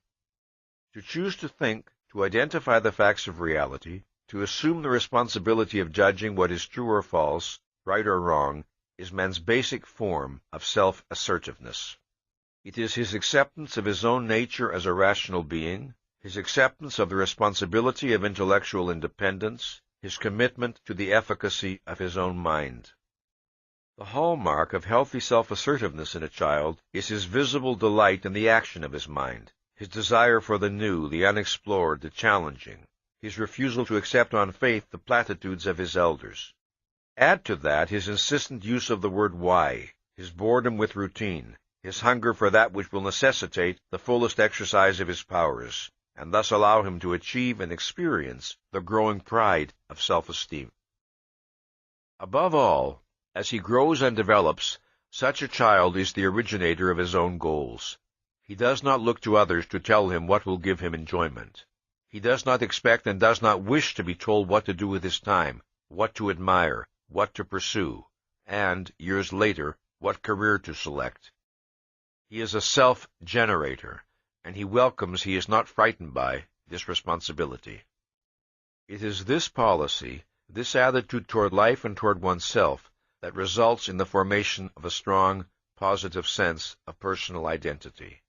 To choose to think, to identify the facts of reality, to assume the responsibility of judging what is true or false, right or wrong, is man's basic form of self-assertiveness. It is his acceptance of his own nature as a rational being, his acceptance of the responsibility of intellectual independence, his commitment to the efficacy of his own mind. The hallmark of healthy self-assertiveness in a child is his visible delight in the action of his mind, his desire for the new, the unexplored, the challenging, his refusal to accept on faith the platitudes of his elders. Add to that his insistent use of the word why, his boredom with routine, his hunger for that which will necessitate the fullest exercise of his powers, and thus allow him to achieve and experience the growing pride of self-esteem. Above all, as he grows and develops, such a child is the originator of his own goals. He does not look to others to tell him what will give him enjoyment. He does not expect and does not wish to be told what to do with his time, what to admire, what to pursue, and, years later, what career to select. He is a self-generator, and he is not frightened by, this responsibility. It is this policy, this attitude toward life and toward oneself, that results in the formation of a strong, positive sense of personal identity.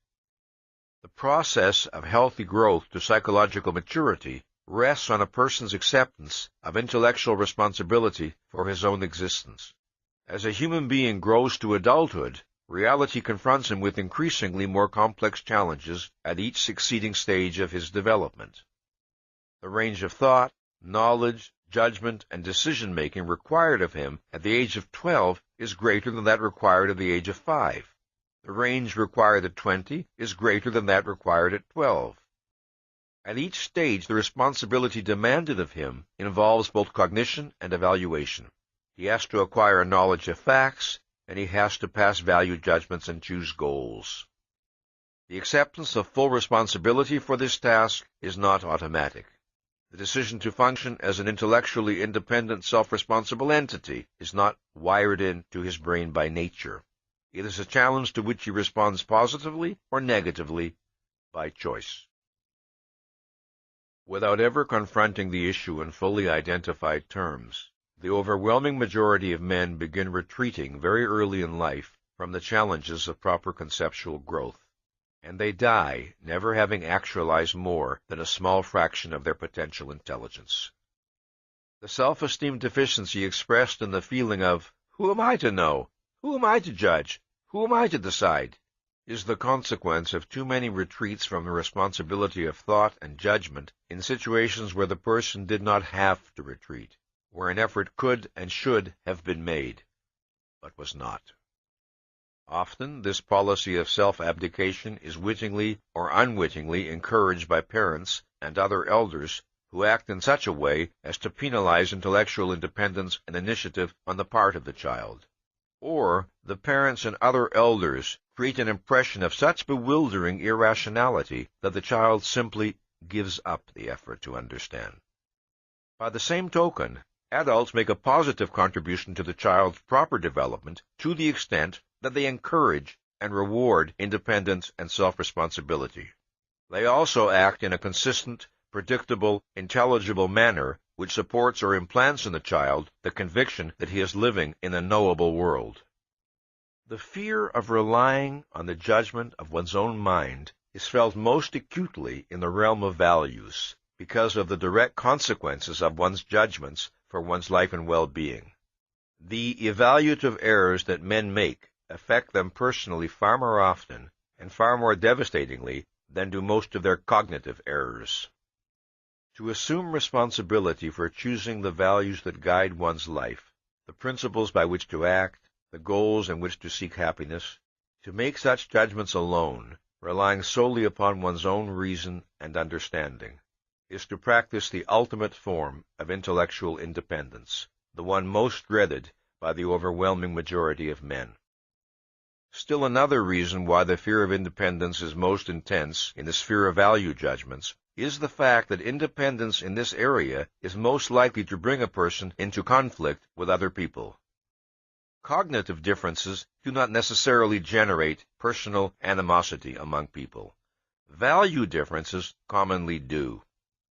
The process of healthy growth to psychological maturity rests on a person's acceptance of intellectual responsibility for his own existence. As a human being grows to adulthood, reality confronts him with increasingly more complex challenges at each succeeding stage of his development. The range of thought, knowledge, judgment, and decision-making required of him at the age of 12 is greater than that required at the age of 5. The range required at 20 is greater than that required at 12. At each stage, the responsibility demanded of him involves both cognition and evaluation. He has to acquire a knowledge of facts, and he has to pass value judgments and choose goals. The acceptance of full responsibility for this task is not automatic. The decision to function as an intellectually independent, self-responsible entity is not wired into his brain by nature. It is a challenge to which he responds positively or negatively by choice. Without ever confronting the issue in fully identified terms, the overwhelming majority of men begin retreating very early in life from the challenges of proper conceptual growth, and they die never having actualized more than a small fraction of their potential intelligence. The self-esteem deficiency expressed in the feeling of, "Who am I to know? Who am I to judge? Who am I to decide?" is the consequence of too many retreats from the responsibility of thought and judgment in situations where the person did not have to retreat, where an effort could and should have been made, but was not. Often this policy of self-abdication is wittingly or unwittingly encouraged by parents and other elders who act in such a way as to penalize intellectual independence and initiative on the part of the child. Or the parents and other elders create an impression of such bewildering irrationality that the child simply gives up the effort to understand. By the same token, adults make a positive contribution to the child's proper development to the extent that they encourage and reward independence and self-responsibility. They also act in a consistent, predictable, intelligible manner which supports or implants in the child the conviction that he is living in a knowable world. The fear of relying on the judgment of one's own mind is felt most acutely in the realm of values, because of the direct consequences of one's judgments for one's life and well-being. The evaluative errors that men make affect them personally far more often and far more devastatingly than do most of their cognitive errors. To assume responsibility for choosing the values that guide one's life, the principles by which to act, the goals in which to seek happiness, to make such judgments alone, relying solely upon one's own reason and understanding, is to practice the ultimate form of intellectual independence, the one most dreaded by the overwhelming majority of men. Still another reason why the fear of independence is most intense in the sphere of value judgments is the fact that independence in this area is most likely to bring a person into conflict with other people. Cognitive differences do not necessarily generate personal animosity among people. Value differences commonly do.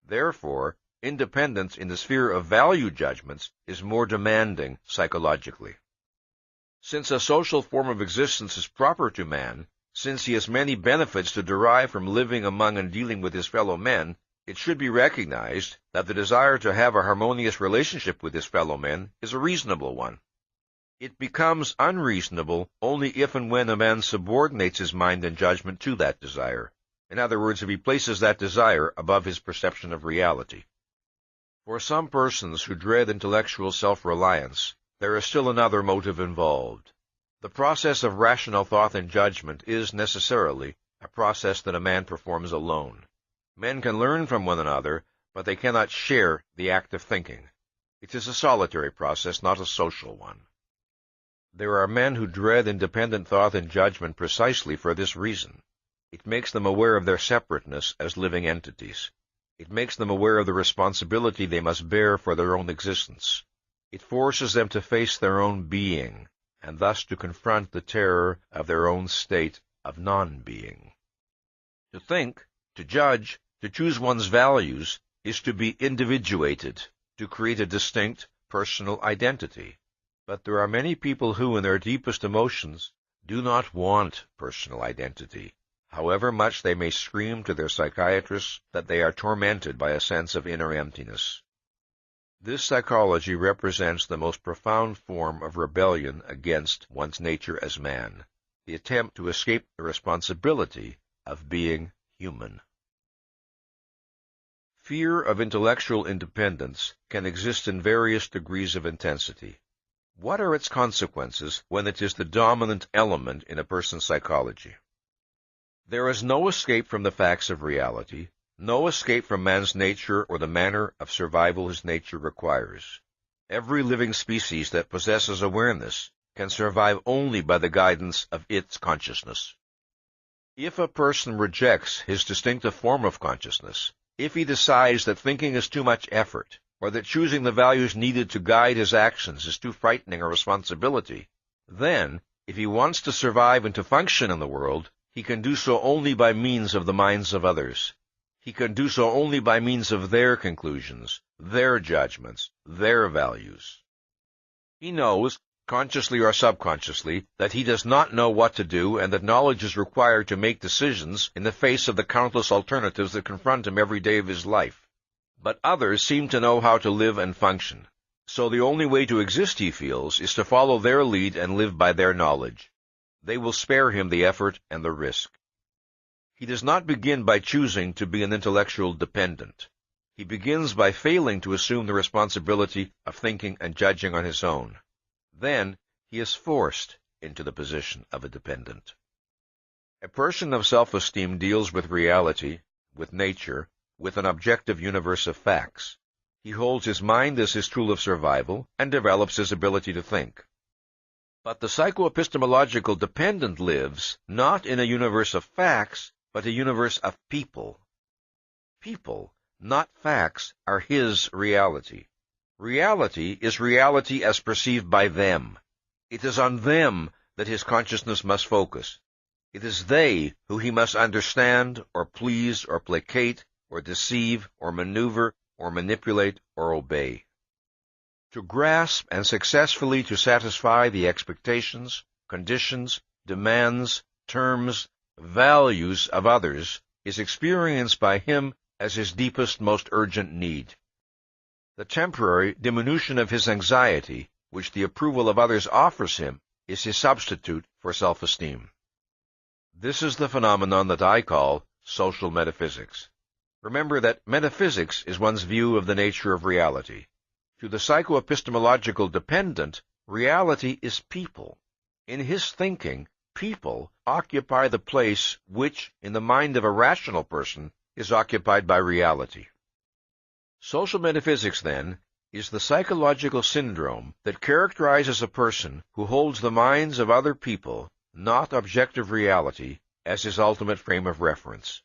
Therefore, independence in the sphere of value judgments is more demanding psychologically. Since a social form of existence is proper to man, since he has many benefits to derive from living among and dealing with his fellow men, it should be recognized that the desire to have a harmonious relationship with his fellow men is a reasonable one. It becomes unreasonable only if and when a man subordinates his mind and judgment to that desire. In other words, if he places that desire above his perception of reality. For some persons who dread intellectual self-reliance, there is still another motive involved. The process of rational thought and judgment is necessarily a process that a man performs alone. Men can learn from one another, but they cannot share the act of thinking. It is a solitary process, not a social one. There are men who dread independent thought and judgment precisely for this reason. It makes them aware of their separateness as living entities. It makes them aware of the responsibility they must bear for their own existence. It forces them to face their own being, and thus to confront the terror of their own state of non-being. To think, to judge, to choose one's values, is to be individuated, to create a distinct personal identity. But there are many people who, in their deepest emotions, do not want personal identity, however much they may scream to their psychiatrists that they are tormented by a sense of inner emptiness. This psychology represents the most profound form of rebellion against one's nature as man, the attempt to escape the responsibility of being human. Fear of intellectual independence can exist in various degrees of intensity. What are its consequences when it is the dominant element in a person's psychology? There is no escape from the facts of reality, no escape from man's nature or the manner of survival his nature requires. Every living species that possesses awareness can survive only by the guidance of its consciousness. If a person rejects his distinctive form of consciousness, If he decides that thinking is too much effort, or that choosing the values needed to guide his actions is too frightening a responsibility, then, if he wants to survive and to function in the world, he can do so only by means of the minds of others. He can do so only by means of their conclusions, their judgments, their values. He knows, consciously or subconsciously, that he does not know what to do and that knowledge is required to make decisions in the face of the countless alternatives that confront him every day of his life. But others seem to know how to live and function. So the only way to exist, he feels, is to follow their lead and live by their knowledge. They will spare him the effort and the risk. He does not begin by choosing to be an intellectual dependent. He begins by failing to assume the responsibility of thinking and judging on his own. Then he is forced into the position of a dependent. A person of self-esteem deals with reality, with nature, with an objective universe of facts. He holds his mind as his tool of survival and develops his ability to think. But the psychoepistemological dependent lives not in a universe of facts, but a universe of people. People, not facts, are his reality. Reality is reality as perceived by them. It is on them that his consciousness must focus. It is they who he must understand, or please, or placate, or deceive, or maneuver, or manipulate, or obey. To grasp and successfully to satisfy the expectations, conditions, demands, terms, values of others is experienced by him as his deepest, most urgent need. The temporary diminution of his anxiety, which the approval of others offers him, is his substitute for self-esteem. This is the phenomenon that I call social metaphysics. Remember that metaphysics is one's view of the nature of reality. To the psychoepistemological dependent, reality is people. In his thinking, people occupy the place which, in the mind of a rational person, is occupied by reality. Social metaphysics, then, is the psychological syndrome that characterizes a person who holds the minds of other people, not objective reality, as his ultimate frame of reference.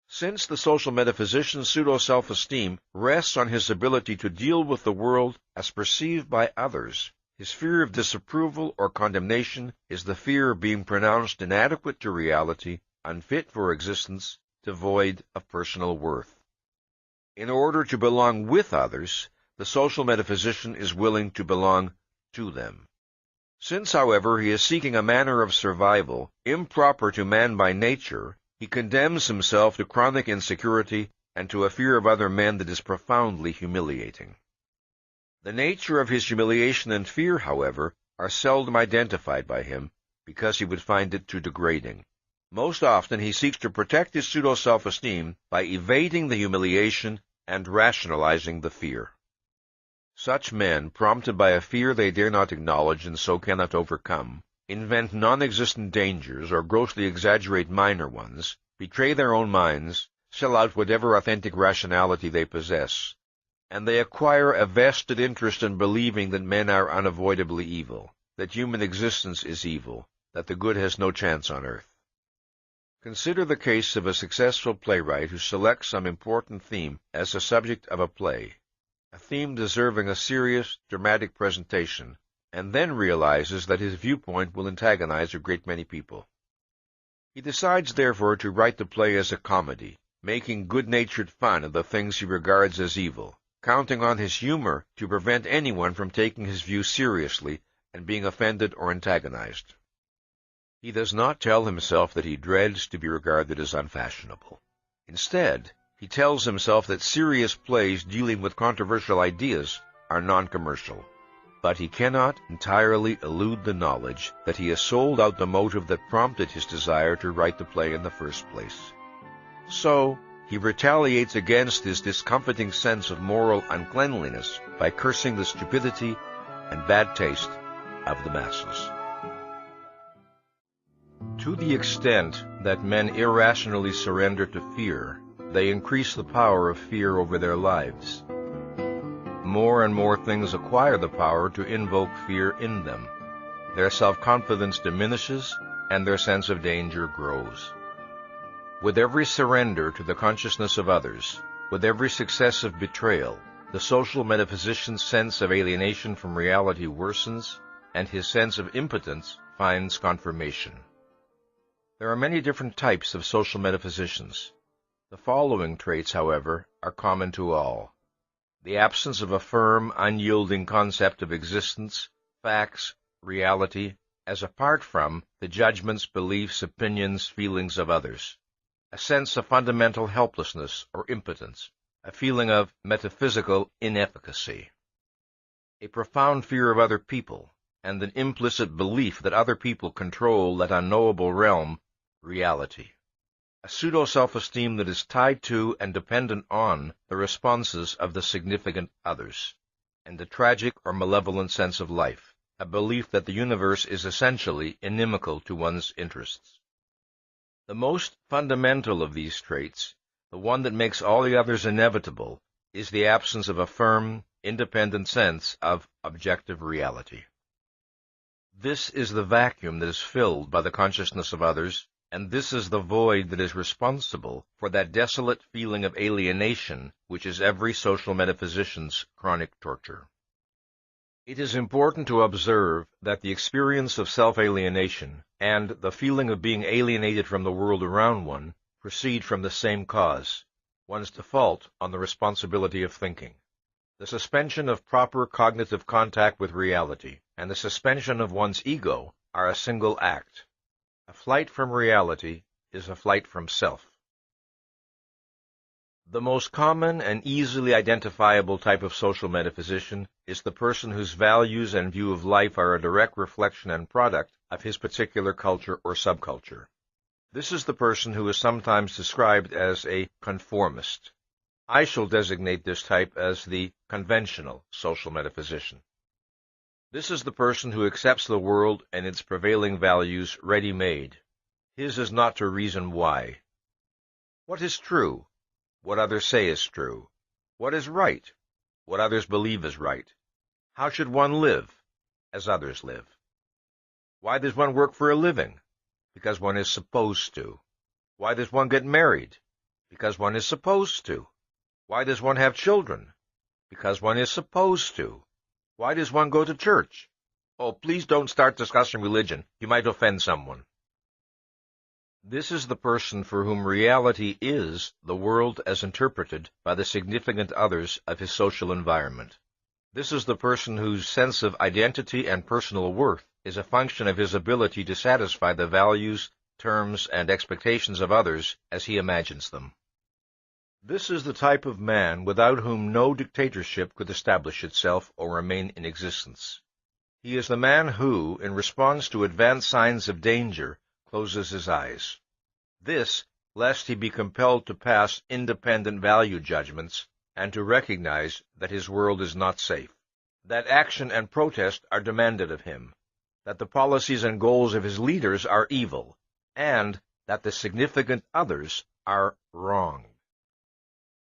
Since the social metaphysician's pseudo-self-esteem rests on his ability to deal with the world as perceived by others, his fear of disapproval or condemnation is the fear of being pronounced inadequate to reality, unfit for existence, devoid of personal worth. In order to belong with others, the social metaphysician is willing to belong to them. Since, however, he is seeking a manner of survival improper to man by nature, he condemns himself to chronic insecurity and to a fear of other men that is profoundly humiliating. The nature of his humiliation and fear, however, are seldom identified by him, because he would find it too degrading. Most often he seeks to protect his pseudo-self-esteem by evading the humiliation and rationalizing the fear. Such men, prompted by a fear they dare not acknowledge and so cannot overcome, invent non-existent dangers or grossly exaggerate minor ones, betray their own minds, sell out whatever authentic rationality they possess, and they acquire a vested interest in believing that men are unavoidably evil, that human existence is evil, that the good has no chance on earth. Consider the case of a successful playwright who selects some important theme as the subject of a play, a theme deserving a serious, dramatic presentation, and then realizes that his viewpoint will antagonize a great many people. He decides, therefore, to write the play as a comedy, making good-natured fun of the things he regards as evil, counting on his humor to prevent anyone from taking his view seriously and being offended or antagonized. He does not tell himself that he dreads to be regarded as unfashionable. Instead, he tells himself that serious plays dealing with controversial ideas are non-commercial. But he cannot entirely elude the knowledge that he has sold out the motive that prompted his desire to write the play in the first place. So, he retaliates against his discomforting sense of moral uncleanliness by cursing the stupidity and bad taste of the masses. To the extent that men irrationally surrender to fear, they increase the power of fear over their lives. More and more things acquire the power to invoke fear in them. Their self-confidence diminishes, and their sense of danger grows. With every surrender to the consciousness of others, with every successive betrayal, the social metaphysician's sense of alienation from reality worsens, and his sense of impotence finds confirmation. There are many different types of social metaphysicians. The following traits, however, are common to all: the absence of a firm, unyielding concept of existence, facts, reality, as apart from the judgments, beliefs, opinions, feelings of others; a sense of fundamental helplessness or impotence, a feeling of metaphysical inefficacy; a profound fear of other people, and an implicit belief that other people control that unknowable realm, reality; a pseudo-self-esteem that is tied to and dependent on the responses of the significant others; and a tragic or malevolent sense of life, a belief that the universe is essentially inimical to one's interests. The most fundamental of these traits, the one that makes all the others inevitable, is the absence of a firm, independent sense of objective reality. This is the vacuum that is filled by the consciousness of others, and this is the void that is responsible for that desolate feeling of alienation which is every social metaphysician's chronic torture. It is important to observe that the experience of self-alienation and the feeling of being alienated from the world around one proceed from the same cause, one's default on the responsibility of thinking. The suspension of proper cognitive contact with reality and the suspension of one's ego are a single act. A flight from reality is a flight from self. The most common and easily identifiable type of social metaphysician is the person whose values and view of life are a direct reflection and product of his particular culture or subculture. This is the person who is sometimes described as a conformist. I shall designate this type as the conventional social metaphysician. This is the person who accepts the world and its prevailing values ready-made. His is not to reason why. What is true? What others say is true. What is right? What others believe is right. How should one live? As others live. Why does one work for a living? Because one is supposed to. Why does one get married? Because one is supposed to. Why does one have children? Because one is supposed to. Why does one go to church? Oh, please don't start discussing religion. You might offend someone. This is the person for whom reality is the world as interpreted by the significant others of his social environment. This is the person whose sense of identity and personal worth is a function of his ability to satisfy the values, terms, and expectations of others as he imagines them. This is the type of man without whom no dictatorship could establish itself or remain in existence. He is the man who, in response to advanced signs of danger, closes his eyes. This, lest he be compelled to pass independent value judgments and to recognize that his world is not safe, that action and protest are demanded of him, that the policies and goals of his leaders are evil, and that the significant others are wrong.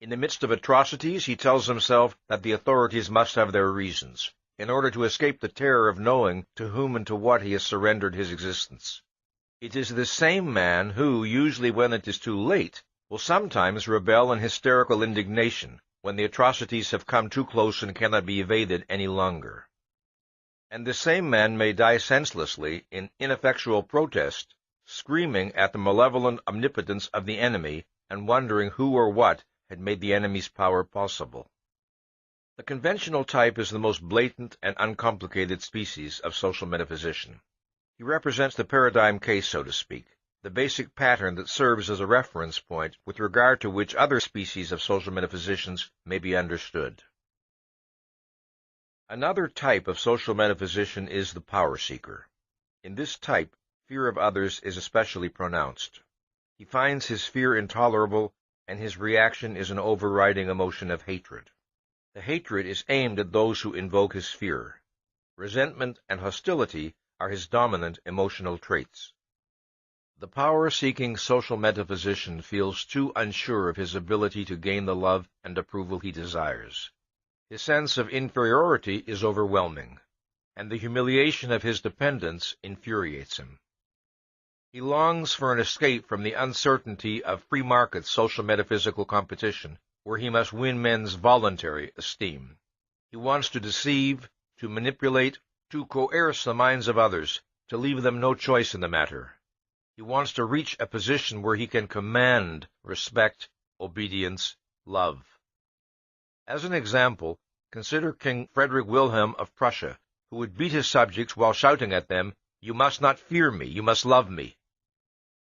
In the midst of atrocities, he tells himself that the authorities must have their reasons, in order to escape the terror of knowing to whom and to what he has surrendered his existence. It is this same man who, usually when it is too late, will sometimes rebel in hysterical indignation when the atrocities have come too close and cannot be evaded any longer. And this same man may die senselessly in ineffectual protest, screaming at the malevolent omnipotence of the enemy and wondering who or what had made the enemy's power possible. The conventional type is the most blatant and uncomplicated species of social metaphysician. He represents the paradigm case, so to speak, the basic pattern that serves as a reference point with regard to which other species of social metaphysicians may be understood. Another type of social metaphysician is the power seeker. In this type, fear of others is especially pronounced. He finds his fear intolerable, and his reaction is an overriding emotion of hatred. The hatred is aimed at those who invoke his fear. Resentment and hostility are his dominant emotional traits. The power-seeking social metaphysician feels too unsure of his ability to gain the love and approval he desires. His sense of inferiority is overwhelming, and the humiliation of his dependence infuriates him. He longs for an escape from the uncertainty of free market social metaphysical competition, where he must win men's voluntary esteem. He wants to deceive, to manipulate, to coerce the minds of others, to leave them no choice in the matter. He wants to reach a position where he can command respect, obedience, love. As an example, consider King Frederick Wilhelm of Prussia, who would beat his subjects while shouting at them, "You must not fear me, you must love me."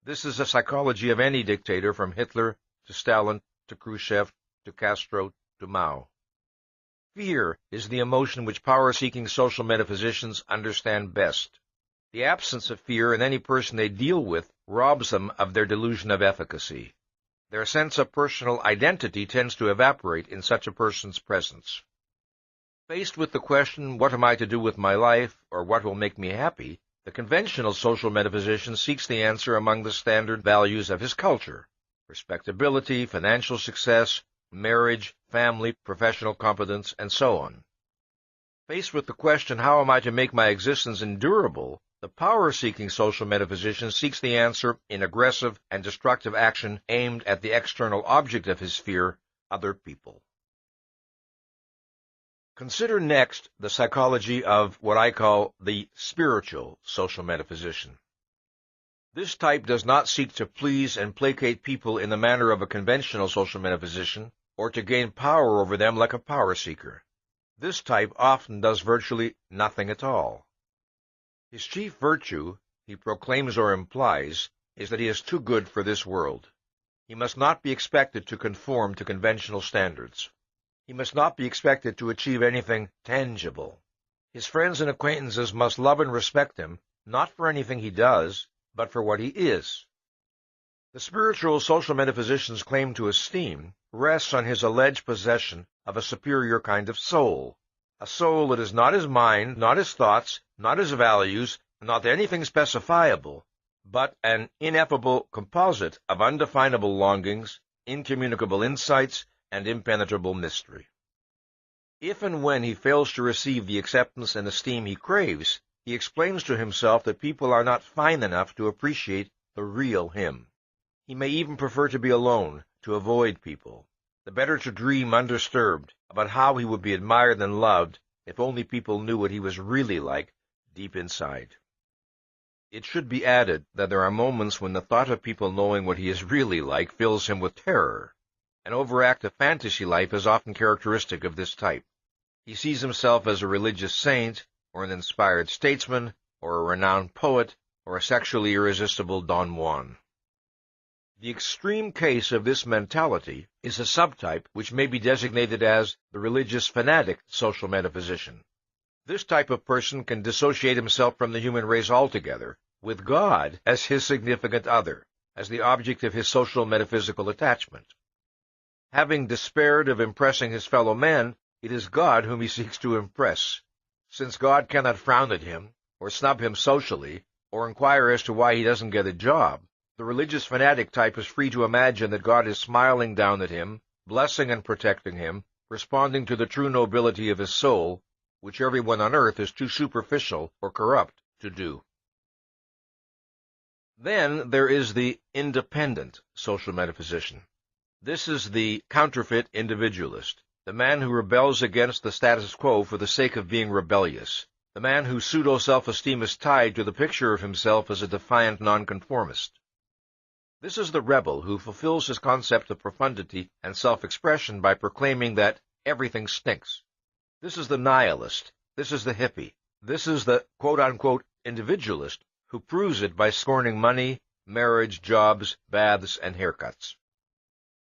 This is the psychology of any dictator, from Hitler to Stalin to Khrushchev to Castro to Mao. Fear is the emotion which power-seeking social metaphysicians understand best. The absence of fear in any person they deal with robs them of their delusion of efficacy. Their sense of personal identity tends to evaporate in such a person's presence. Faced with the question, "What am I to do with my life?" or "What will make me happy?" the conventional social metaphysician seeks the answer among the standard values of his culture: respectability, financial success, marriage, family, professional competence, and so on. Faced with the question, "How am I to make my existence endurable?" the power-seeking social metaphysician seeks the answer in aggressive and destructive action aimed at the external object of his fear, other people. Consider next the psychology of what I call the spiritual social metaphysician. This type does not seek to please and placate people in the manner of a conventional social metaphysician, or to gain power over them like a power seeker. This type often does virtually nothing at all. His chief virtue, he proclaims or implies, is that he is too good for this world. He must not be expected to conform to conventional standards. He must not be expected to achieve anything tangible. His friends and acquaintances must love and respect him, not for anything he does, but for what he is. The spiritual social metaphysician's claim to esteem rests on his alleged possession of a superior kind of soul, a soul that is not his mind, not his thoughts, not his values, not anything specifiable, but an ineffable composite of undefinable longings, incommunicable insights, and impenetrable mystery. If and when he fails to receive the acceptance and esteem he craves, he explains to himself that people are not fine enough to appreciate the real him. He may even prefer to be alone, to avoid people. The better to dream undisturbed about how he would be admired and loved if only people knew what he was really like deep inside. It should be added that there are moments when the thought of people knowing what he is really like fills him with terror. An overactive fantasy life is often characteristic of this type. He sees himself as a religious saint, or an inspired statesman, or a renowned poet, or a sexually irresistible Don Juan. The extreme case of this mentality is a subtype which may be designated as the religious fanatic social metaphysician. This type of person can dissociate himself from the human race altogether, with God as his significant other, as the object of his social metaphysical attachment. Having despaired of impressing his fellow men, it is God whom he seeks to impress. Since God cannot frown at him, or snub him socially, or inquire as to why he doesn't get a job, the religious fanatic type is free to imagine that God is smiling down at him, blessing and protecting him, responding to the true nobility of his soul, which everyone on earth is too superficial or corrupt to do. Then there is the independent social metaphysician. This is the counterfeit individualist, the man who rebels against the status quo for the sake of being rebellious, the man whose pseudo-self-esteem is tied to the picture of himself as a defiant nonconformist. This is the rebel who fulfills his concept of profundity and self-expression by proclaiming that everything stinks. This is the nihilist. This is the hippie. This is the quote-unquote individualist who proves it by scorning money, marriage, jobs, baths, and haircuts.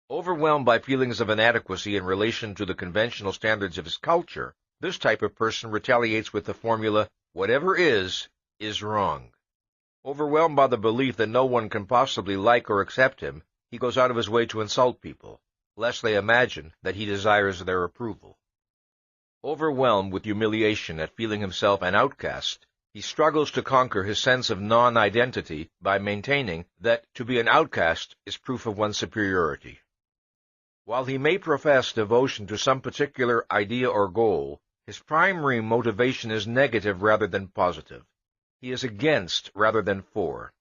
Overwhelmed by feelings of inadequacy in relation to the conventional standards of his culture, this type of person retaliates with the formula, "Whatever is wrong." Overwhelmed by the belief that no one can possibly like or accept him, he goes out of his way to insult people, lest they imagine that he desires their approval. Overwhelmed with humiliation at feeling himself an outcast, he struggles to conquer his sense of non-identity by maintaining that to be an outcast is proof of one's superiority. While he may profess devotion to some particular idea or goal, his primary motivation is negative rather than positive. He is against rather than for.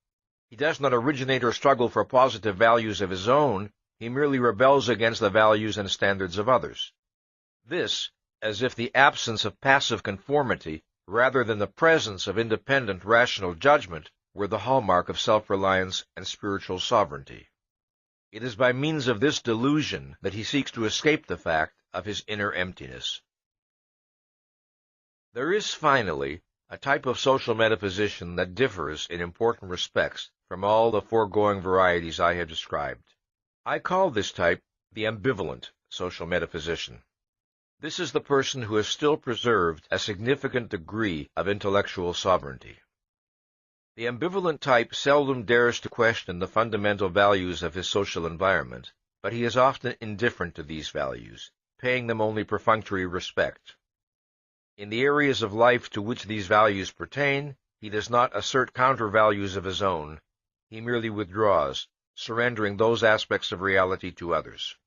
He does not originate or struggle for positive values of his own, he merely rebels against the values and standards of others. This, as if the absence of passive conformity, rather than the presence of independent rational judgment, were the hallmark of self-reliance and spiritual sovereignty. It is by means of this delusion that he seeks to escape the fact of his inner emptiness. There is, finally, a type of social metaphysician that differs in important respects from all the foregoing varieties I have described. I call this type the ambivalent social metaphysician. This is the person who has still preserved a significant degree of intellectual sovereignty. The ambivalent type seldom dares to question the fundamental values of his social environment, but he is often indifferent to these values, paying them only perfunctory respect. In the areas of life to which these values pertain, he does not assert counter-values of his own. He merely withdraws, surrendering those aspects of reality to others.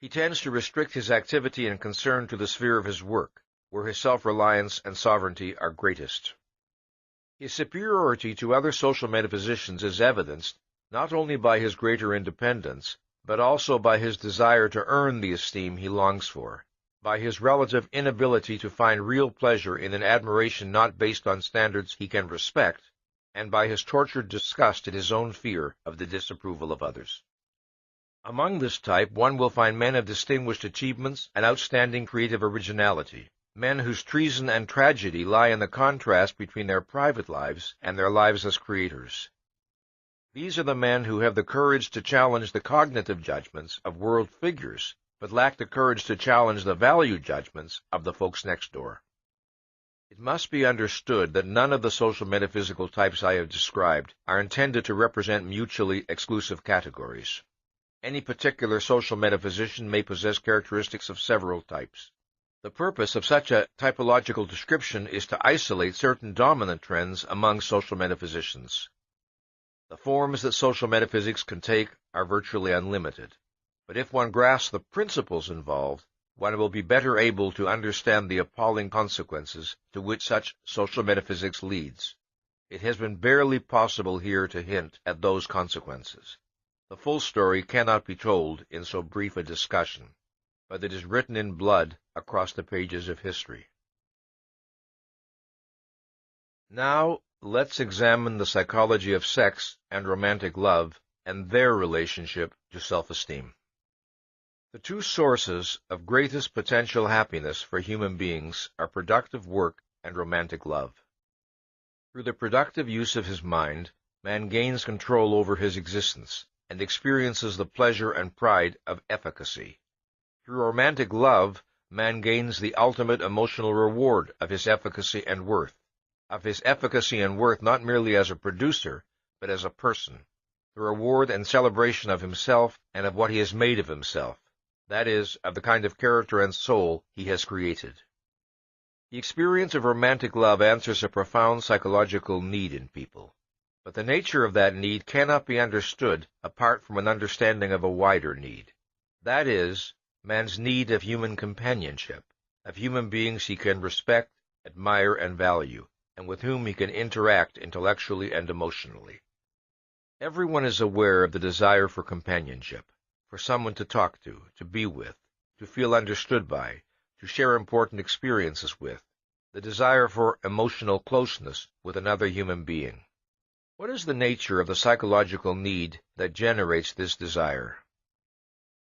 He tends to restrict his activity and concern to the sphere of his work, where his self-reliance and sovereignty are greatest. His superiority to other social metaphysicians is evidenced not only by his greater independence, but also by his desire to earn the esteem he longs for, by his relative inability to find real pleasure in an admiration not based on standards he can respect, and by his tortured disgust at his own fear of the disapproval of others. Among this type, one will find men of distinguished achievements and outstanding creative originality, men whose treason and tragedy lie in the contrast between their private lives and their lives as creators. These are the men who have the courage to challenge the cognitive judgments of world figures, but lack the courage to challenge the value judgments of the folks next door. It must be understood that none of the social metaphysical types I have described are intended to represent mutually exclusive categories. Any particular social metaphysician may possess characteristics of several types. The purpose of such a typological description is to isolate certain dominant trends among social metaphysicians. The forms that social metaphysics can take are virtually unlimited, but if one grasps the principles involved, one will be better able to understand the appalling consequences to which such social metaphysics leads. It has been barely possible here to hint at those consequences. The full story cannot be told in so brief a discussion, but it is written in blood across the pages of history. Now, let's examine the psychology of sex and romantic love and their relationship to self-esteem. The two sources of greatest potential happiness for human beings are productive work and romantic love. Through the productive use of his mind, man gains control over his existence and experiences the pleasure and pride of efficacy. Through romantic love, man gains the ultimate emotional reward of his efficacy and worth, not merely as a producer, but as a person, the reward and celebration of himself and of what he has made of himself, that is, of the kind of character and soul he has created. The experience of romantic love answers a profound psychological need in people, but the nature of that need cannot be understood apart from an understanding of a wider need. That is, man's need of human companionship, of human beings he can respect, admire, and value, and with whom he can interact intellectually and emotionally. Everyone is aware of the desire for companionship, for someone to talk to be with, to feel understood by, to share important experiences with, the desire for emotional closeness with another human being. What is the nature of the psychological need that generates this desire?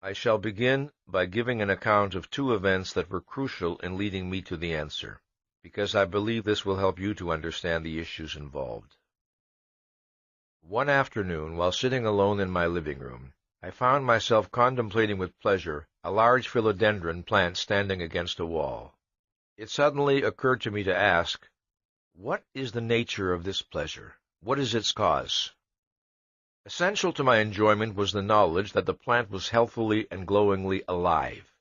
I shall begin by giving an account of two events that were crucial in leading me to the answer, because I believe this will help you to understand the issues involved. One afternoon, while sitting alone in my living room, I found myself contemplating with pleasure a large philodendron plant standing against a wall. It suddenly occurred to me to ask, what is the nature of this pleasure? What is its cause? Essential to my enjoyment was the knowledge that the plant was healthfully and glowingly alive.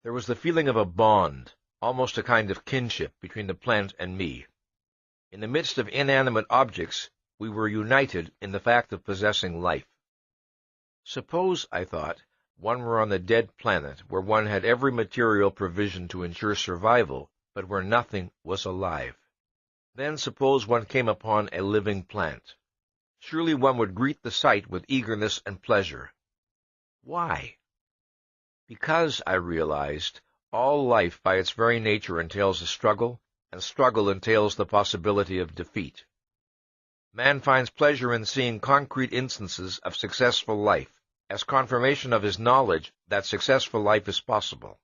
There was the feeling of a bond, almost a kind of kinship, between the plant and me. In the midst of inanimate objects, we were united in the fact of possessing life. Suppose, I thought, one were on the dead planet, where one had every material provision to ensure survival, but where nothing was alive. Then suppose one came upon a living plant. surely one would greet the sight with eagerness and pleasure. Why? Because, I realized, all life by its very nature entails a struggle, and struggle entails the possibility of defeat. Man finds pleasure in seeing concrete instances of successful life, as confirmation of his knowledge that successful life is possible.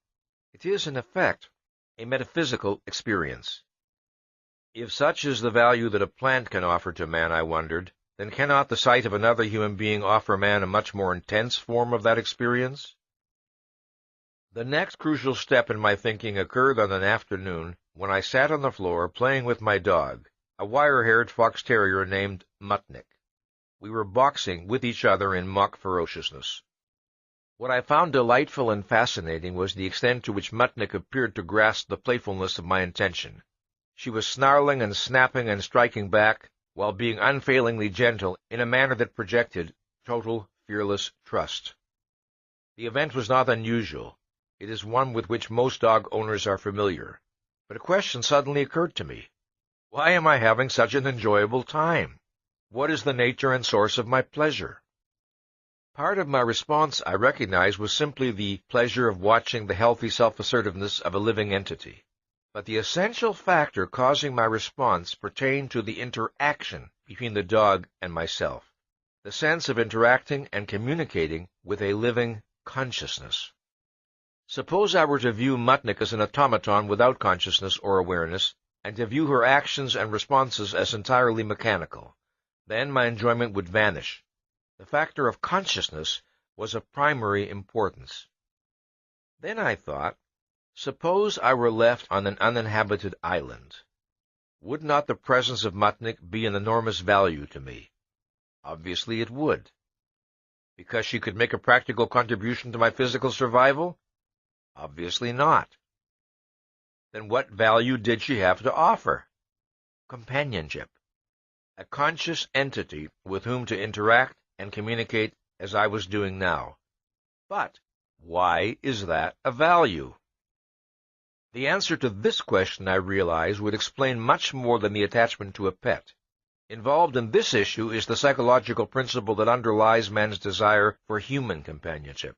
It is, in effect, a metaphysical experience. If such is the value that a plant can offer to man, I wondered, then cannot the sight of another human being offer man a much more intense form of that experience? The next crucial step in my thinking occurred on an afternoon when I sat on the floor playing with my dog, a wire-haired fox terrier named Mutnik. We were boxing with each other in mock ferociousness. What I found delightful and fascinating was the extent to which Mutnik appeared to grasp the playfulness of my intention. She was snarling and snapping and striking back, while being unfailingly gentle in a manner that projected total, fearless trust. The event was not unusual. It is one with which most dog owners are familiar. But a question suddenly occurred to me. Why am I having such an enjoyable time? What is the nature and source of my pleasure? Part of my response, I recognized, was simply the pleasure of watching the healthy self-assertiveness of a living entity. But the essential factor causing my response pertained to the interaction between the dog and myself, the sense of interacting and communicating with a living consciousness. Suppose I were to view Mutnik as an automaton without consciousness or awareness, and to view her actions and responses as entirely mechanical. Then my enjoyment would vanish. The factor of consciousness was of primary importance. Then I thought, suppose I were left on an uninhabited island. Would not the presence of Mutnik be an enormous value to me? Obviously it would. Because she could make a practical contribution to my physical survival? Obviously not. Then what value did she have to offer? Companionship. A conscious entity with whom to interact and communicate as I was doing now. But why is that a value? The answer to this question, I realize, would explain much more than the attachment to a pet. Involved in this issue is the psychological principle that underlies man's desire for human companionship.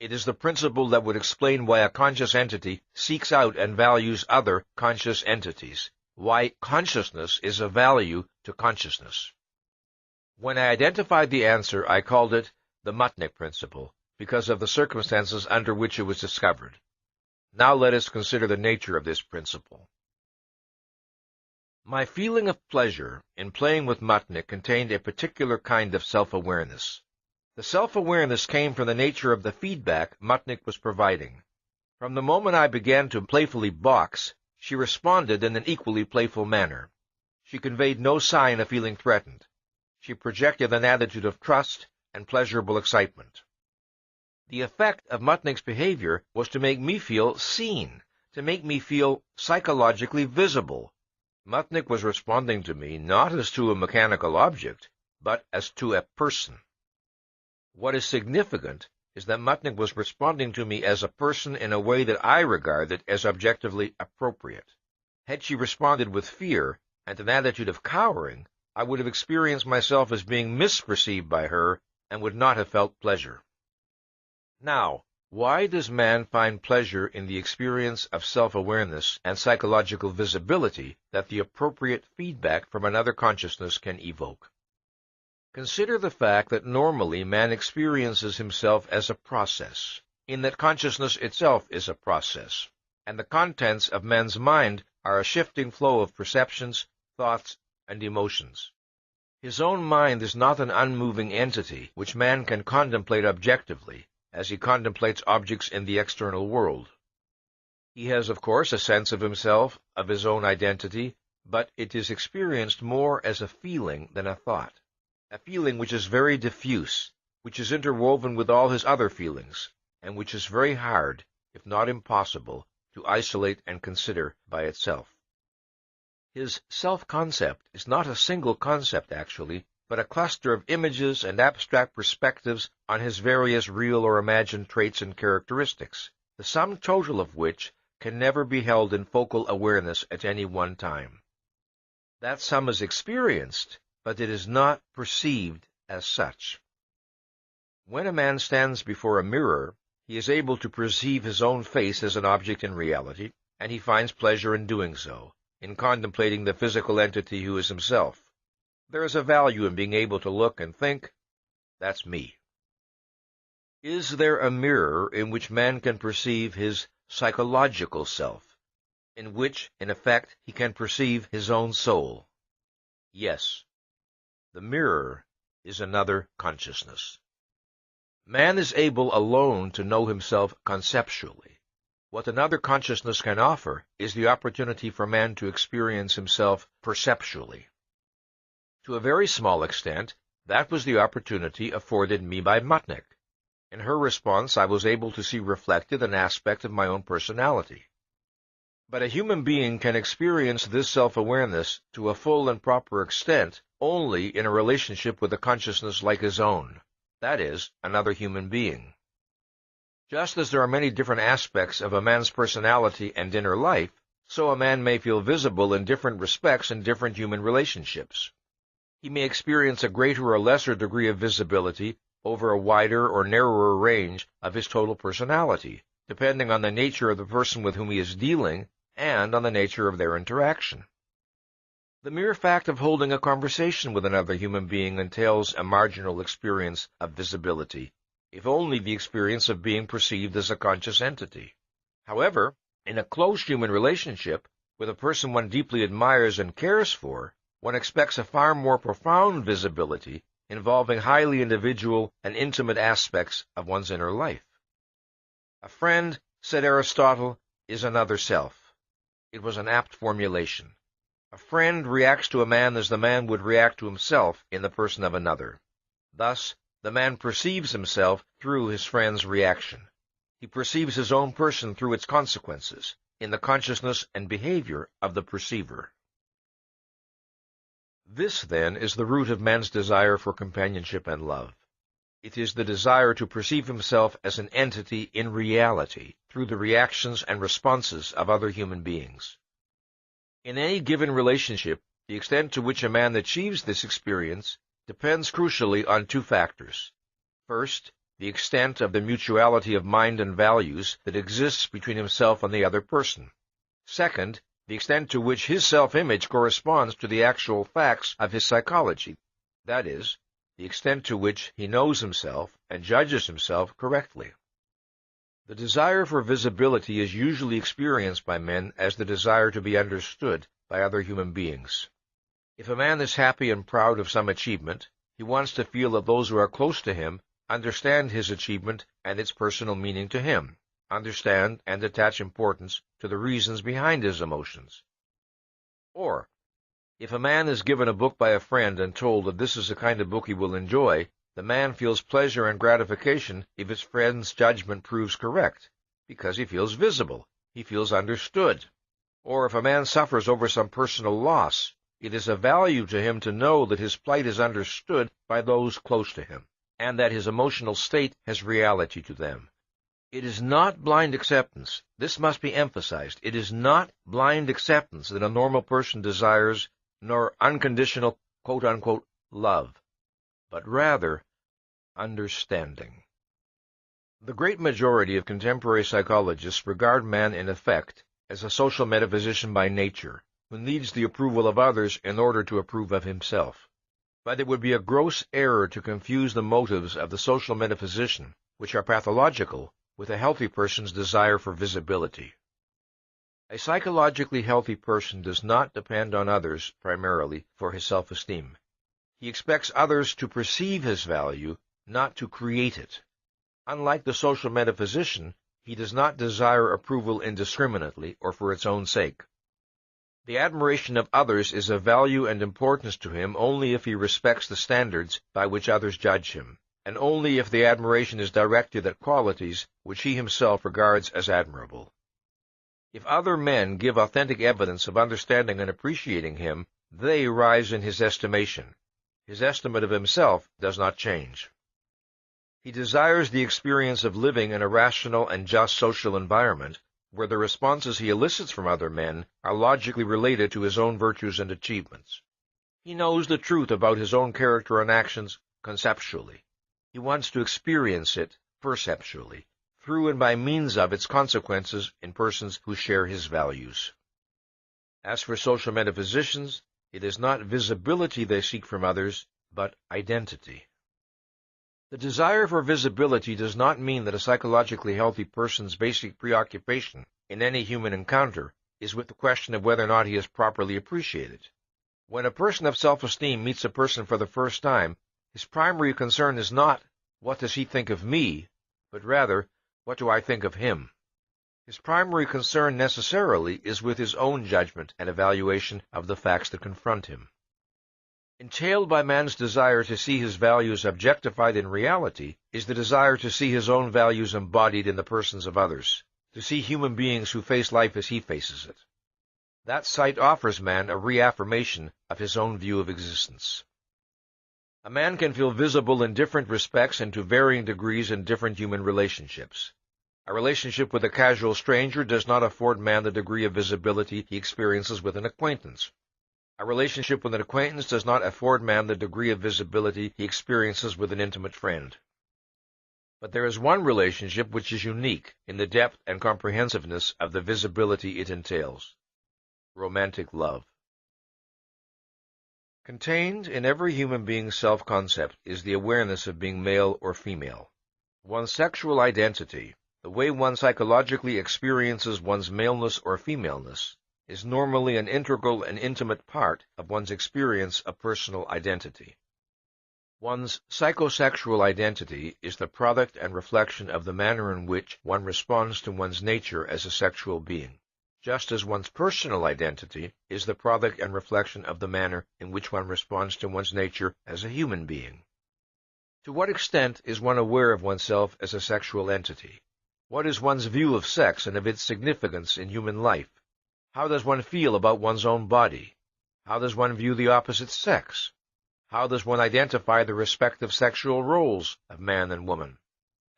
It is the principle that would explain why a conscious entity seeks out and values other conscious entities, why consciousness is of value to consciousness. When I identified the answer, I called it the Mutnik principle, because of the circumstances under which it was discovered. Now let us consider the nature of this principle. My feeling of pleasure in playing with Mutnik contained a particular kind of self-awareness. The self-awareness came from the nature of the feedback Mutnik was providing. From the moment I began to playfully box, she responded in an equally playful manner. She conveyed no sign of feeling threatened. She projected an attitude of trust and pleasurable excitement. The effect of Mutnik's behavior was to make me feel seen, to make me feel psychologically visible. Mutnik was responding to me not as to a mechanical object, but as to a person. What is significant is that Mutnik was responding to me as a person in a way that I regarded as objectively appropriate. Had she responded with fear and an attitude of cowering, I would have experienced myself as being misperceived by her and would not have felt pleasure. Now, why does man find pleasure in the experience of self-awareness and psychological visibility that the appropriate feedback from another consciousness can evoke? Consider the fact that normally man experiences himself as a process, in that consciousness itself is a process, and the contents of man's mind are a shifting flow of perceptions, thoughts, and emotions. His own mind is not an unmoving entity which man can contemplate objectively, as he contemplates objects in the external world. He has, of course, a sense of himself, of his own identity, but it is experienced more as a feeling than a thought. A feeling which is very diffuse, which is interwoven with all his other feelings, and which is very hard, if not impossible, to isolate and consider by itself. His self-concept is not a single concept, actually, but a cluster of images and abstract perspectives on his various real or imagined traits and characteristics, the sum total of which can never be held in focal awareness at any one time. That sum is experienced, but it is not perceived as such. When a man stands before a mirror, he is able to perceive his own face as an object in reality, and he finds pleasure in doing so, in contemplating the physical entity who is himself. There is a value in being able to look and think, "That's me." Is there a mirror in which man can perceive his psychological self, in which, in effect, he can perceive his own soul? Yes. The mirror is another consciousness. Man is able alone to know himself conceptually. What another consciousness can offer is the opportunity for man to experience himself perceptually. To a very small extent, that was the opportunity afforded me by Mutnik. In her response, I was able to see reflected an aspect of my own personality. But a human being can experience this self-awareness to a full and proper extent only in a relationship with a consciousness like his own, that is, another human being. Just as there are many different aspects of a man's personality and inner life, so a man may feel visible in different respects in different human relationships. He may experience a greater or lesser degree of visibility over a wider or narrower range of his total personality, depending on the nature of the person with whom he is dealing and on the nature of their interaction. The mere fact of holding a conversation with another human being entails a marginal experience of visibility, if only the experience of being perceived as a conscious entity. However, in a close human relationship, with a person one deeply admires and cares for, one expects a far more profound visibility involving highly individual and intimate aspects of one's inner life. A friend, said Aristotle, is another self. It was an apt formulation. A friend reacts to a man as the man would react to himself in the person of another. Thus, the man perceives himself through his friend's reaction. He perceives his own person through its consequences, in the consciousness and behavior of the perceiver. This, then, is the root of man's desire for companionship and love. It is the desire to perceive himself as an entity in reality through the reactions and responses of other human beings. In any given relationship, the extent to which a man achieves this experience depends crucially on two factors. First, the extent of the mutuality of mind and values that exists between himself and the other person. Second, the extent to which his self-image corresponds to the actual facts of his psychology, that is, the extent to which he knows himself and judges himself correctly. The desire for visibility is usually experienced by men as the desire to be understood by other human beings. If a man is happy and proud of some achievement, he wants to feel that those who are close to him understand his achievement and its personal meaning to him, understand and attach importance to the reasons behind his emotions. Or, if a man is given a book by a friend and told that this is the kind of book he will enjoy, the man feels pleasure and gratification if his friend's judgment proves correct, because he feels visible, he feels understood. Or if a man suffers over some personal loss, it is of value to him to know that his plight is understood by those close to him, and that his emotional state has reality to them. It is not blind acceptance. This must be emphasized. It is not blind acceptance that a normal person desires, nor unconditional, quote-unquote, love, but rather understanding. The great majority of contemporary psychologists regard man in effect as a social metaphysician by nature, who needs the approval of others in order to approve of himself. But it would be a gross error to confuse the motives of the social metaphysician, which are pathological, with a healthy person's desire for visibility. A psychologically healthy person does not depend on others primarily for his self-esteem. He expects others to perceive his value, not to create it. Unlike the social metaphysician, he does not desire approval indiscriminately or for its own sake. The admiration of others is of value and importance to him only if he respects the standards by which others judge him, and only if the admiration is directed at qualities which he himself regards as admirable. If other men give authentic evidence of understanding and appreciating him, they rise in his estimation. His estimate of himself does not change. He desires the experience of living in a rational and just social environment, where the responses he elicits from other men are logically related to his own virtues and achievements. He knows the truth about his own character and actions conceptually. He wants to experience it perceptually, through and by means of its consequences in persons who share his values. As for social metaphysicians, it is not visibility they seek from others, but identity. The desire for visibility does not mean that a psychologically healthy person's basic preoccupation in any human encounter is with the question of whether or not he is properly appreciated. When a person of self-esteem meets a person for the first time, his primary concern is not, what does he think of me, but rather, what do I think of him? His primary concern necessarily is with his own judgment and evaluation of the facts that confront him. Entailed by man's desire to see his values objectified in reality is the desire to see his own values embodied in the persons of others, to see human beings who face life as he faces it. That sight offers man a reaffirmation of his own view of existence. A man can feel visible in different respects and to varying degrees in different human relationships. A relationship with a casual stranger does not afford man the degree of visibility he experiences with an acquaintance. A relationship with an acquaintance does not afford man the degree of visibility he experiences with an intimate friend. But there is one relationship which is unique in the depth and comprehensiveness of the visibility it entails: romantic love. Contained in every human being's self-concept is the awareness of being male or female. One's sexual identity, the way one psychologically experiences one's maleness or femaleness, is normally an integral and intimate part of one's experience of personal identity. One's psychosexual identity is the product and reflection of the manner in which one responds to one's nature as a sexual being, just as one's personal identity is the product and reflection of the manner in which one responds to one's nature as a human being. To what extent is one aware of oneself as a sexual entity? What is one's view of sex and of its significance in human life? How does one feel about one's own body? How does one view the opposite sex? How does one identify the respective sexual roles of man and woman?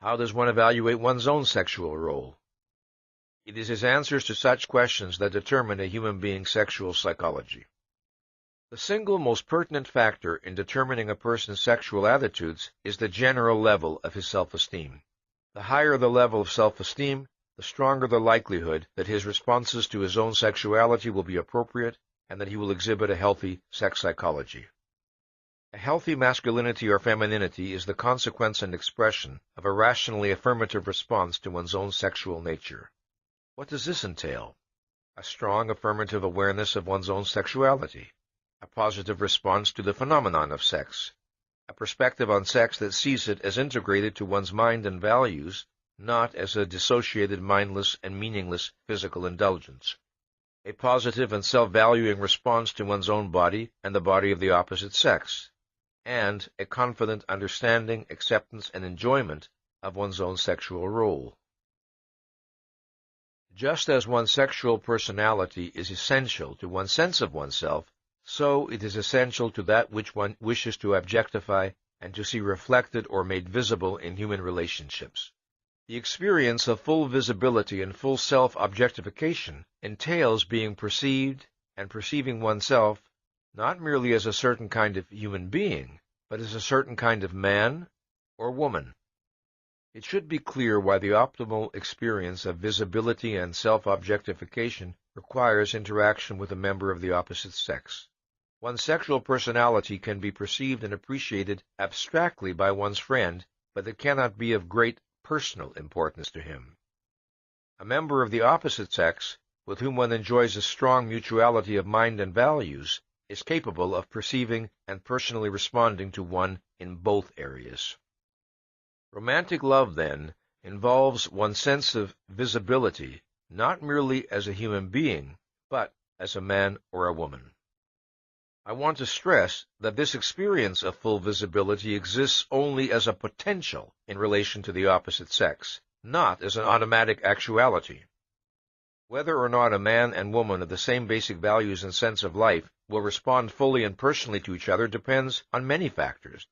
How does one evaluate one's own sexual role? It is his answers to such questions that determine a human being's sexual psychology. The single most pertinent factor in determining a person's sexual attitudes is the general level of his self-esteem. The higher the level of self-esteem, the stronger the likelihood that his responses to his own sexuality will be appropriate and that he will exhibit a healthy sex psychology. A healthy masculinity or femininity is the consequence and expression of a rationally affirmative response to one's own sexual nature. What does this entail? A strong affirmative awareness of one's own sexuality, a positive response to the phenomenon of sex, a perspective on sex that sees it as integrated to one's mind and values, not as a dissociated, mindless, and meaningless physical indulgence, a positive and self-valuing response to one's own body and the body of the opposite sex, and a confident understanding, acceptance, and enjoyment of one's own sexual role. Just as one's sexual personality is essential to one's sense of oneself, so it is essential to that which one wishes to objectify and to see reflected or made visible in human relationships. The experience of full visibility and full self-objectification entails being perceived and perceiving oneself not merely as a certain kind of human being, but as a certain kind of man or woman. It should be clear why the optimal experience of visibility and self-objectification requires interaction with a member of the opposite sex. One's sexual personality can be perceived and appreciated abstractly by one's friend, but it cannot be of great personal importance to him. A member of the opposite sex, with whom one enjoys a strong mutuality of mind and values, is capable of perceiving and personally responding to one in both areas. Romantic love, then, involves one's sense of visibility, not merely as a human being, but as a man or a woman. I want to stress that this experience of full visibility exists only as a potential in relation to the opposite sex, not as an automatic actuality. Whether or not a man and woman of the same basic values and sense of life will respond fully and personally to each other depends on many factors.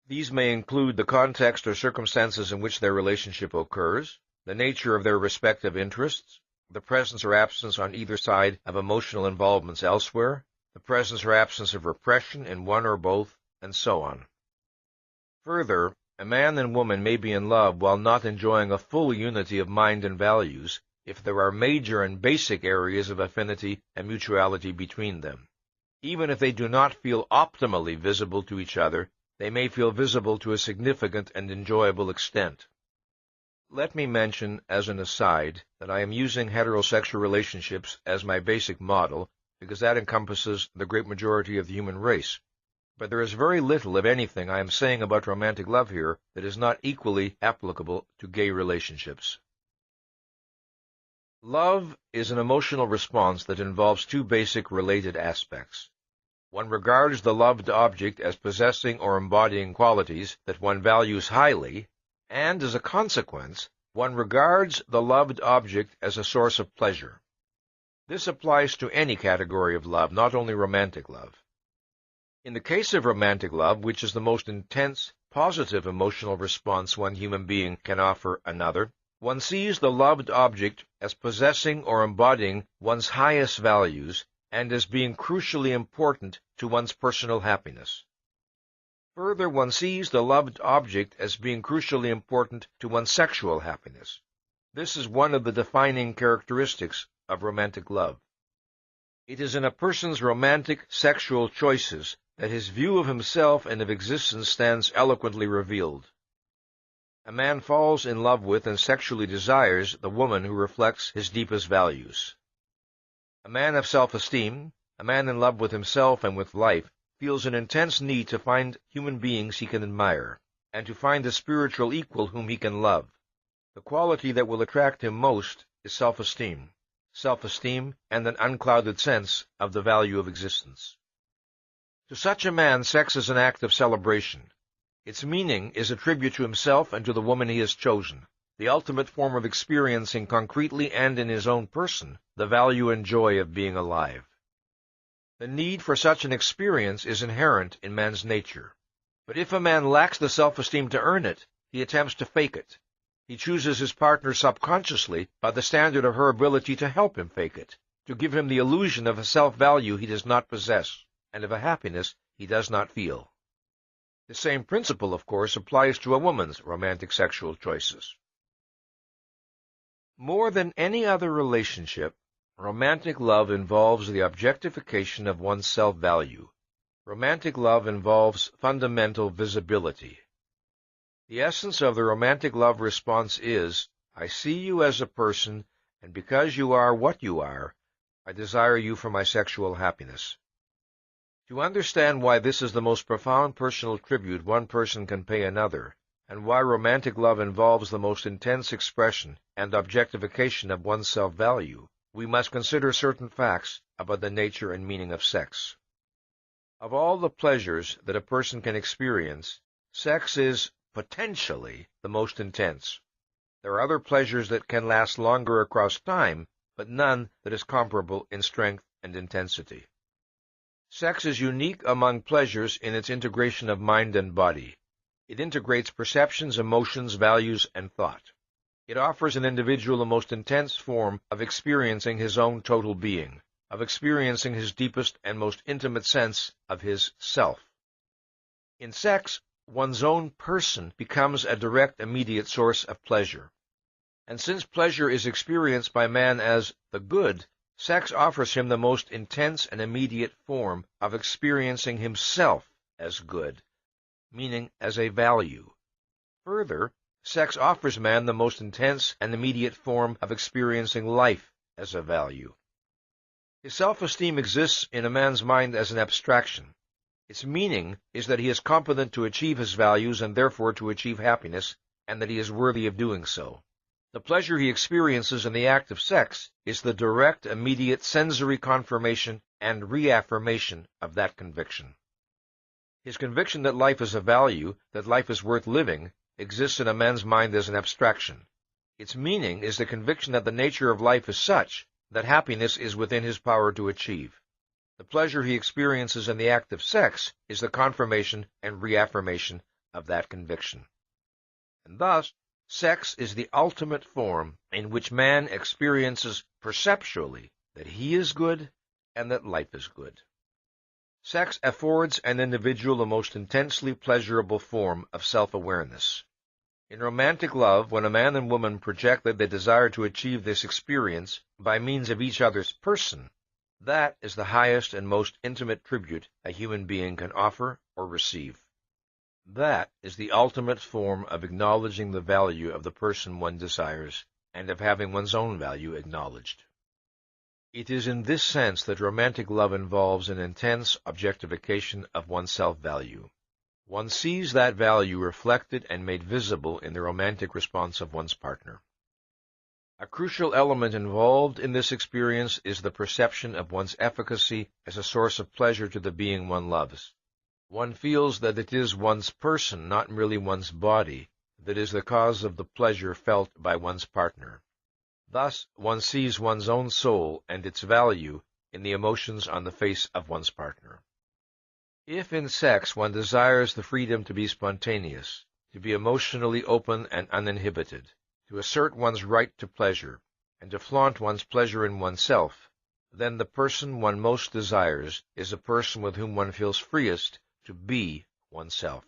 These may include the context or circumstances in which their relationship occurs, the nature of their respective interests, the presence or absence on either side of emotional involvements elsewhere, the presence or absence of repression in one or both, and so on. Further, a man and woman may be in love while not enjoying a full unity of mind and values if there are major and basic areas of affinity and mutuality between them. Even if they do not feel optimally visible to each other, they may feel visible to a significant and enjoyable extent. Let me mention, as an aside, that I am using heterosexual relationships as my basic model because that encompasses the great majority of the human race. But there is very little of anything I am saying about romantic love here that is not equally applicable to gay relationships. Love is an emotional response that involves two basic related aspects. One regards the loved object as possessing or embodying qualities that one values highly, and as a consequence, one regards the loved object as a source of pleasure. This applies to any category of love, not only romantic love. In the case of romantic love, which is the most intense, positive emotional response one human being can offer another, one sees the loved object as possessing or embodying one's highest values and as being crucially important to one's personal happiness. Further, one sees the loved object as being crucially important to one's sexual happiness. This is one of the defining characteristics of romantic love. It is in a person's romantic sexual choices that his view of himself and of existence stands eloquently revealed. A man falls in love with and sexually desires the woman who reflects his deepest values. A man of self-esteem, a man in love with himself and with life, feels an intense need to find human beings he can admire, and to find a spiritual equal whom he can love. The quality that will attract him most is self-esteem and an unclouded sense of the value of existence. To such a man, sex is an act of celebration. Its meaning is a tribute to himself and to the woman he has chosen, the ultimate form of experiencing concretely and in his own person the value and joy of being alive. The need for such an experience is inherent in man's nature. But if a man lacks the self-esteem to earn it, he attempts to fake it. He chooses his partner subconsciously by the standard of her ability to help him fake it, to give him the illusion of a self-value he does not possess, and of a happiness he does not feel. The same principle, of course, applies to a woman's romantic sexual choices. More than any other relationship, romantic love involves the objectification of one's self-value. Romantic love involves fundamental visibility. The essence of the romantic love response is, I see you as a person, and because you are what you are, I desire you for my sexual happiness. To understand why this is the most profound personal tribute one person can pay another, and why romantic love involves the most intense expression and objectification of one's self-value, we must consider certain facts about the nature and meaning of sex. Of all the pleasures that a person can experience, sex is potentially the most intense. There are other pleasures that can last longer across time, but none that is comparable in strength and intensity. Sex is unique among pleasures in its integration of mind and body. It integrates perceptions, emotions, values, and thought. It offers an individual the most intense form of experiencing his own total being, of experiencing his deepest and most intimate sense of his self. In sex, one's own person becomes a direct, immediate source of pleasure. And since pleasure is experienced by man as the good, sex offers him the most intense and immediate form of experiencing himself as good, meaning as a value. Further, sex offers man the most intense and immediate form of experiencing life as a value. His self-esteem exists in a man's mind as an abstraction. Its meaning is that he is competent to achieve his values and therefore to achieve happiness, and that he is worthy of doing so. The pleasure he experiences in the act of sex is the direct, immediate sensory confirmation and reaffirmation of that conviction. His conviction that life is a value, that life is worth living, exists in a man's mind as an abstraction. Its meaning is the conviction that the nature of life is such that happiness is within his power to achieve. The pleasure he experiences in the act of sex is the confirmation and reaffirmation of that conviction. And thus, sex is the ultimate form in which man experiences perceptually that he is good and that life is good. Sex affords an individual a most intensely pleasurable form of self-awareness. In romantic love, when a man and woman project that they desire to achieve this experience by means of each other's person, that is the highest and most intimate tribute a human being can offer or receive. That is the ultimate form of acknowledging the value of the person one desires and of having one's own value acknowledged. It is in this sense that romantic love involves an intense objectification of one's self-value. One sees that value reflected and made visible in the romantic response of one's partner. A crucial element involved in this experience is the perception of one's efficacy as a source of pleasure to the being one loves. One feels that it is one's person, not merely one's body, that is the cause of the pleasure felt by one's partner. Thus, one sees one's own soul and its value in the emotions on the face of one's partner. If in sex one desires the freedom to be spontaneous, to be emotionally open and uninhibited, to assert one's right to pleasure, and to flaunt one's pleasure in oneself, then the person one most desires is a person with whom one feels freest to be oneself.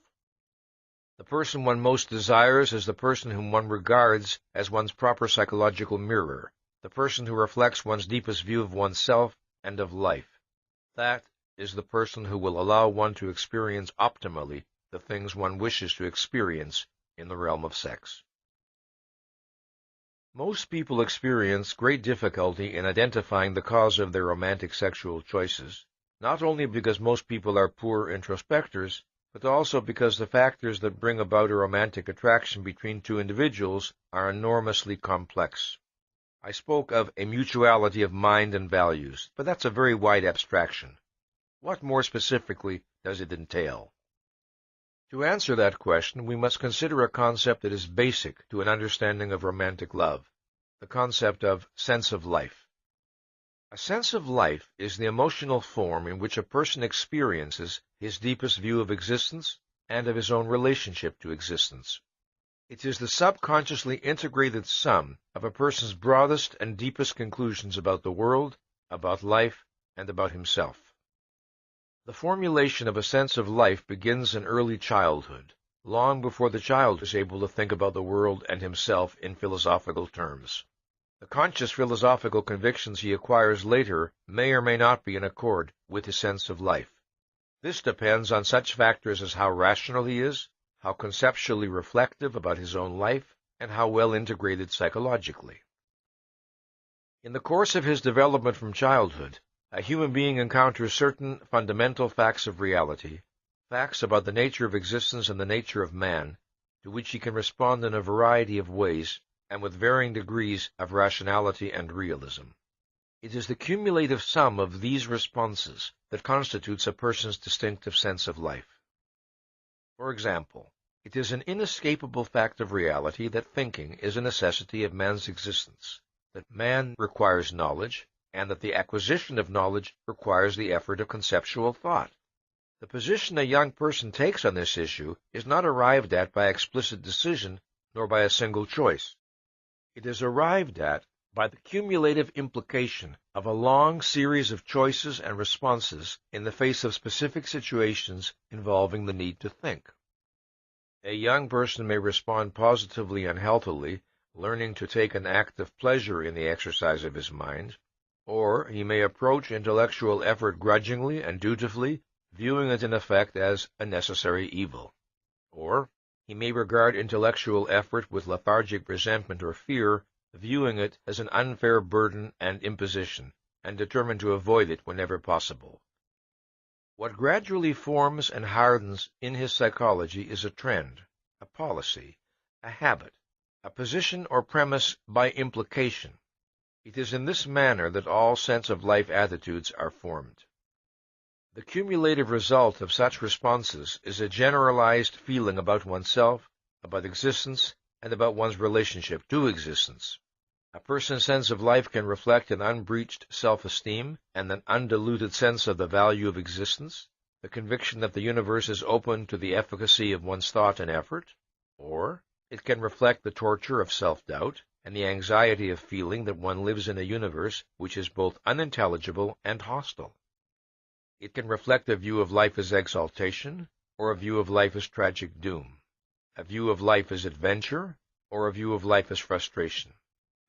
The person one most desires is the person whom one regards as one's proper psychological mirror, the person who reflects one's deepest view of oneself and of life. That is the person who will allow one to experience optimally the things one wishes to experience in the realm of sex. Most people experience great difficulty in identifying the cause of their romantic sexual choices, not only because most people are poor introspectors, but also because the factors that bring about a romantic attraction between two individuals are enormously complex. I spoke of a mutuality of mind and values, but that's a very wide abstraction. What more specifically does it entail? To answer that question, we must consider a concept that is basic to an understanding of romantic love, the concept of sense of life. A sense of life is the emotional form in which a person experiences his deepest view of existence and of his own relationship to existence. It is the subconsciously integrated sum of a person's broadest and deepest conclusions about the world, about life, and about himself. The formulation of a sense of life begins in early childhood, long before the child is able to think about the world and himself in philosophical terms. The conscious philosophical convictions he acquires later may or may not be in accord with his sense of life. This depends on such factors as how rational he is, how conceptually reflective about his own life, and how well integrated psychologically. In the course of his development from childhood, a human being encounters certain fundamental facts of reality, facts about the nature of existence and the nature of man, to which he can respond in a variety of ways and with varying degrees of rationality and realism. It is the cumulative sum of these responses that constitutes a person's distinctive sense of life. For example, it is an inescapable fact of reality that thinking is a necessity of man's existence, that man requires knowledge, and that the acquisition of knowledge requires the effort of conceptual thought. The position a young person takes on this issue is not arrived at by explicit decision, nor by a single choice. It is arrived at by the cumulative implication of a long series of choices and responses in the face of specific situations involving the need to think. A young person may respond positively and healthily, learning to take an active pleasure in the exercise of his mind, or he may approach intellectual effort grudgingly and dutifully, viewing it in effect as a necessary evil. Or he may regard intellectual effort with lethargic resentment or fear, viewing it as an unfair burden and imposition, and determined to avoid it whenever possible. What gradually forms and hardens in his psychology is a trend, a policy, a habit, a position or premise by implication. It is in this manner that all sense-of-life attitudes are formed. The cumulative result of such responses is a generalized feeling about oneself, about existence, and about one's relationship to existence. A person's sense of life can reflect an unbreached self-esteem and an undiluted sense of the value of existence, the conviction that the universe is open to the efficacy of one's thought and effort, or it can reflect the torture of self-doubt and the anxiety of feeling that one lives in a universe which is both unintelligible and hostile. It can reflect a view of life as exaltation, or a view of life as tragic doom, a view of life as adventure, or a view of life as frustration,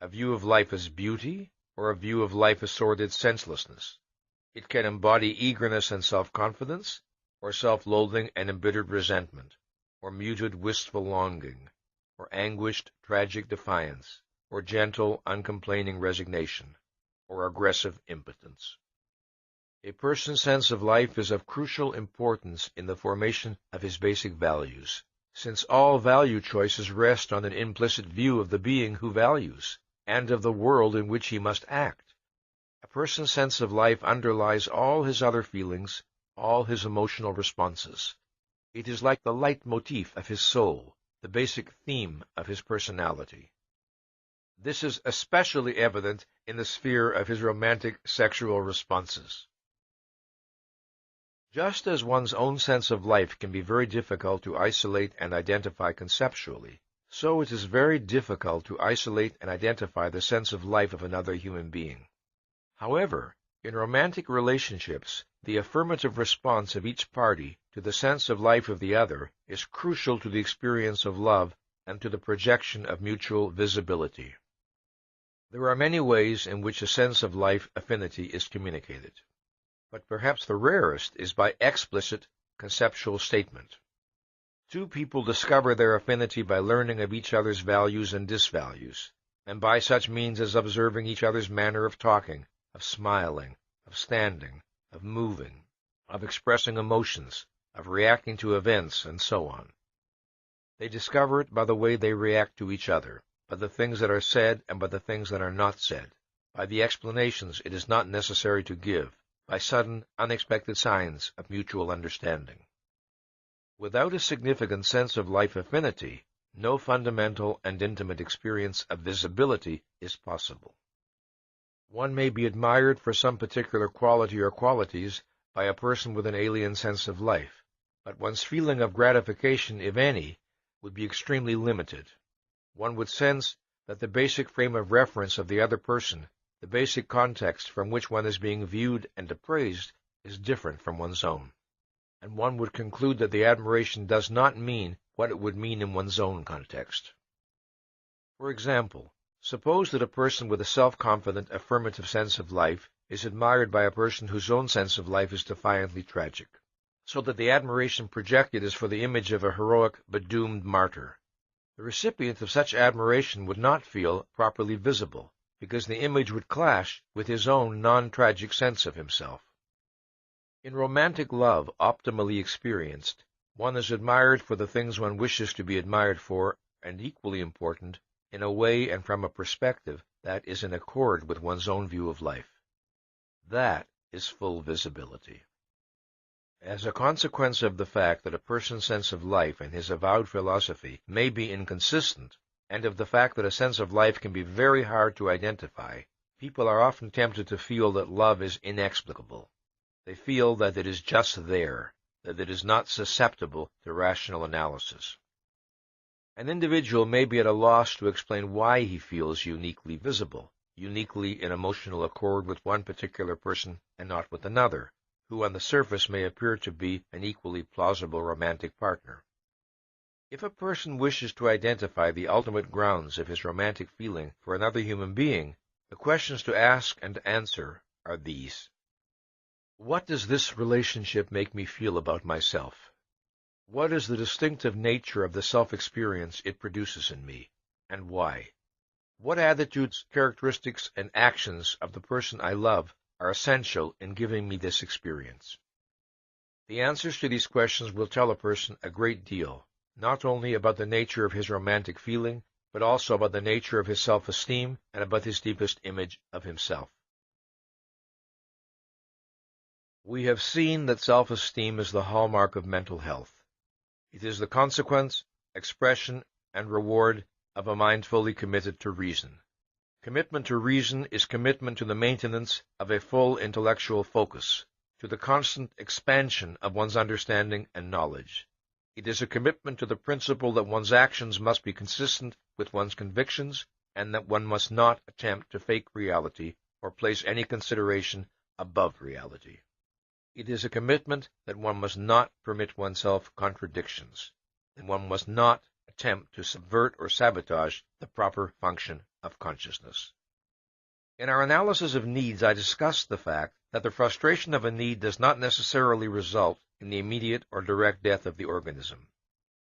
a view of life as beauty, or a view of life as sordid senselessness. It can embody eagerness and self-confidence, or self-loathing and embittered resentment, or muted, wistful longing, or anguished, tragic defiance, or gentle, uncomplaining resignation, or aggressive impotence. A person's sense of life is of crucial importance in the formation of his basic values, since all value choices rest on an implicit view of the being who values, and of the world in which he must act. A person's sense of life underlies all his other feelings, all his emotional responses. It is like the leitmotif of his soul, the basic theme of his personality. This is especially evident in the sphere of his romantic sexual responses. Just as one's own sense of life can be very difficult to isolate and identify conceptually, so it is very difficult to isolate and identify the sense of life of another human being. However, in romantic relationships, the affirmative response of each party to the sense of life of the other is crucial to the experience of love and to the projection of mutual visibility. There are many ways in which a sense of life affinity is communicated, but perhaps the rarest is by explicit conceptual statement. Two people discover their affinity by learning of each other's values and disvalues, and by such means as observing each other's manner of talking, of smiling, of standing, of moving, of expressing emotions, of reacting to events, and so on. They discover it by the way they react to each other, by the things that are said and by the things that are not said, by the explanations it is not necessary to give, by sudden, unexpected signs of mutual understanding. Without a significant sense of life affinity, no fundamental and intimate experience of visibility is possible. One may be admired for some particular quality or qualities by a person with an alien sense of life, but one's feeling of gratification, if any, would be extremely limited. One would sense that the basic frame of reference of the other person, the basic context from which one is being viewed and appraised, is different from one's own, and one would conclude that the admiration does not mean what it would mean in one's own context. For example, suppose that a person with a self-confident, affirmative sense of life is admired by a person whose own sense of life is defiantly tragic, so that the admiration projected is for the image of a heroic but doomed martyr. The recipient of such admiration would not feel properly visible, because the image would clash with his own non-tragic sense of himself. In romantic love optimally experienced, one is admired for the things one wishes to be admired for, and equally important, in a way and from a perspective that is in accord with one's own view of life. That is full visibility. As a consequence of the fact that a person's sense of life and his avowed philosophy may be inconsistent, and of the fact that a sense of life can be very hard to identify, people are often tempted to feel that love is inexplicable. They feel that it is just there, that it is not susceptible to rational analysis. An individual may be at a loss to explain why he feels uniquely visible, uniquely in emotional accord with one particular person and not with another, who on the surface may appear to be an equally plausible romantic partner. If a person wishes to identify the ultimate grounds of his romantic feeling for another human being, the questions to ask and answer are these. What does this relationship make me feel about myself? What is the distinctive nature of the self-experience it produces in me, and why? What attitudes, characteristics, and actions of the person I love are essential in giving me this experience? The answers to these questions will tell a person a great deal, not only about the nature of his romantic feeling, but also about the nature of his self-esteem and about his deepest image of himself. We have seen that self-esteem is the hallmark of mental health. It is the consequence, expression, and reward of a mind fully committed to reason. Commitment to reason is commitment to the maintenance of a full intellectual focus, to the constant expansion of one's understanding and knowledge. It is a commitment to the principle that one's actions must be consistent with one's convictions and that one must not attempt to fake reality or place any consideration above reality. It is a commitment that one must not permit oneself contradictions, that one must not attempt to subvert or sabotage the proper function of consciousness. In our analysis of needs, I discussed the fact that the frustration of a need does not necessarily result in the immediate or direct death of the organism.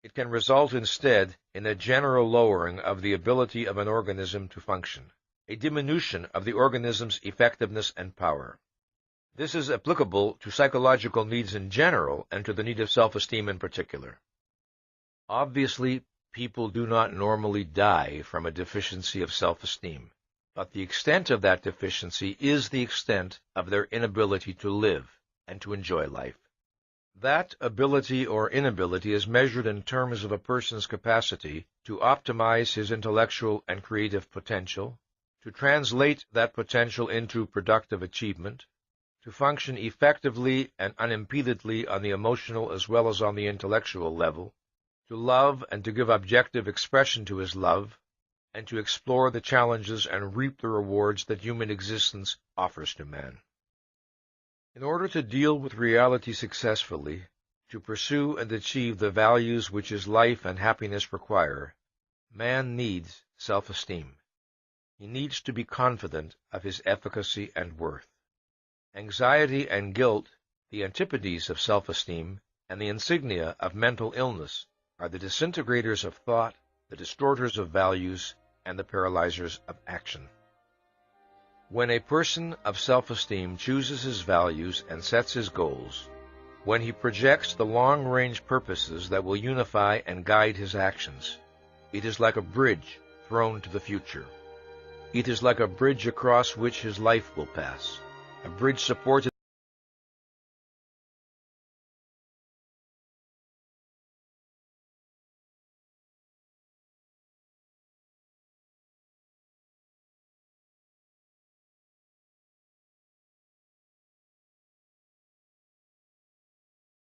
It can result instead in a general lowering of the ability of an organism to function, a diminution of the organism's effectiveness and power. This is applicable to psychological needs in general and to the need of self-esteem in particular. Obviously, people do not normally die from a deficiency of self-esteem, but the extent of that deficiency is the extent of their inability to live and to enjoy life. That ability or inability is measured in terms of a person's capacity to optimize his intellectual and creative potential, to translate that potential into productive achievement, to function effectively and unimpededly on the emotional as well as on the intellectual level, to love and to give objective expression to his love, and to explore the challenges and reap the rewards that human existence offers to man. In order to deal with reality successfully, to pursue and achieve the values which his life and happiness require, man needs self-esteem. He needs to be confident of his efficacy and worth. Anxiety and guilt, the antipodes of self-esteem, and the insignia of mental illness, are the disintegrators of thought, the distorters of values, and the paralyzers of action. When a person of self-esteem chooses his values and sets his goals, when he projects the long-range purposes that will unify and guide his actions, it is like a bridge thrown to the future. It is like a bridge across which his life will pass, a bridge supported